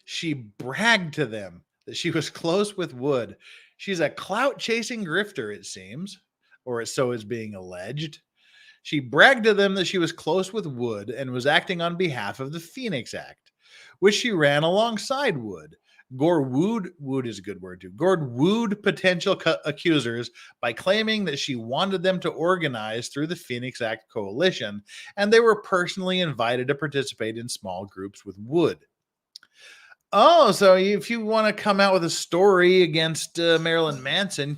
She bragged to them that she was close with Wood. She's a clout chasing grifter, it seems, or so is being alleged. She bragged to them that she was close with Wood and was acting on behalf of the Phoenix Act, which she ran alongside Wood. Gore wooed is a good word too. Gore wooed potential accusers by claiming that she wanted them to organize through the Phoenix Act coalition, and they were personally invited to participate in small groups with Wood. Oh, so if you want to come out with a story against Marilyn Manson,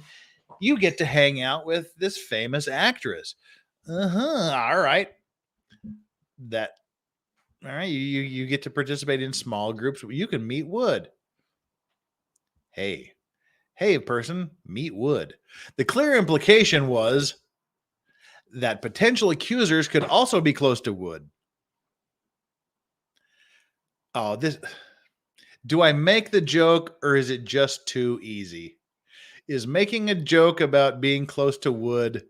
you get to hang out with this famous actress. All right. All right. You get to participate in small groups. You can meet Wood. Hey, person, meet Wood. The clear implication was that potential accusers could also be close to Wood. Oh, this. Do I make the joke or is it just too easy? Is making a joke about being close to Wood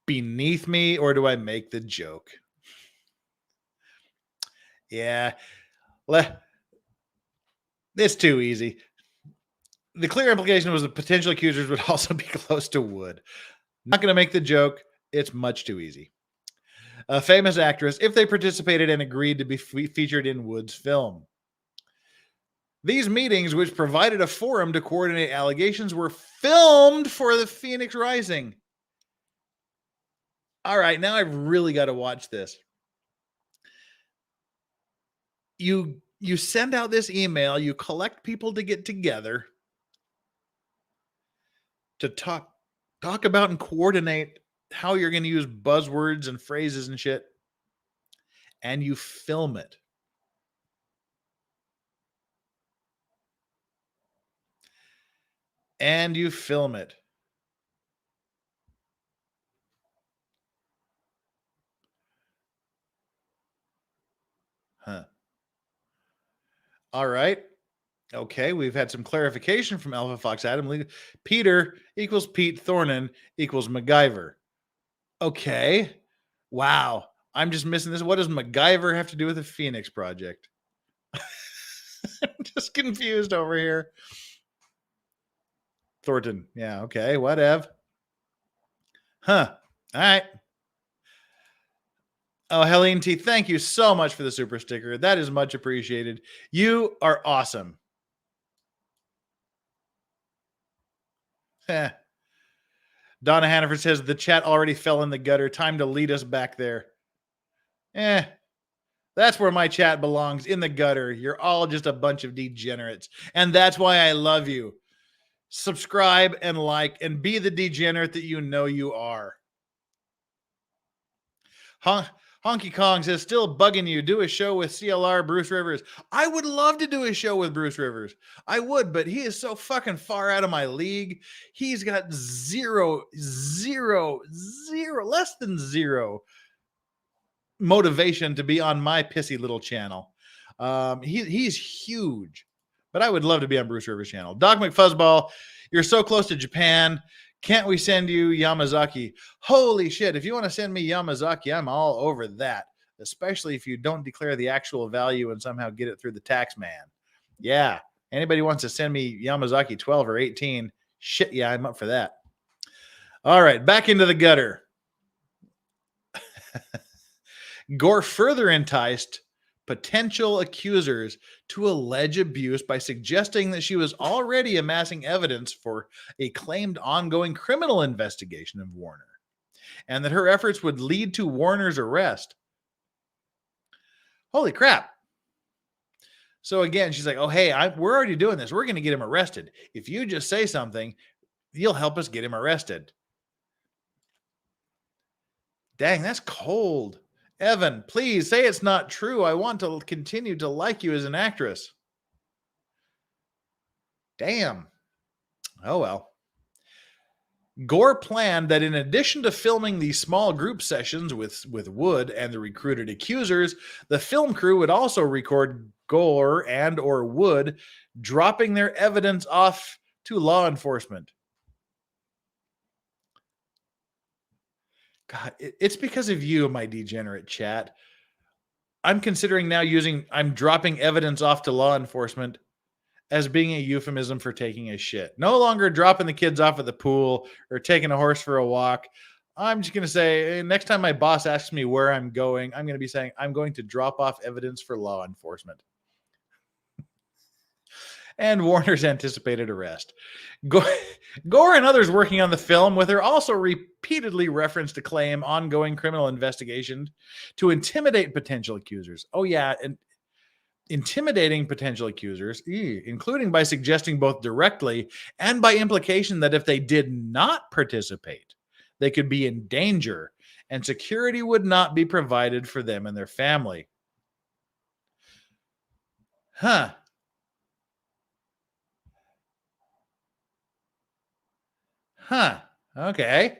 beneath me, or do I make the joke? Yeah, it's too easy. The clear implication was the potential accusers would also be close to Wood. Not going to make the joke. It's much too easy. A famous actress, if they participated and agreed to be featured in Wood's film. These meetings, which provided a forum to coordinate allegations, were filmed for the Phoenix Rising. All right, now I've really got to watch this. You send out this email, you collect people to get together to talk about and coordinate how you're going to use buzzwords and phrases and shit, and you film it. And you film it. Huh. All right. Okay, we've had some clarification from Alpha Fox Adam. Peter equals Pete Thornan equals MacGyver. Okay. Wow. I'm just missing this. What does MacGyver have to do with the Phoenix Project? I'm just confused over here. Thornton. Yeah, okay. Whatever. Huh. All right. Oh, Helene T, thank you so much for the super sticker. That is much appreciated. You are awesome. Donna Hannaford says the chat already fell in the gutter. Time to lead us back there. That's where my chat belongs, in the gutter. You're all just a bunch of degenerates. And that's why I love you. Subscribe and like and be the degenerate that you know you are. Honky Kong says, still bugging you. Do a show with CLR Bruce Rivers. I would love to do a show with Bruce Rivers. I would, but he is so fucking far out of my league. He's got less than zero motivation to be on my pissy little channel. He's huge, but I would love to be on Bruce Rivers' channel. Doc McFuzzball, you're so close to Japan. Can't we send you Yamazaki? Holy shit. If you want to send me Yamazaki, I'm all over that, especially if you don't declare the actual value and somehow get it through the tax man. Yeah. Anybody wants to send me Yamazaki 12 or 18, shit, yeah, I'm up for that. All right, back into the gutter. Gore further enticed potential accusers to allege abuse by suggesting that she was already amassing evidence for a claimed ongoing criminal investigation of Warner, and that her efforts would lead to Warner's arrest. Holy crap. So again, she's like, oh, hey, we're already doing this. We're going to get him arrested. If you just say something, you'll help us get him arrested. Dang, that's cold. Evan, please say it's not true. I want to continue to like you as an actress. Damn. Oh, well. Gore planned that in addition to filming these small group sessions with Wood and the recruited accusers, the film crew would also record Gore and or Wood dropping their evidence off to law enforcement. God, it's because of you, my degenerate chat. I'm considering now I'm dropping evidence off to law enforcement as being a euphemism for taking a shit. No longer dropping the kids off at the pool or taking a horse for a walk. I'm just going to say, next time my boss asks me where I'm going, I'm going to be saying, I'm going to drop off evidence for law enforcement. And Warner's anticipated arrest. Gore and others working on the film with her also repeatedly referenced a claim ongoing criminal investigation to intimidate potential accusers. Oh, yeah, and intimidating potential accusers, including by suggesting both directly and by implication that if they did not participate, they could be in danger and security would not be provided for them and their family. Huh. Okay.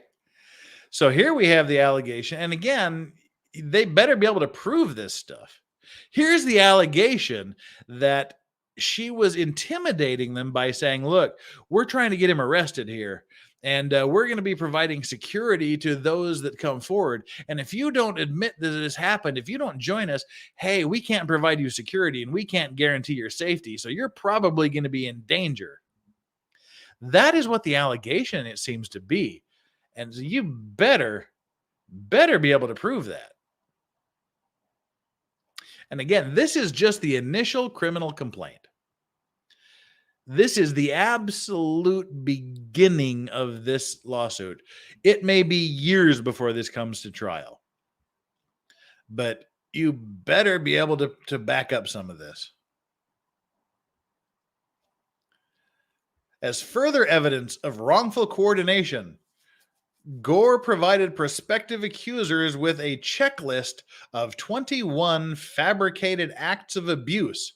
So here we have the allegation. And again, they better be able to prove this stuff. Here's the allegation that she was intimidating them by saying, look, we're trying to get him arrested here. And we're going to be providing security to those that come forward. And if you don't admit that this happened, if you don't join us, hey, we can't provide you security and we can't guarantee your safety. So you're probably going to be in danger. That is what the allegation it seems to be. And so you better be able to prove that. And again, this is just the initial criminal complaint. This is the absolute beginning of this lawsuit. It may be years before this comes to trial. But you better be able to back up some of this. As further evidence of wrongful coordination, Gore provided prospective accusers with a checklist of 21 fabricated acts of abuse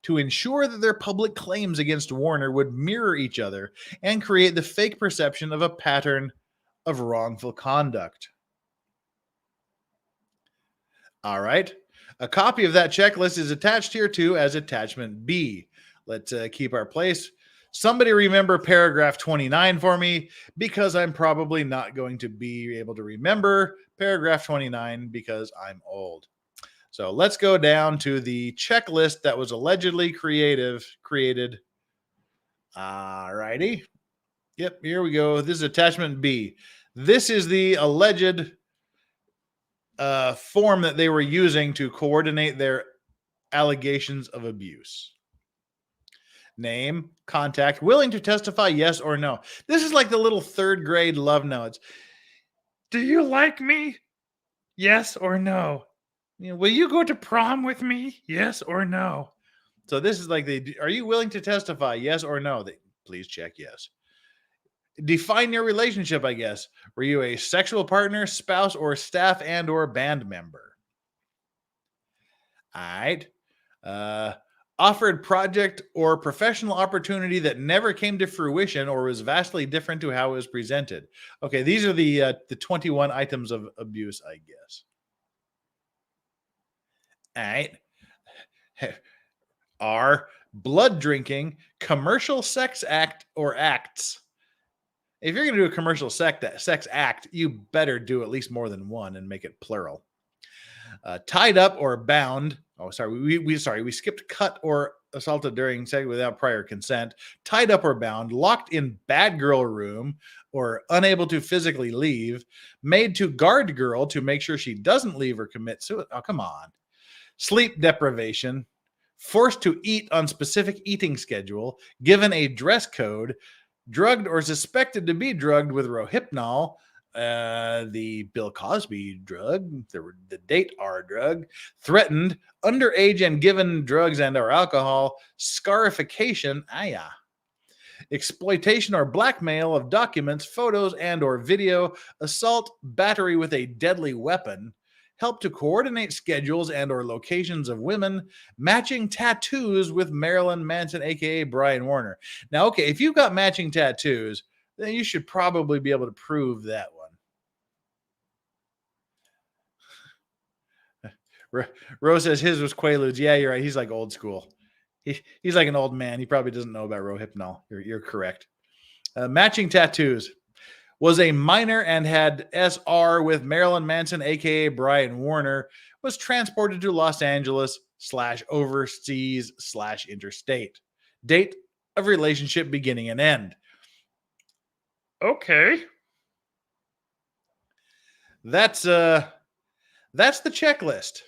to ensure that their public claims against Warner would mirror each other and create the fake perception of a pattern of wrongful conduct. All right. A copy of that checklist is attached here too as attachment B. Let's keep our place. Somebody remember paragraph 29 for me, because I'm probably not going to be able to remember paragraph 29 because I'm old. So let's go down to the checklist that was allegedly created. All righty. Yep, here we go. This is attachment B. This is the alleged form that they were using to coordinate their allegations of abuse. Name, contact, willing to testify, yes or no. This is like the little third grade love notes. Do you like me? Yes or no? Will you go to prom with me? Yes or no? So this is like, are you willing to testify? Yes or no? Please check yes. Define your relationship, I guess. Were you a sexual partner, spouse, or staff and or band member? All right. Offered project or professional opportunity that never came to fruition or was vastly different to how it was presented. Okay, these are the 21 items of abuse, I guess. All right. R, blood drinking, commercial sex act or acts. If you're going to do a commercial sex act, you better do at least more than one and make it plural. Tied up or bound. Oh, sorry. We skipped cut or assaulted during sex without prior consent. Tied up or bound, locked in bad girl room or unable to physically leave, made to guard girl to make sure she doesn't leave or commit suicide. Oh, come on. Sleep deprivation, forced to eat on specific eating schedule, given a dress code, drugged or suspected to be drugged with Rohypnol, the Bill Cosby drug, the date R drug, threatened, underage and given drugs and or alcohol, scarification, exploitation or blackmail of documents, photos and or video, assault, battery with a deadly weapon, helped to coordinate schedules and or locations of women matching tattoos with Marilyn Manson, aka Brian Warner. Now, okay, if you've got matching tattoos, then you should probably be able to prove that one. Rose says his was Quaaludes. Yeah, you're right. He's like old school. He's like an old man. He probably doesn't know about Rohypnol. You're correct. Matching tattoos. Was a minor and had SR with Marilyn Manson, aka Brian Warner, was transported to Los Angeles / overseas / interstate. Date of relationship beginning and end. Okay. That's the checklist.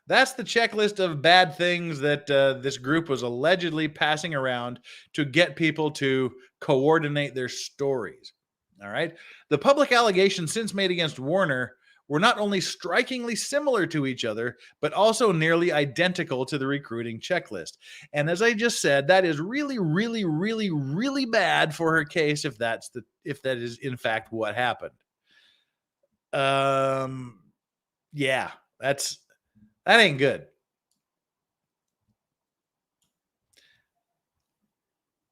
That's the checklist of bad things that this group was allegedly passing around to get people to coordinate their stories. All right. The public allegations since made against Warner were not only strikingly similar to each other, but also nearly identical to the recruiting checklist. And as I just said, that is really, really, really, really bad for her case if that is in fact what happened. Yeah, that ain't good.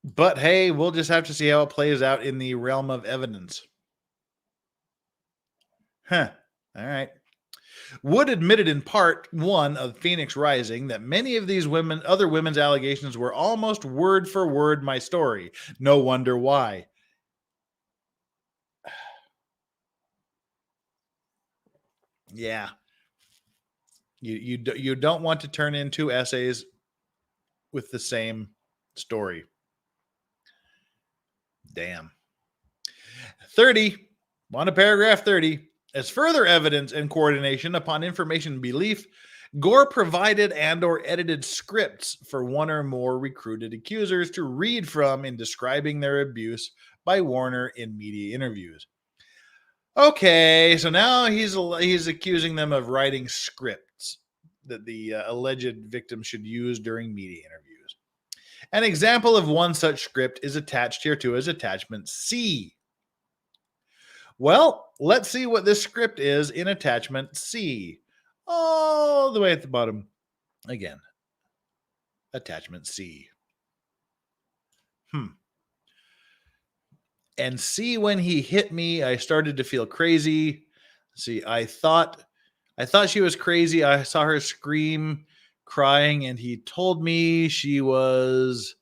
But hey, we'll just have to see how it plays out in the realm of evidence. Huh. All right. Wood admitted in part 1 of Phoenix Rising that many of these other women's allegations were almost word for word my story. No wonder why. Yeah. You don't want to turn in 2 essays with the same story. Damn. 30, on to paragraph 30. As further evidence and coordination upon information belief, Gore provided and or edited scripts for one or more recruited accusers to read from in describing their abuse by Warner in media interviews. Okay, so now he's accusing them of writing scripts that the alleged victim should use during media interviews. An example of one such script is attached here too as attachment C. Well, let's see what this script is in attachment C. All the way at the bottom. Again, attachment C. And see, when he hit me, I started to feel crazy. See, I thought she was crazy. I saw her scream, crying, and he told me she was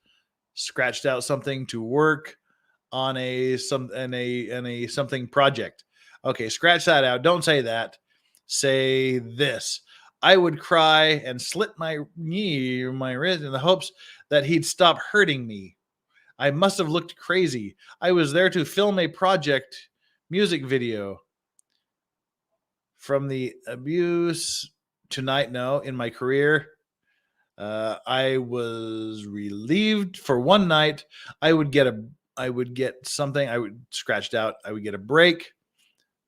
scratched out something to work on a something project. Okay, scratch that out. Don't say that. Say this. I would cry and slit my knee or my wrist in the hopes that he'd stop hurting me. I must have looked crazy. I was there to film a project music video. From the abuse tonight, no, in my career, I was relieved for one night. I would get something. I would scratched out. I would get a break.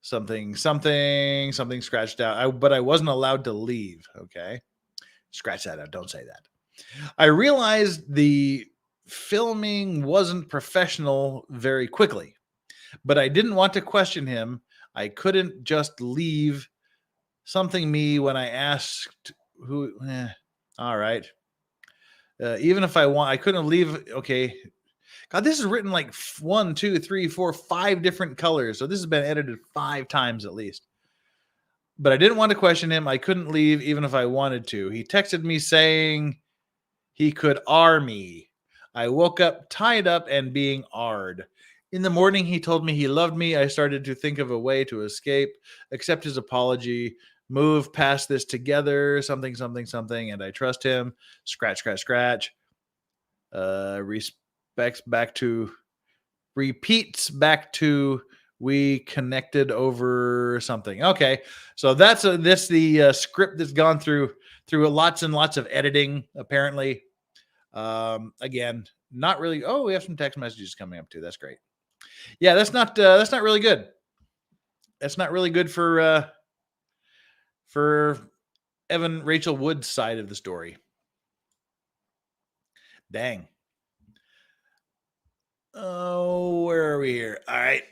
Something scratched out. But I wasn't allowed to leave. Okay, scratch that out. Don't say that. I realized the filming wasn't professional very quickly, but I didn't want to question him. I couldn't just leave something me when I asked who. All right. Even if I couldn't leave. Okay. God, this is written like 1, 2, 3, 4, 5 different colors. So this has been edited 5 times at least. But I didn't want to question him. I couldn't leave even if I wanted to. He texted me saying he could R me. I woke up tied up and being R'd. In the morning, he told me he loved me. I started to think of a way to escape, accept his apology, move past this together, something, and I trust him. Scratch, scratch, scratch. Repeats back to we connected over something. Okay, so that's the script that's gone through lots and lots of editing, apparently. Again, not really. Oh, we have some text messages coming up too. That's great. Yeah, that's not really good. That's not really good for Evan Rachael Wood's side of the story. Dang. Oh, where are we here? All right.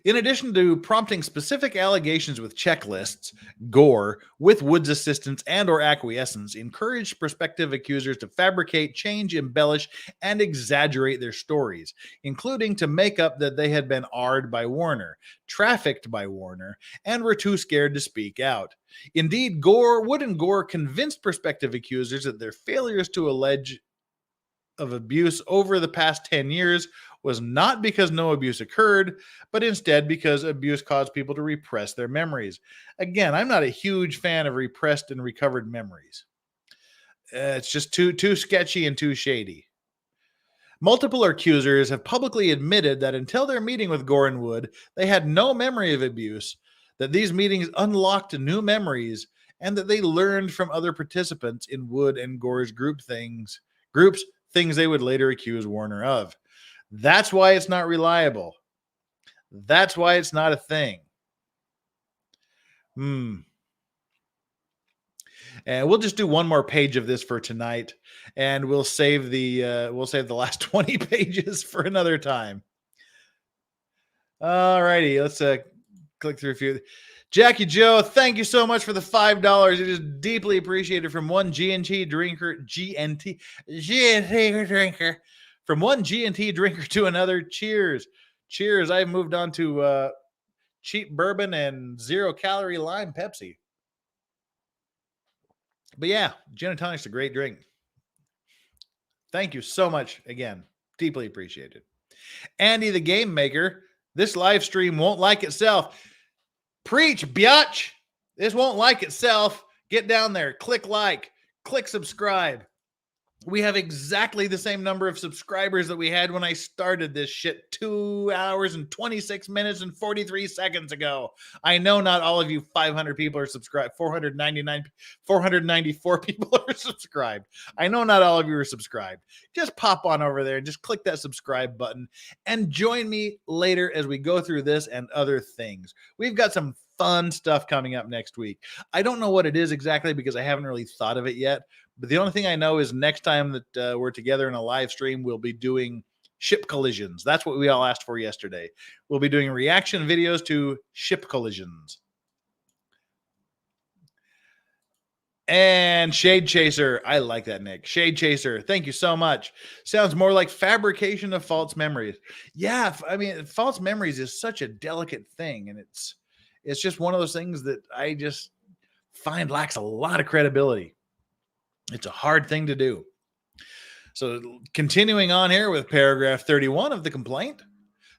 In addition to prompting specific allegations with checklists, Gore, with Wood's assistance and or acquiescence, encouraged prospective accusers to fabricate, change, embellish, and exaggerate their stories, including to make up that they had been R''d by Warner, trafficked by Warner, and were too scared to speak out. Indeed, Wood and Gore convinced prospective accusers that their failures to allege of abuse over the past 10 years was not because no abuse occurred, but instead because abuse caused people to repress their memories. Again, I'm not a huge fan of repressed and recovered memories. It's just too sketchy and too shady. Multiple accusers have publicly admitted that until their meeting with Gore and Wood, they had no memory of abuse, that these meetings unlocked new memories, and that they learned from other participants in Wood and Gore's groups things they would later accuse Warner of. That's why it's not reliable. That's why it's not a thing. And we'll just do one more page of this for tonight, and we'll save the last 20 pages for another time. All righty, let's click through a few. Jackie Joe, thank you so much for the $5. It is deeply appreciated from one GNT drinker. From one GNT drinker to another. Cheers. Cheers. I've moved on to cheap bourbon and 0-calorie lime Pepsi. But yeah, gin and tonic's a great drink. Thank you so much again. Deeply appreciated. Andy the Game Maker, this live stream won't like itself. Preach, biatch. This won't like itself. Get down there. Click like. Click subscribe. We have exactly the same number of subscribers that we had when I started this shit 2 hours and 26 minutes and 43 seconds ago. I know not all of you 500 people are subscribed. 494 people are subscribed. I know not all of you are subscribed. Just pop on over there and just click that subscribe button and join me later as we go through this and other things. We've got some fun stuff coming up next week. I don't know what it is exactly because I haven't really thought of it yet. But the only thing I know is next time that we're together in a live stream, we'll be doing ship collisions. That's what we all asked for yesterday. We'll be doing reaction videos to ship collisions. And Shade Chaser. I like that, Nick. Shade Chaser. Thank you so much. Sounds more like fabrication of false memories. Yeah, I mean, false memories is such a delicate thing. And it's just one of those things that I just find lacks a lot of credibility. It's a hard thing to do. So continuing on here with paragraph 31 of the complaint,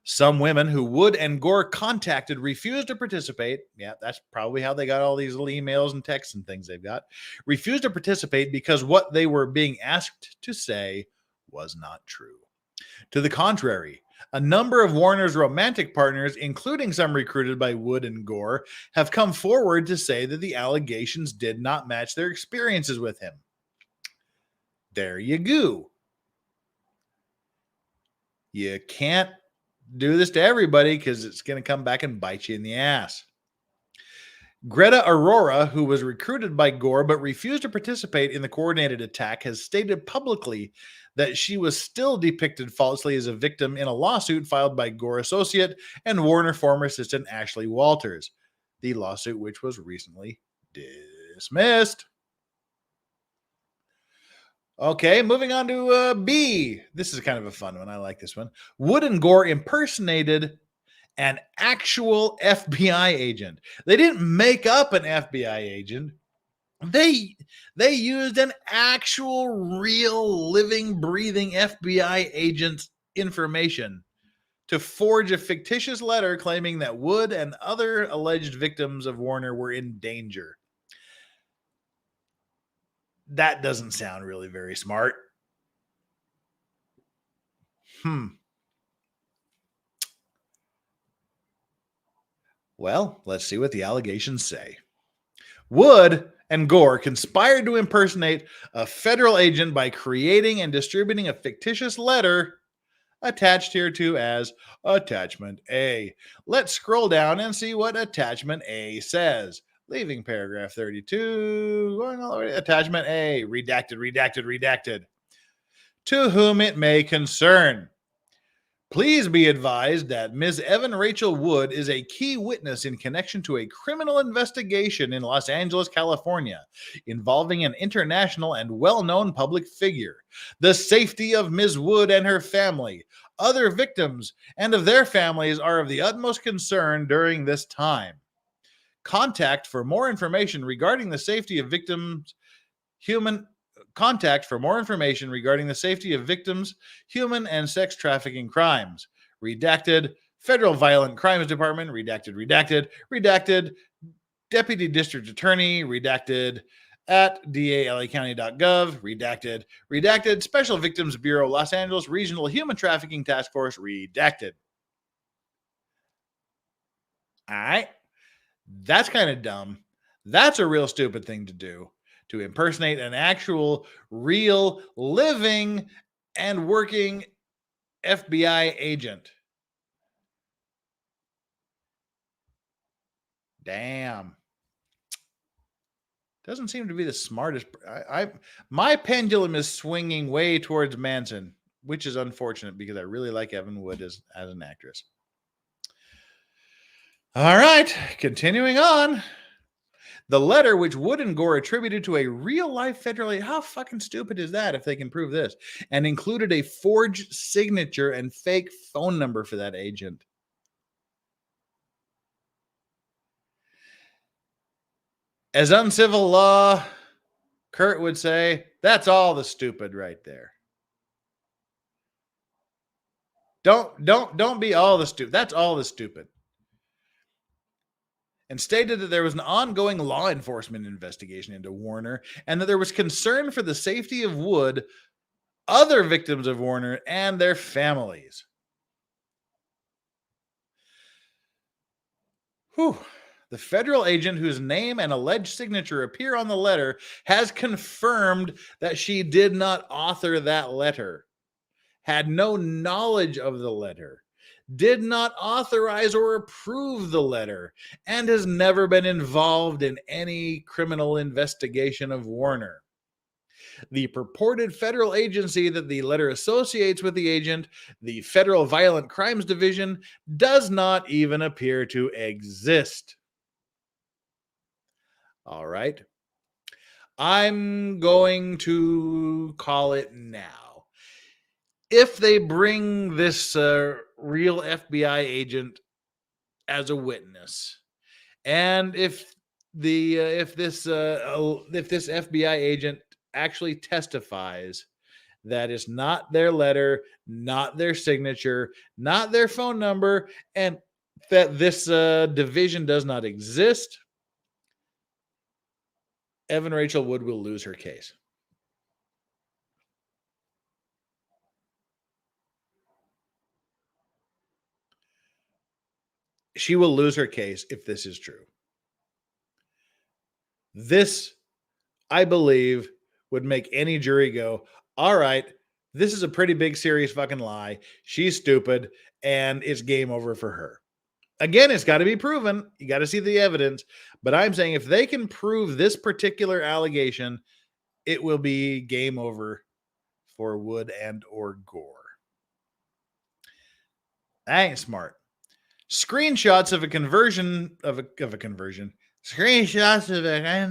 some women who Wood and Gore contacted refused to participate. Yeah, that's probably how they got all these little emails and texts and things they've got. Refused to participate because what they were being asked to say was not true. To the contrary, a number of Warner's romantic partners, including some recruited by Wood and Gore, have come forward to say that the allegations did not match their experiences with him. There you go. You can't do this to everybody because it's going to come back and bite you in the ass. Greta Aurora, who was recruited by Gore but refused to participate in the coordinated attack, has stated publicly that she was still depicted falsely as a victim in a lawsuit filed by Gore associate and Warner former assistant Ashley Walters, the lawsuit which was recently dismissed. Okay, moving on to B. This is kind of a fun one. I like this one. Wood and Gore impersonated an actual FBI agent. They didn't make up an FBI agent. They used an actual, real, living, breathing FBI agent's information to forge a fictitious letter claiming that Wood and other alleged victims of Warner were in danger. That doesn't sound really very smart. Well, let's see what the allegations say. Wood and Gore conspired to impersonate a federal agent by creating and distributing a fictitious letter attached here to as Attachment A. Let's scroll down and see what Attachment A says. Leaving paragraph 32, going all the way to Attachment A. Redacted. To whom it may concern. Please be advised that Ms. Evan Rachael Wood is a key witness in connection to a criminal investigation in Los Angeles, California, involving an international and well-known public figure. The safety of Ms. Wood and her family, other victims, and of their families are of the utmost concern during this time. Contact for more information regarding the safety of victims, human human and sex trafficking crimes. Redacted. Federal Violent Crimes Department. Redacted. Deputy District Attorney. Redacted. At DALAcounty.gov. Redacted. Special Victims Bureau, Los Angeles Regional Human Trafficking Task Force. Redacted. All right. That's kind of dumb. That's a real stupid thing to do, to impersonate an actual, real, living, and working FBI agent. Damn. Doesn't seem to be the smartest. My pendulum is swinging way towards Manson, which is unfortunate because I really like Evan Wood as an actress. All right, continuing on. The letter, which Wood and Gore attributed to a real-life federal agent, how fucking stupid is that if they can prove this, and included a forged signature and fake phone number for that agent. As uncivil law, Kurt would say, that's all the stupid right there. Don't be all the stupid. That's all the stupid. And stated that there was an ongoing law enforcement investigation into Warner and that there was concern for the safety of Wood, other victims of Warner, and their families. Whew. The federal agent whose name and alleged signature appear on the letter has confirmed that she did not author that letter, had no knowledge of the letter, did not authorize or approve the letter, and has never been involved in any criminal investigation of Warner. The purported federal agency that the letter associates with the agent, the Federal Violent Crimes Division, does not even appear to exist. All right. I'm going to call it now. If they bring this real FBI agent as a witness, and if this FBI agent actually testifies that it's not their letter, not their signature, not their phone number, and that this division does not exist, Evan Rachael Wood will lose her case. She will lose her case if this is true. This, I believe, would make any jury go, all right, this is a pretty big, serious fucking lie. She's stupid, and it's game over for her. Again, it's got to be proven. You got to see the evidence. But I'm saying if they can prove this particular allegation, it will be game over for Wood and or Gore. That ain't smart. Screenshots of a conversion. I'm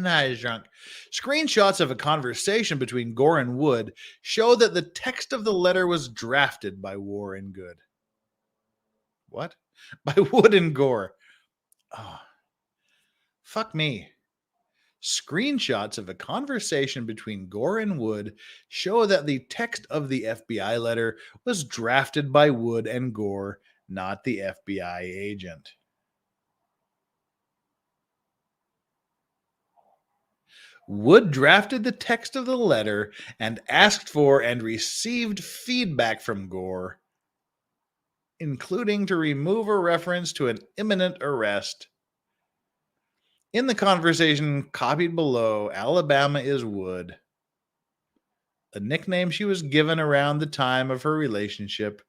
not as drunk. Screenshots of a conversation between Gore and Wood show that the text of the letter was drafted by War and Good. What? By Wood and Gore. Oh, fuck me. Screenshots of a conversation between Gore and Wood show that the text of the FBI letter was drafted by Wood and Gore, not the FBI agent. Wood drafted the text of the letter and asked for and received feedback from Gore, including to remove a reference to an imminent arrest. In the conversation copied below, Alabama is Wood, a nickname she was given around the time of her relationship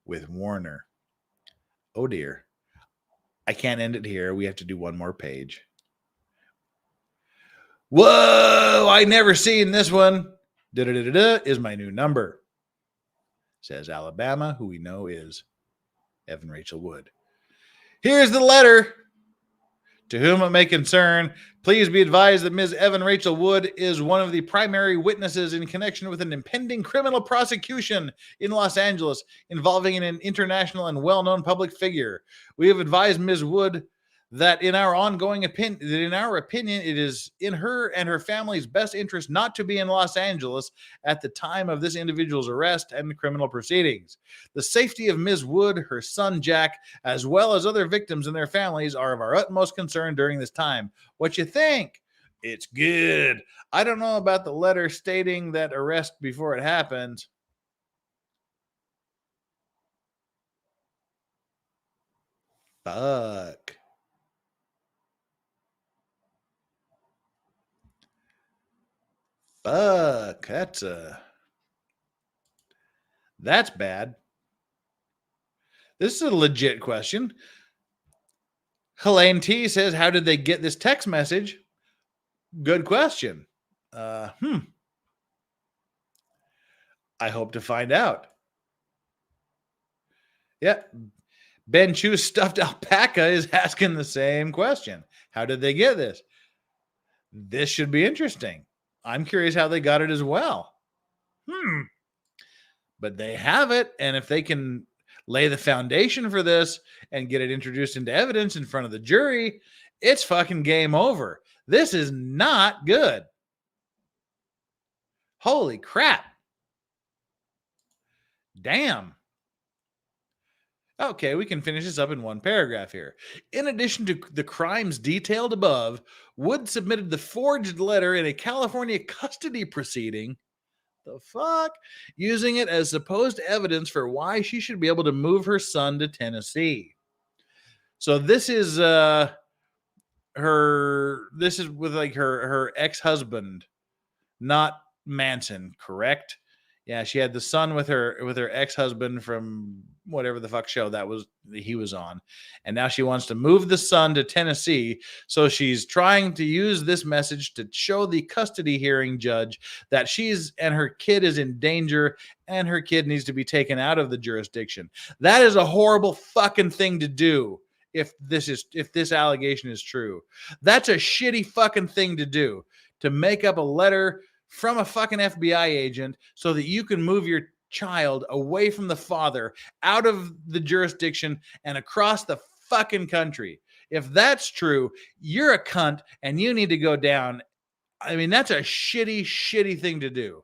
with Warner. Oh dear. I can't end it here. We have to do one more page. Whoa, I never seen this one. Da-da-da-da-da is my new number. says Alabama, who we know is Evan Rachael Wood. Here's the letter. To whom it may concern, please be advised that Ms. Evan Rachael Wood is one of the primary witnesses in connection with an impending criminal prosecution in Los Angeles involving an international and well-known public figure. We have advised Ms. Wood that in our opinion, it is in her and her family's best interest not to be in Los Angeles at the time of this individual's arrest and criminal proceedings. The safety of Ms. Wood, her son Jack, as well as other victims and their families are of our utmost concern during this time. What you think? It's good. I don't know about the letter stating that arrest before it happens. Fuck. Fuck. That's bad. This is a legit question. Helene T says, how did they get this text message? Good question. I hope to find out. Yeah. Ben Chu's stuffed alpaca is asking the same question. How did they get this? This should be interesting. I'm curious how they got it as well. But they have it, and if they can lay the foundation for this and get it introduced into evidence in front of the jury, it's fucking game over. This is not good. Holy crap. Damn. Okay, we can finish this up in one paragraph here. In addition to the crimes detailed above, Wood submitted the forged letter in a California custody proceeding. The fuck? Using it as supposed evidence for why she should be able to move her son to Tennessee. So this is with like her ex-husband, not Manson, correct? Yeah, she had the son with her ex-husband from whatever the fuck show he was on. And now she wants to move the son to Tennessee. So she's trying to use this message to show the custody hearing judge that she's and her kid is in danger and her kid needs to be taken out of the jurisdiction. That is a horrible fucking thing to do if this allegation is true. That's a shitty fucking thing to do, to make up a letter from a fucking FBI agent so that you can move your child away from the father, out of the jurisdiction, and across the fucking country. If that's true, you're a cunt and you need to go down. I mean, that's a shitty, shitty thing to do.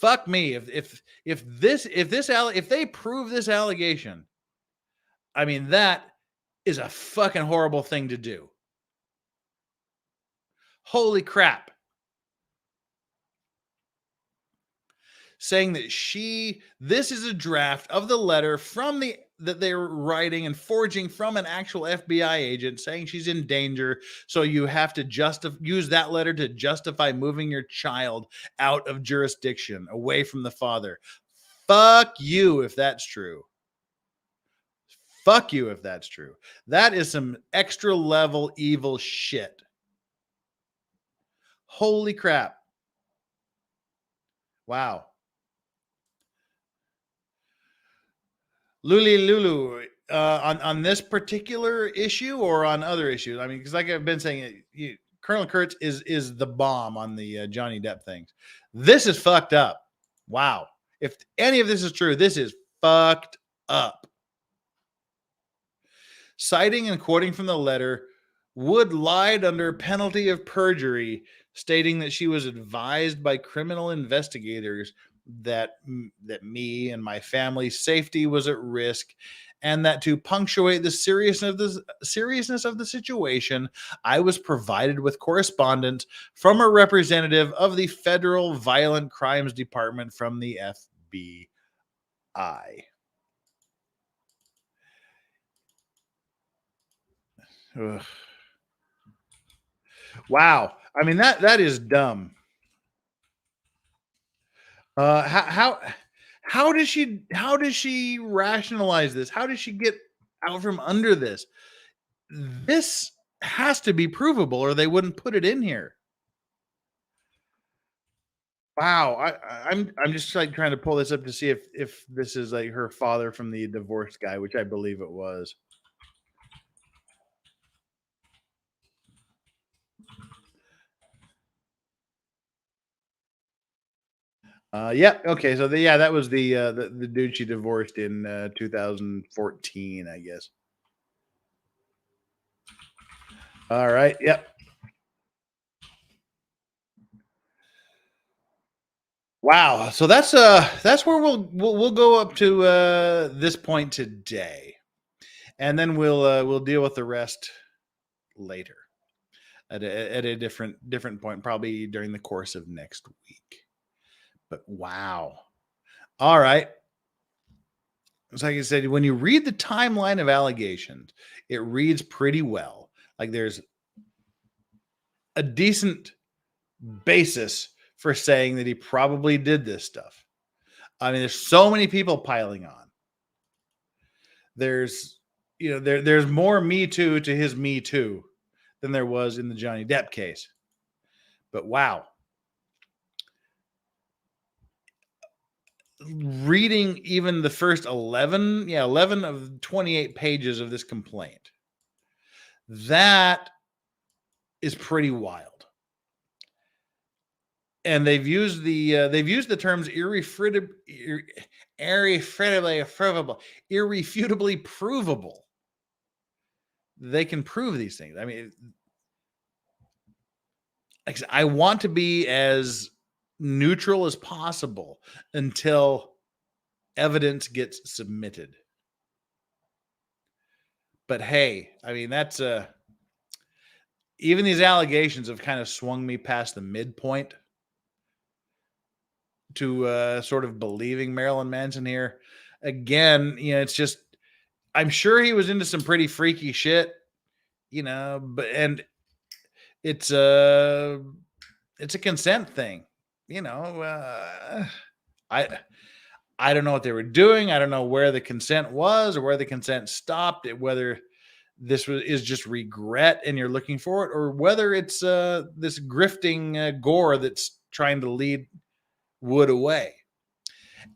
Fuck me. If they prove this allegation, I mean, that is a fucking horrible thing to do. Holy crap. Saying that this is a draft of the letter that they were writing and forging from an actual FBI agent saying she's in danger. So you have to use that letter to justify moving your child out of jurisdiction, away from the father. Fuck you if that's true. Fuck you if that's true. That is some extra level evil shit. Holy crap. Wow. Lulu, on this particular issue or on other issues? I mean, because like I've been saying, Colonel Kurtz is the bomb on the Johnny Depp things. This is fucked up. Wow. If any of this is true, this is fucked up. Citing and quoting from the letter, Wood lied under penalty of perjury, stating that she was advised by criminal investigators that me and my family's safety was at risk, and that to punctuate the seriousness of the situation, I was provided with correspondence from a representative of the Federal Violent Crimes Department from the FBI. Ugh. Wow. I mean, that is dumb. How does she rationalize this? How does she get out from under this? This has to be provable or they wouldn't put it in here. Wow. I'm just like trying to pull this up to see if this is like her father from the divorced guy, which I believe it was. Yeah. Okay. So yeah, that was the dude she divorced in 2014, I guess. All right. Yep. Wow. So that's where we'll go up to this point today, and then we'll deal with the rest later at a different point, probably during the course of next week. But wow. All right. It's like I said, when you read the timeline of allegations, it reads pretty well. Like there's a decent basis for saying that he probably did this stuff. I mean, there's so many people piling on. There's, there's more Me Too to his Me Too than there was in the Johnny Depp case. But wow, reading even the first 11 of 28 pages of this complaint, that is pretty wild. And they've used the terms irrefutably provable. They can prove these things. I mean, I want to be as neutral as possible until evidence gets submitted. But hey, I mean, that's even these allegations have kind of swung me past the midpoint to sort of believing Marilyn Manson here. Again, it's just, I'm sure he was into some pretty freaky shit, but and it's a consent thing, I I don't know what they were doing. I don't know where the consent was or where the consent stopped. Whether this is just regret and you're looking for it, or whether it's this grifting Gore that's trying to lead Wood away.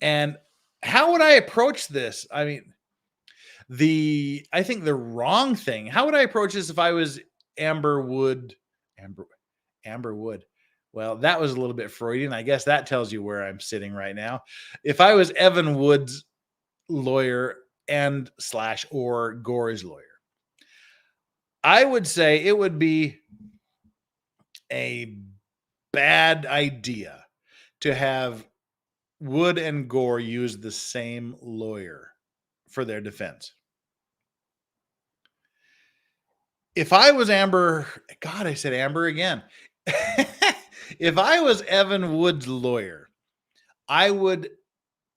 And how would I approach this? I mean, I think the wrong thing. How would I approach this if I was Amber Wood? Amber Wood. Well, that was a little bit Freudian. I guess that tells you where I'm sitting right now. If I was Evan Wood's lawyer and / or Gore's lawyer, I would say it would be a bad idea to have Wood and Gore use the same lawyer for their defense. If I was Amber, God, I said Amber again. If I was Evan Wood's lawyer, I would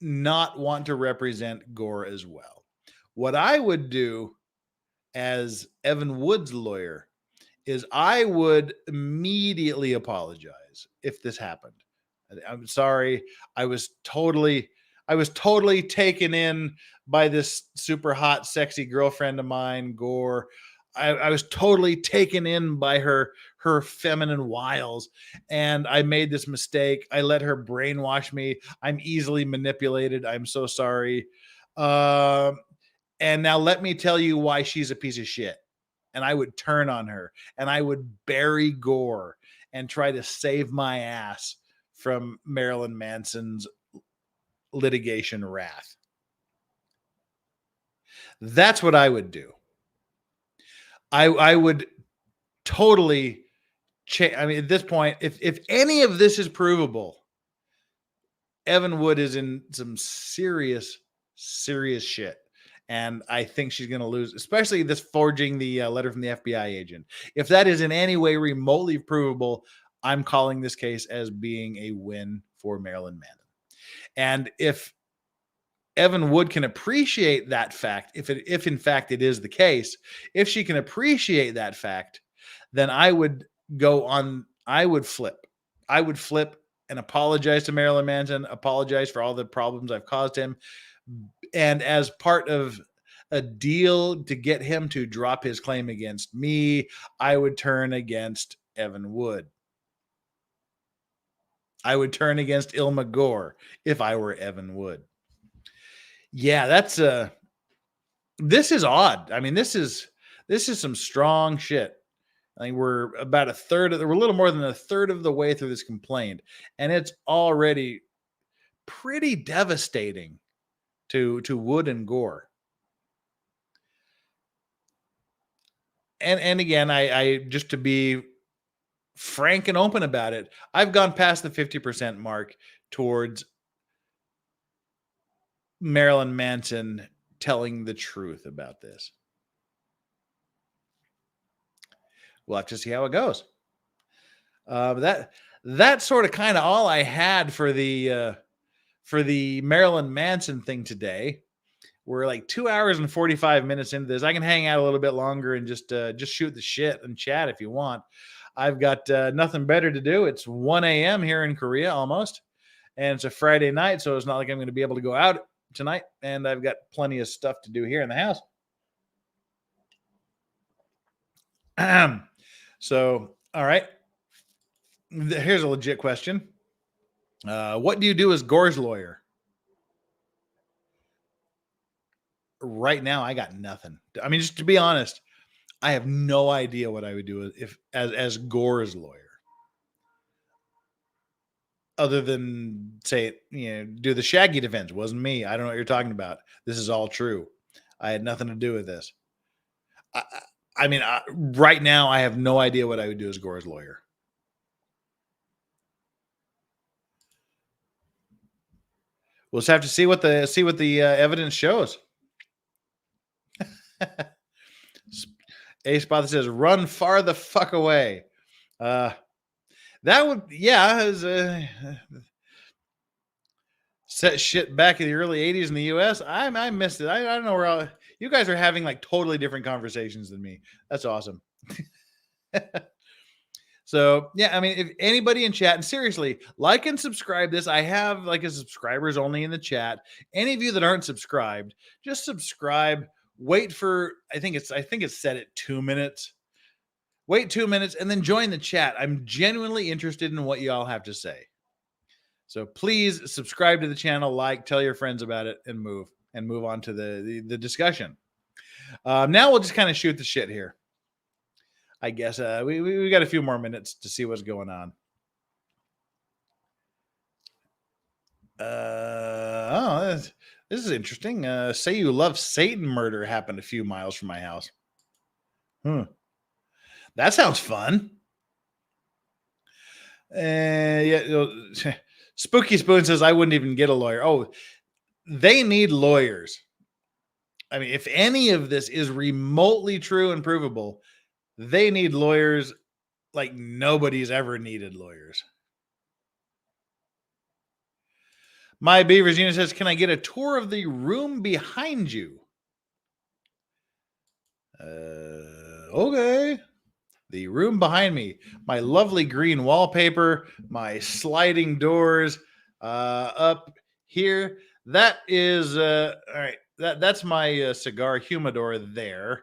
not want to represent Gore as well. What I would do as Evan Wood's lawyer is I would immediately apologize if this happened. I'm sorry. I was totally taken in by this super hot, sexy girlfriend of mine, Gore. I was totally taken in by her feminine wiles, and I made this mistake. I let her brainwash me. I'm easily manipulated. I'm so sorry. And now let me tell you why she's a piece of shit. And I would turn on her and I would bury Gore and try to save my ass from Marilyn Manson's litigation wrath. That's what I would do. I would totally change. I mean, at this point, if any of this is provable, Evan Wood is in some serious shit. And I think she's going to lose, especially this forging the letter from the FBI agent. If that is in any way remotely provable, I'm calling this case as being a win for Marilyn Manson. And if Evan Wood can appreciate that fact, if in fact it is the case, if she can appreciate that fact, then I would flip. I would flip and apologize to Marilyn Manson, apologize for all the problems I've caused him. And as part of a deal to get him to drop his claim against me, I would turn against Evan Wood. I would turn against Ilma Gore if I were Evan Wood. Yeah, that's this is odd. I mean, this is some strong shit. I think we're about we're a little more than a third of the way through this complaint, and it's already pretty devastating to Wood and Gore. And again, I just to be frank and open about it, I've gone past the 50% mark towards Marilyn Manson telling the truth about this. We'll have to see how it goes. That's sort of kind of all I had for the Marilyn Manson thing today. We're like 2 hours and 45 minutes into this. I can hang out a little bit longer and just shoot the shit and chat if you want. I've got nothing better to do. It's 1 a.m. here in Korea almost, and it's a Friday night, so it's not like I'm going to be able to go out tonight. And I've got plenty of stuff to do here in the house. So, all right. Here's a legit question. What do you do as Gore's lawyer? Right now, I got nothing. I mean, just to be honest, I have no idea what I would do if as Gore's lawyer. Other than say, do the Shaggy defense. It wasn't me. I don't know what you're talking about. This is all true. I had nothing to do with this. I mean, right now, I have no idea what I would do as Gore's lawyer. We'll just have to see what the evidence shows. A Spot that says, "Run far the fuck away." That would, set shit back in the early 80s in the US. I missed it. I don't know where you guys are having like totally different conversations than me. That's awesome. So yeah, I mean, if anybody in chat, and seriously, like and subscribe this. I have like a subscribers only in the chat. Any of you that aren't subscribed, just subscribe. Wait for, I think it's set at 2 minutes. Wait 2 minutes and then join the chat. I'm genuinely interested in what you all have to say. So please subscribe to the channel, like, tell your friends about it, and move on to the discussion. Now we'll just kind of shoot the shit here. I guess we got a few more minutes to see what's going on. This is interesting. Say You Love Satan murder happened a few miles from my house. That sounds fun. Yeah. Spooky Spoon says, I wouldn't even get a lawyer. Oh, they need lawyers. I mean, if any of this is remotely true and provable, they need lawyers like nobody's ever needed lawyers. My Beavers Unit says, can I get a tour of the room behind you? Okay. The room behind me, my lovely green wallpaper, my sliding doors up here. That is all right. That's my cigar humidor there.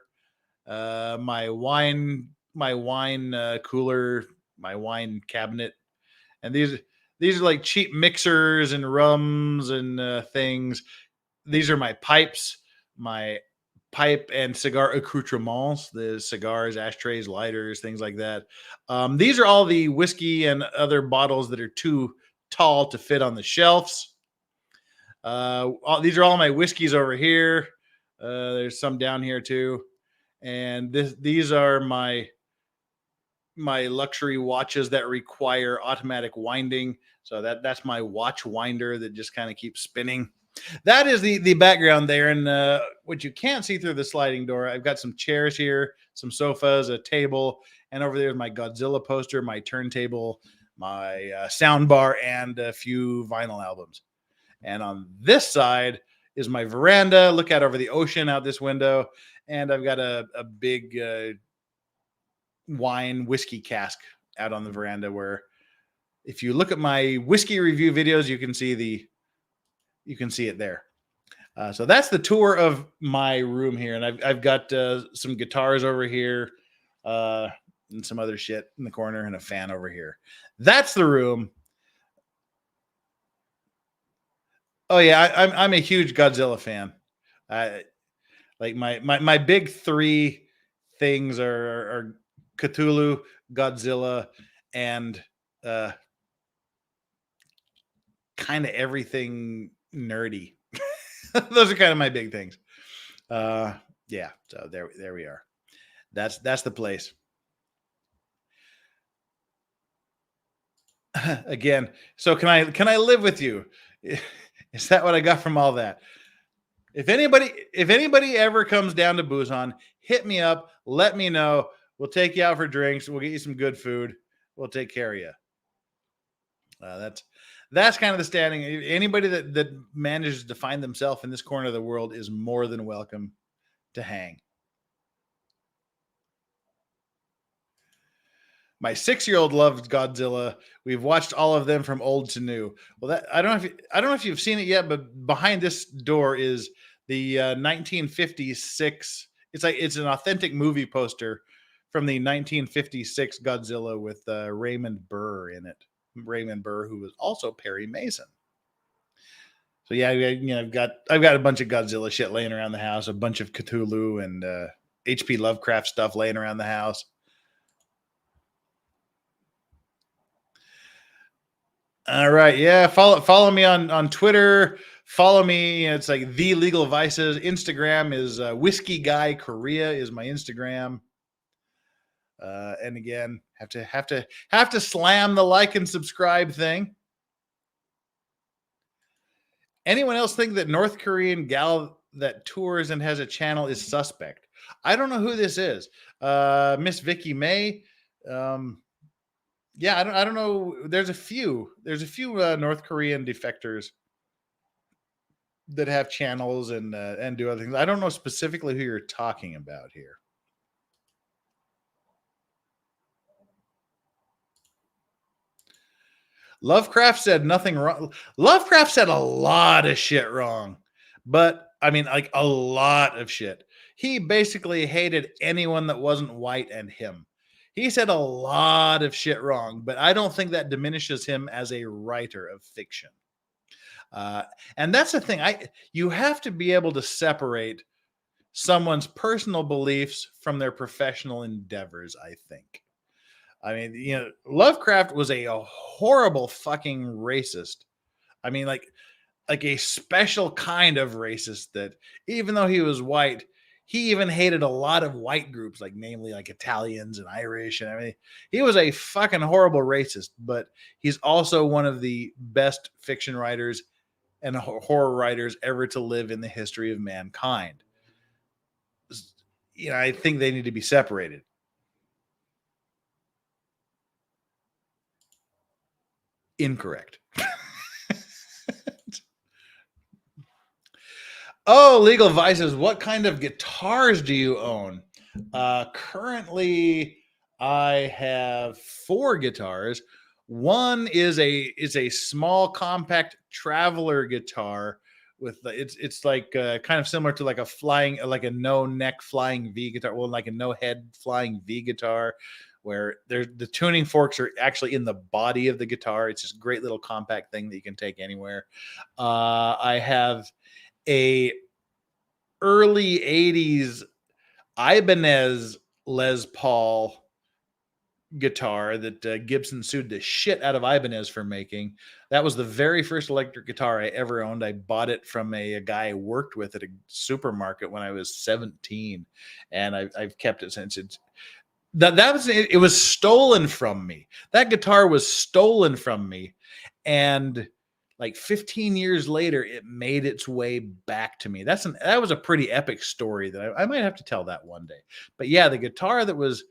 My wine cooler, my wine cabinet, and these are like cheap mixers and rums and things. These are my pipes, my pipe and cigar accoutrements, the cigars, ashtrays, lighters, things like that. These are all the whiskey and other bottles that are too tall to fit on the shelves. These are all my whiskeys over here. There's some down here too. And these are my luxury watches that require automatic winding. So that's my watch winder that just kind of keeps spinning. That is the background there. And what you can't see through the sliding door, I've got some chairs here, some sofas, a table, and over there is my Godzilla poster, my turntable, my sound bar, and a few vinyl albums. And on this side is my veranda. Look out over the ocean out this window. And I've got a big wine whiskey cask out on the veranda where if you look at my whiskey review videos, you can see it there. So that's the tour of my room here. And I've got some guitars over here and some other shit in the corner and a fan over here. That's the room. Oh yeah, I'm a huge Godzilla fan. I like my big three things are Cthulhu, Godzilla, and uh, kind of everything nerdy. Those are kind of my big things. Uh, yeah, so there we are. That's the place. Again, so can I live with you? Is that what I got from all that? If anybody ever comes down to Busan, hit me up. Let me know. We'll take you out for drinks. We'll get you some good food. We'll take care of you. That's kind of the standing. Anybody that manages to find themselves in this corner of the world is more than welcome to hang. My 6-year-old loves Godzilla. We've watched all of them from old to new. Well, that I don't know if you've seen it yet, but behind this door is the 1956. It's an authentic movie poster from the 1956 Godzilla with Raymond Burr in it. Raymond Burr, who was also Perry Mason. So yeah, I've got a bunch of Godzilla shit laying around the house, a bunch of Cthulhu and H.P. Lovecraft stuff laying around the house. All right. Yeah. Follow me on Twitter. Follow me. It's like The Legal Vices. Instagram is Whiskey Guy Korea is my Instagram. And again, have to slam the like and subscribe thing. Anyone else think that North Korean gal that tours and has a channel is suspect? I don't know who this is. Miss Vicky May. Yeah, I don't know. There's a few North Korean defectors that have channels and do other things. I don't know specifically who you're talking about here. Lovecraft said nothing wrong. Lovecraft said a lot of shit wrong, but I mean, like a lot of shit. He basically hated anyone that wasn't white and him. He said a lot of shit wrong, but I don't think that diminishes him as a writer of fiction. Uh, and that's the thing. You have to be able to separate someone's personal beliefs from their professional endeavors, I think. I mean, Lovecraft was a horrible fucking racist. I mean, like a special kind of racist that even though he was white, he even hated a lot of white groups, like namely like Italians and Irish. And I mean, he was a fucking horrible racist, but he's also one of the best fiction writers and horror writers ever to live in the history of mankind. I think they need to be separated. Incorrect. Oh, Legal Vices. What kind of guitars do you own? Currently, I have 4 guitars. One is a small compact traveler guitar with it's like kind of similar to like a no neck flying V guitar, well, like a no head flying V guitar, where the tuning forks are actually in the body of the guitar. It's just a great little compact thing that you can take anywhere. I have a early 80s Ibanez Les Paul guitar that Gibson sued the shit out of Ibanez for making. That was the very first electric guitar I ever owned. I bought it from a guy I worked with at a supermarket when I was 17, and I've kept it since. It was stolen from me. That guitar was stolen from me, and like 15 years later, it made its way back to me. That was a pretty epic story that I might have to tell that one day. But yeah, the guitar that was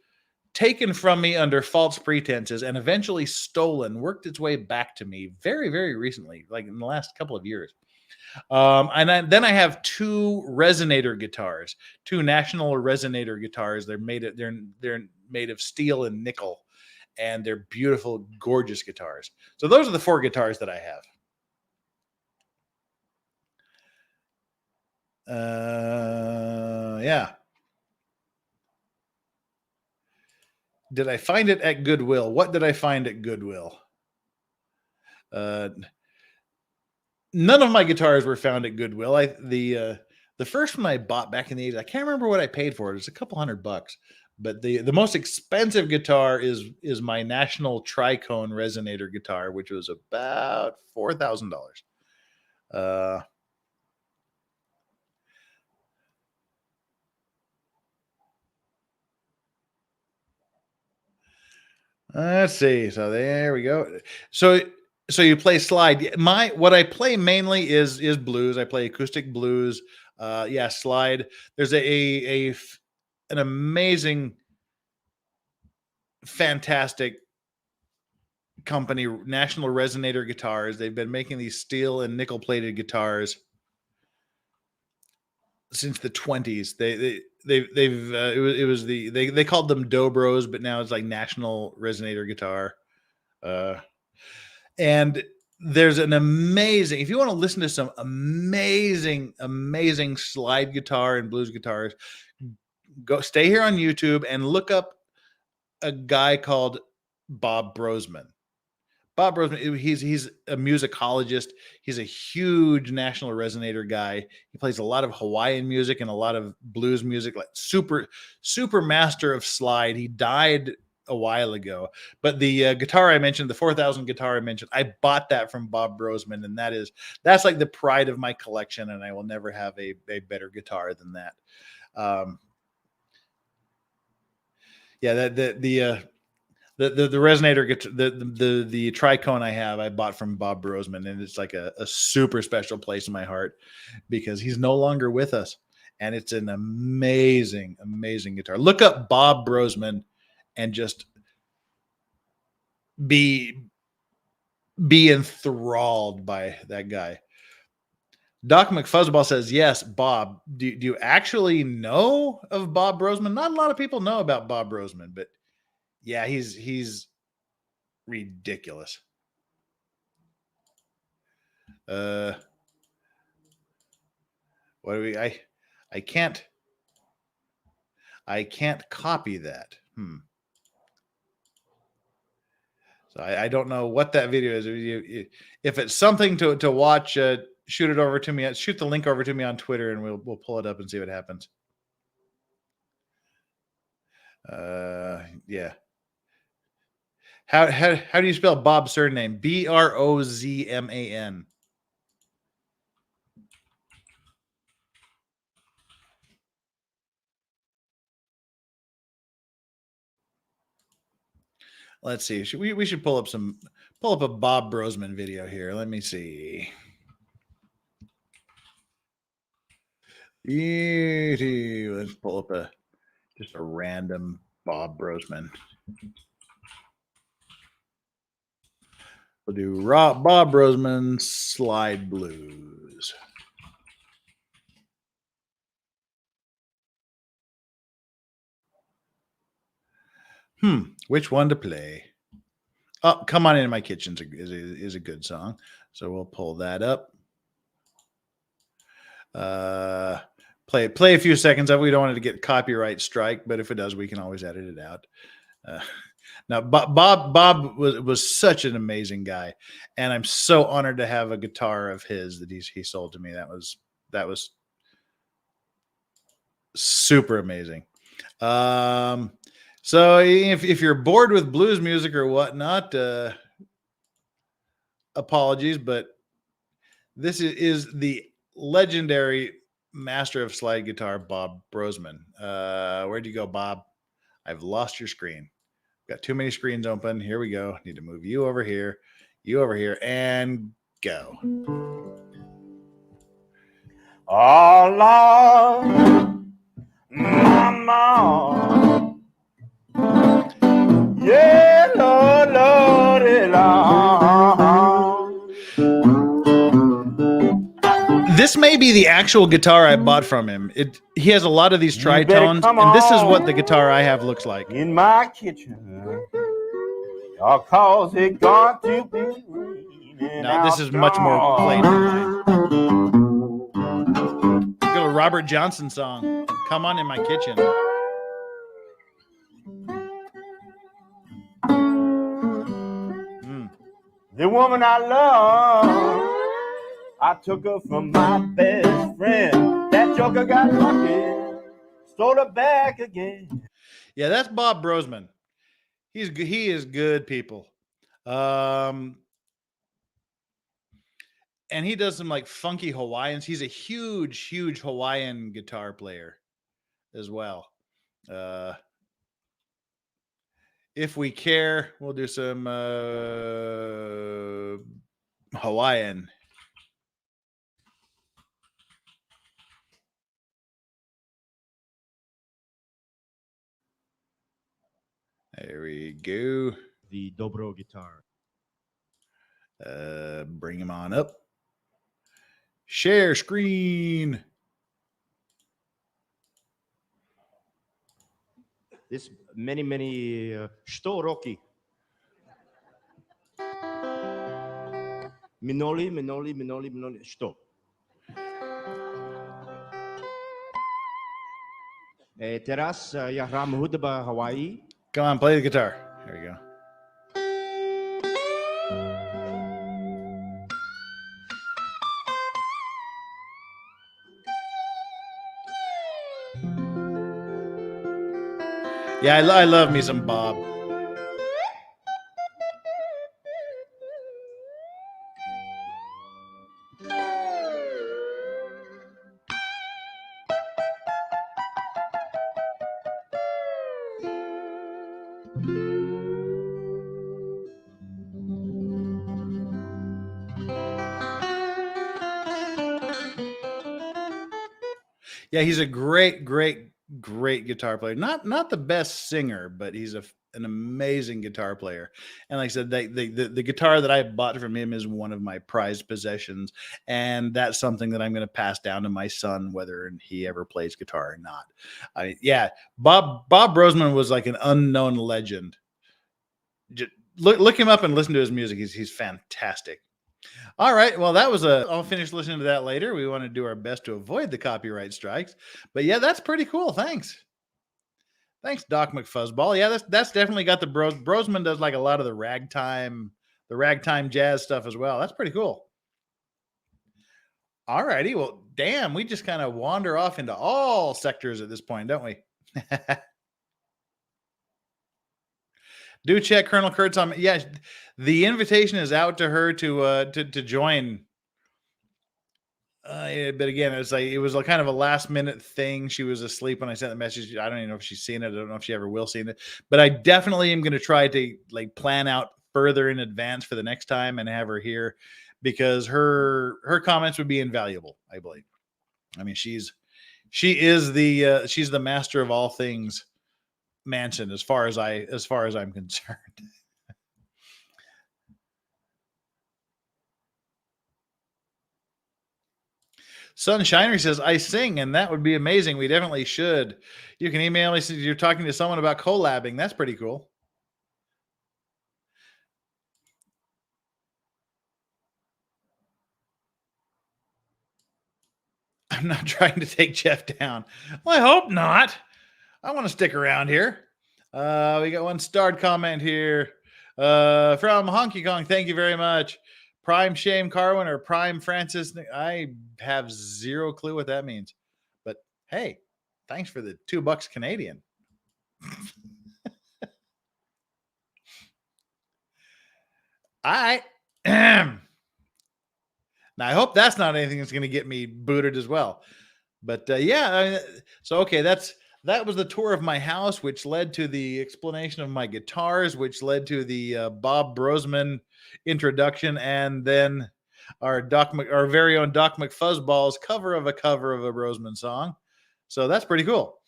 taken from me under false pretenses and eventually stolen worked its way back to me very, very recently, like in the last couple of years. Then I have 2 resonator guitars, 2 National resonator guitars. They're made of steel and nickel, and they're beautiful, gorgeous guitars. So those are the 4 guitars that I have. Yeah. Did I find it at Goodwill? What did I find at Goodwill? none of my guitars were found at Goodwill. The first one I bought back in the 80s, I can't remember what I paid for it. It was a couple $100. But the most expensive guitar is my National Tricone Resonator guitar, which was about $4,000. Let's see. So there we go. So you play slide. What I play mainly is blues. I play acoustic blues. Yeah, slide. There's an amazing, fantastic company, National Resonator Guitars. They've been making these steel and nickel plated guitars since the 20s. They called them Dobros, but now it's like National Resonator Guitar. And there's an amazing, if you want to listen to some amazing slide guitar and blues guitars, go stay here on YouTube and look up a guy called Bob Brosman. Bob Brosman, he's a musicologist. He's a huge National Resonator guy. He plays a lot of Hawaiian music and a lot of blues music, like super master of slide. He died a while ago, but the guitar I mentioned, the 4,000 guitar I mentioned, I bought that from Bob Brosman, and that's like the pride of my collection, and I will never have a better guitar than that. Yeah, the resonator, the tricone I bought from Bob Brosman, and it's like a super special place in my heart because he's no longer with us, and it's an amazing guitar. Look up Bob Brosman and just be enthralled by that guy. Doc McFuzzball says, yes, Bob. Do you actually know of Bob Brosman? Not a lot of people know about Bob Brosman, but yeah, he's ridiculous. What do we? I can't copy that. So I don't know what that video is. If it's something to watch, shoot it over to me. Shoot the link over to me on Twitter, and we'll pull it up and see what happens. Yeah. How do you spell Bob's surname? Brozman. Let's see. We should pull up a Bob Brosman video here. Let me see. Let's pull up just a random Bob Brosman. We'll do Bob Brosman slide blues. Which one to play? Oh, Come On Into My Kitchen is a good song. So we'll pull that up. Play a few seconds of it. We don't want it to get copyright strike, but if it does, we can always edit it out. Now, Bob was such an amazing guy, and I'm so honored to have a guitar of his that he sold to me. That was super amazing. So if you're bored with blues music or whatnot, apologies, but this is the legendary master of slide guitar, Bob Brosman. Where'd you go, Bob? I've lost your screen. Got too many screens open. Here we go. Need to move you over here, and go. Oh, Lord, Mama. Yeah, Lord, Lord, Lord. This may be the actual guitar I bought from him. He has a lot of these tritones, and this is what the guitar I have looks like. In my kitchen, cause it got to be raining. Now this is much more played than mine. Got a Robert Johnson song, Come On In My Kitchen. The woman I love, I took her from my best friend. That joker got lucky, stole her back again. Yeah, that's Bob Brosman. He's good. He is good, people. And he does some like funky Hawaiians. He's a huge Hawaiian guitar player as well. If we care, we'll do some Hawaiian. There we go. The dobro guitar. Bring him on up. Share screen. This many Storoki. Minoli, Sto. Teras Yahram Hudaba, Hawaii. Come on, play the guitar. There we go. Yeah, I love me some Bob. Yeah, he's a great guitar player. Not the best singer, but he's an amazing guitar player. And like I said, the guitar that I bought from him is one of my prized possessions, and that's something that I'm going to pass down to my son, whether he ever plays guitar or not. Bob Brosman was like an unknown legend. Just look him up and listen to his music. He's fantastic. All right. Well, I'll finish listening to that later. We want to do our best to avoid the copyright strikes. But yeah, that's pretty cool. Thanks, Doc McFuzzball. Yeah, that's definitely got the Brosman does like a lot of the ragtime jazz stuff as well. That's pretty cool. All righty. Well, damn, we just kind of wander off into all sectors at this point, don't we? Do check Colonel Kurtz on. Yeah, the invitation is out to her to join. But again, it was like kind of a last minute thing. She was asleep when I sent the message. I don't even know if she's seen it. I don't know if she ever will see it. But I definitely am going to try to like plan out further in advance for the next time and have her here, because her comments would be invaluable, I believe. I mean, she's the master of all things Manson, as far as I'm concerned. Sunshiner says, I sing, and that would be amazing. We definitely should. You can email me since you're talking to someone about collabing. That's pretty cool. I'm not trying to take Jeff down. Well, I hope not. I want to stick around here. We got one starred comment here from Honky Kong. Thank you very much. Prime Shame Carwin or Prime Francis. I have zero clue what that means. But hey, thanks for the $2 Canadian. All right. Now, I hope that's not anything that's going to get me booted as well. But yeah, so okay, that was the tour of my house, which led to the explanation of my guitars, which led to the Bob Brosman introduction, and then our very own Doc McFuzzball's cover of a Brosman song. So that's pretty cool.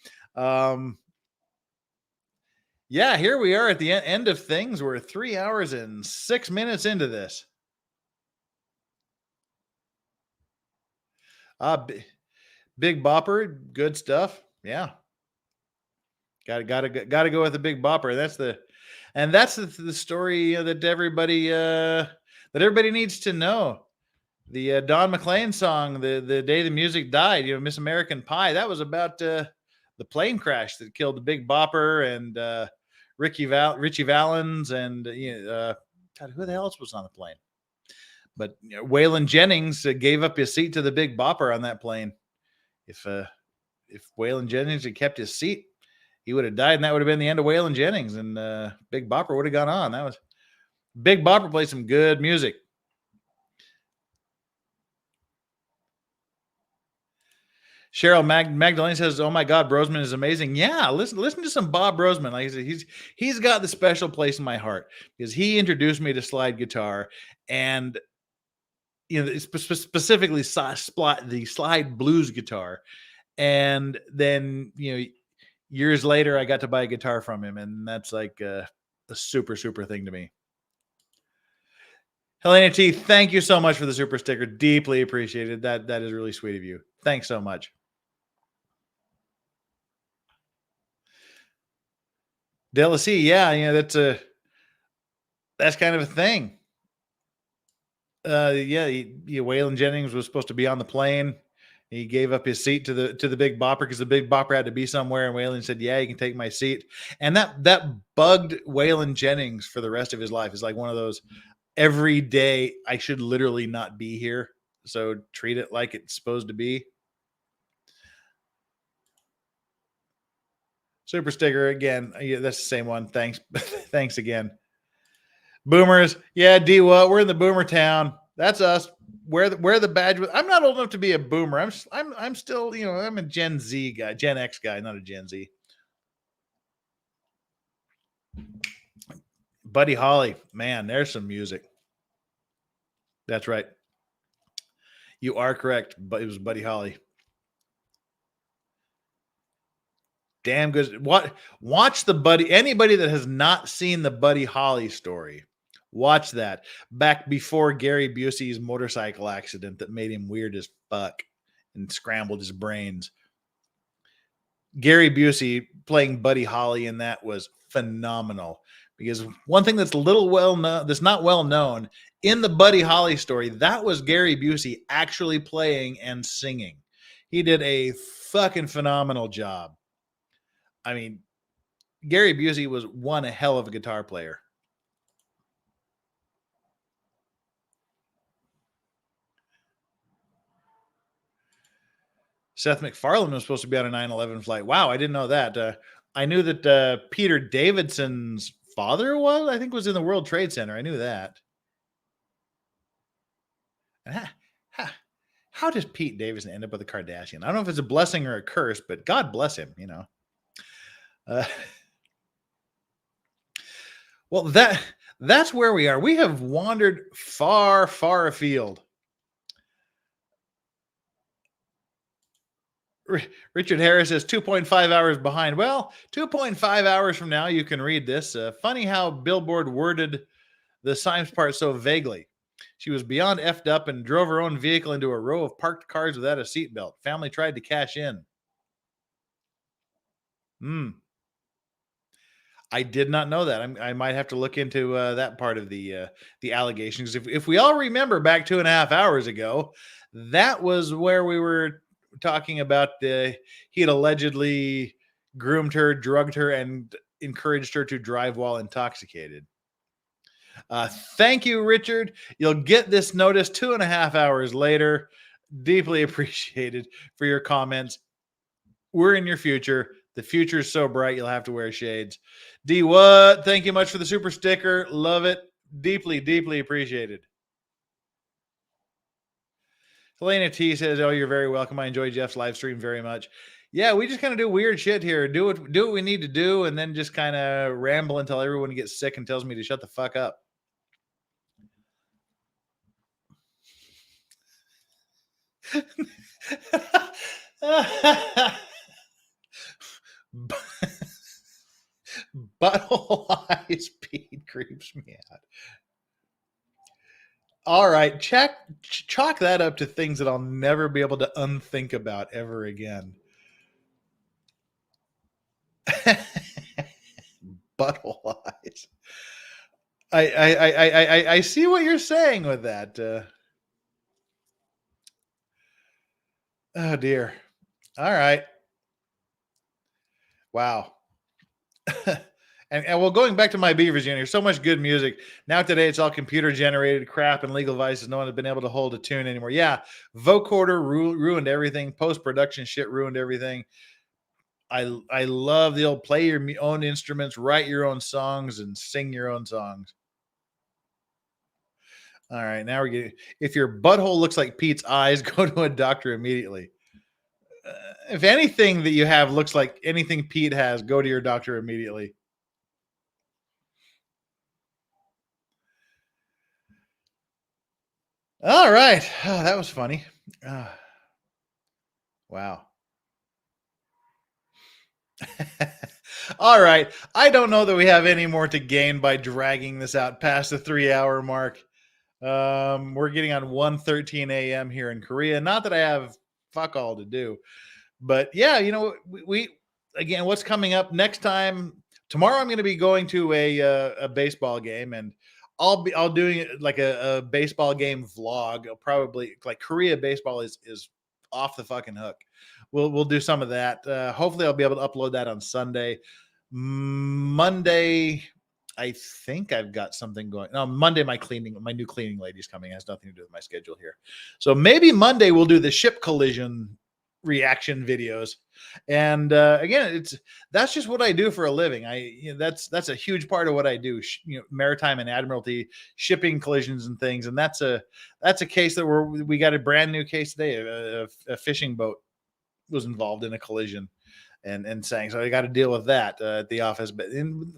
Yeah, here we are at the end of things. We're 3 hours and 6 minutes into this. Big Bopper, good stuff. Yeah. Got to go with the Big Bopper. That's the story that everybody needs to know. The Don McLean song, the day the music died, Miss American Pie. That was about the plane crash that killed the Big Bopper and Richie Valens and God, who the hell else was on the plane? But Waylon Jennings gave up his seat to the Big Bopper on that plane. If Waylon Jennings had kept his seat, he would have died, and that would have been the end of Waylon Jennings, and Big Bopper would have gone on. That was Big Bopper played some good music. Cheryl Magdalene says, "Oh my God, Brosman is amazing." Yeah, listen to some Bob Brosman. Like I said, he's got the special place in my heart because he introduced me to slide guitar, and specifically the slide blues guitar. And then years later, I got to buy a guitar from him, and that's like a super thing to me. Helena T, thank you so much for the super sticker. Deeply appreciated. That is really sweet of you. Thanks so much. Della C, yeah, that's kind of a thing. Waylon Jennings was supposed to be on the plane. He gave up his seat to the Big Bopper because the Big Bopper had to be somewhere, and Waylon said, "Yeah, you can take my seat." And that bugged Waylon Jennings for the rest of his life. It's like one of those, every day I should literally not be here, so treat it like it's supposed to be. Super sticker again. Yeah, that's the same one. Thanks. Thanks again. Boomers. Yeah, D what? We're in the boomer town. That's us. Wear the badge. I'm not old enough to be a boomer. I'm still, I'm a Gen Z guy, Gen X guy, not a Gen Z. Buddy Holly, man, there's some music. That's right. You are correct, but it was Buddy Holly. Damn good. Watch the Buddy. Anybody that has not seen the Buddy Holly story, watch that. Back before Gary Busey's motorcycle accident that made him weird as fuck and scrambled his brains. Gary Busey playing Buddy Holly in that was phenomenal. Because one thing that's that's not well known in the Buddy Holly story, that was Gary Busey actually playing and singing. He did a fucking phenomenal job. I mean, Gary Busey was one hell of a guitar player. Seth MacFarlane was supposed to be on a 9/11 flight. Wow, I didn't know that. I knew that Peter Davidson's father was in the World Trade Center. I knew that. How does Pete Davidson end up with a Kardashian? I don't know if it's a blessing or a curse, but God bless him, Well, that's where we are. We have wandered far, far afield. Richard Harris says 2.5 hours behind. Well, 2.5 hours from now, you can read this. Funny how Billboard worded the Symes part so vaguely. She was beyond effed up and drove her own vehicle into a row of parked cars without a seatbelt. Family tried to cash in. I did not know that. I might have to look into that part of the allegations. If we all remember back 2.5 hours ago, that was where we were talking about he had allegedly groomed her, drugged her, and encouraged her to drive while intoxicated. Thank you, Richard. You'll get this notice 2.5 hours later. Deeply appreciated for your comments. We're in your future. The future is so bright, you'll have to wear shades. D what? Thank you much for the super sticker. Love it. Deeply, deeply appreciated. Helena T says, "Oh, you're very welcome. I enjoy Jeff's live stream very much." Yeah, we just kind of do weird shit here. Do what we need to do, and then just kind of ramble until everyone gets sick and tells me to shut the fuck up. Butthole eyes Pete creeps me out. All right, chalk that up to things that I'll never be able to unthink about ever again. Butthole eyes. I see what you're saying with that. Oh dear. All right. Wow. And well, going back to my Beavers Junior, so much good music. Now today it's all computer generated crap and legal devices. No one has been able to hold a tune anymore. Yeah, vocoder ruined everything. Post production shit ruined everything. I love the old play your own instruments, write your own songs, and sing your own songs. All right, now we're getting. If your butthole looks like Pete's eyes, go to a doctor immediately. If anything that you have looks like anything Pete has, go to your doctor immediately. All right. Oh, that was funny. Wow. All right. I don't know that we have any more to gain by dragging this out past the 3-hour mark. We're getting on 1:13 a.m. here in Korea. Not that I have fuck all to do, but yeah, we again, what's coming up next time? Tomorrow, I'm going to be going to a baseball game, and I'll doing it like a baseball game vlog. I'll probably like Korea baseball is off the fucking hook. We'll do some of that. Hopefully, I'll be able to upload that on Sunday. Monday, I think I've got something going. No, Monday, my new cleaning lady's coming. It has nothing to do with my schedule here. So maybe Monday we'll do the ship collision reaction videos. And again, that's just what I do for a living. That's a huge part of what I do. Maritime and admiralty shipping collisions and things. And that's a case that we got a brand new case today. A fishing boat was involved in a collision and saying, so I got to deal with that at the office. But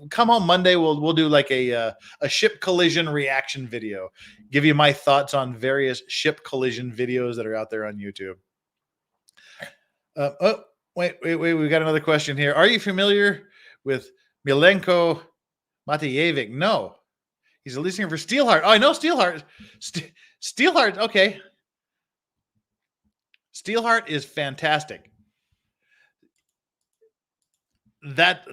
come home Monday, we'll do like a ship collision reaction video, give you my thoughts on various ship collision videos that are out there on YouTube. Wait, we got another question here. Are you familiar with Milenko Matejevic? No, he's a lead singer for Steelheart. Oh, I know Steelheart. Steelheart, okay. Steelheart is fantastic. That's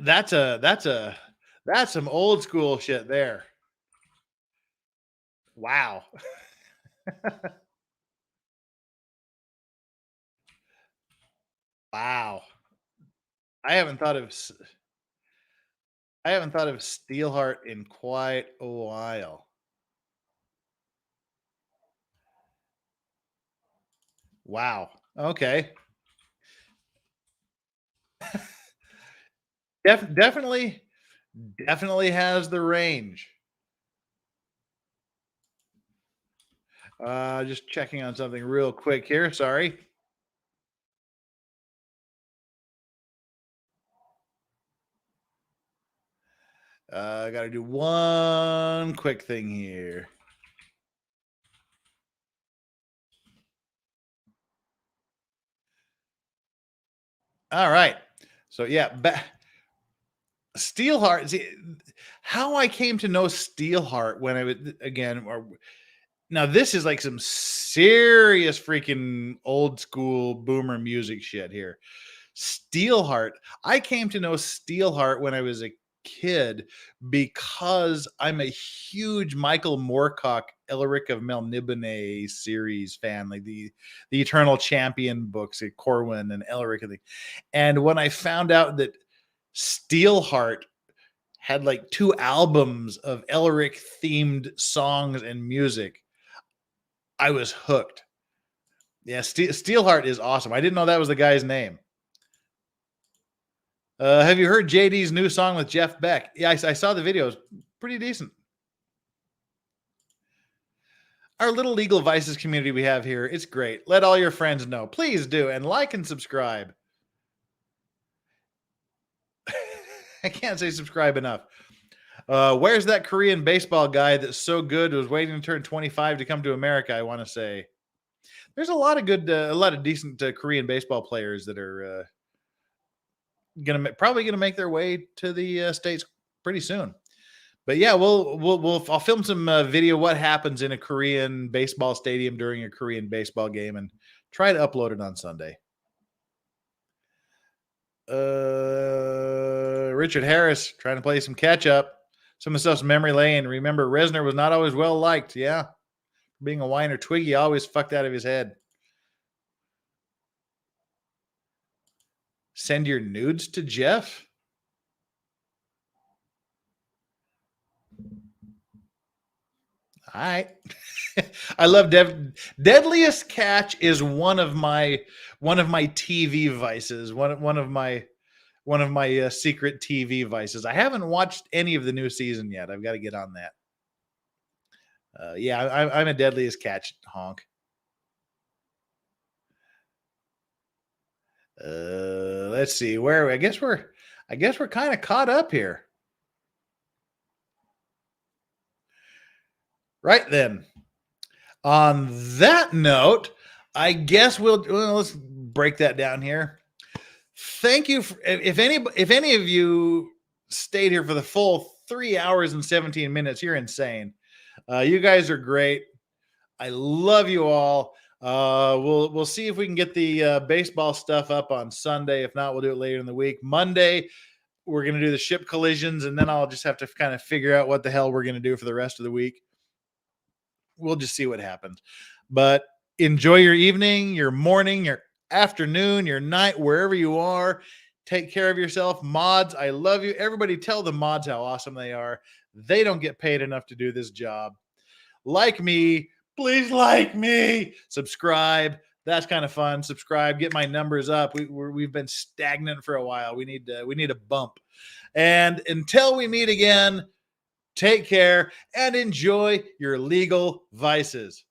some old school shit there. Wow. Wow. I haven't thought of Steelheart in quite a while. Wow. Okay. Definitely has the range. Just checking on something real quick here. Sorry. I got to do one quick thing here. All right. So yeah, Steelheart. See, how I came to know Steelheart when I would now this is like some serious freaking old school boomer music shit here. Steelheart. I came to know Steelheart when I was a kid because I'm a huge Michael Moorcock, Elric of Melniboné series fan, like the Eternal Champion books, like Corwin and Elric. And when I found out that Steelheart had like 2 albums of Elric themed songs and music, I was hooked. Yeah, Steelheart is awesome. I didn't know that was the guy's name. Have you heard JD's new song with Jeff Beck? Yeah, I saw the video. It's pretty decent. Our little legal vices community we have here, it's great. Let all your friends know. Please do. And like and subscribe. I can't say subscribe enough. Where's that Korean baseball guy that's so good, was waiting to turn 25 to come to America? I want to say there's a lot of decent Korean baseball players that are probably gonna make their way to the States pretty soon. But yeah, I'll film some video what happens in a Korean baseball stadium during a Korean baseball game and try to upload it on Sunday. Richard Harris trying to play some catch up. Some of the stuff's memory lane. Remember, Resner was not always well liked. Yeah. Being a whiner, Twiggy always fucked out of his head. Send your nudes to Jeff? right. I love Deadliest Catch is one of my TV vices. One of my secret TV vices. I haven't watched any of the new season yet. I've got to get on that. Yeah, I'm a Deadliest Catch honk. Let's see where I guess we're kind of caught up here. Right then. On that note, I guess let's break that down here. Thank you. If any of you stayed here for the full 3 hours and 17 minutes, you're insane. You guys are great. I love you all. We'll see if we can get the baseball stuff up on Sunday. If not, we'll do it later in the week. Monday, we're going to do the ship collisions, and then I'll just have to kind of figure out what the hell we're going to do for the rest of the week. We'll just see what happens. But enjoy your evening, your morning, your afternoon, your night, wherever you are. Take care of yourself. Mods, I love you. Everybody tell the mods how awesome they are. They don't get paid enough to do this job. Like me, please like me. Subscribe. That's kind of fun. Subscribe. Get my numbers up. We've been stagnant for a while. We need a bump. And until we meet again, take care and enjoy your legal vices.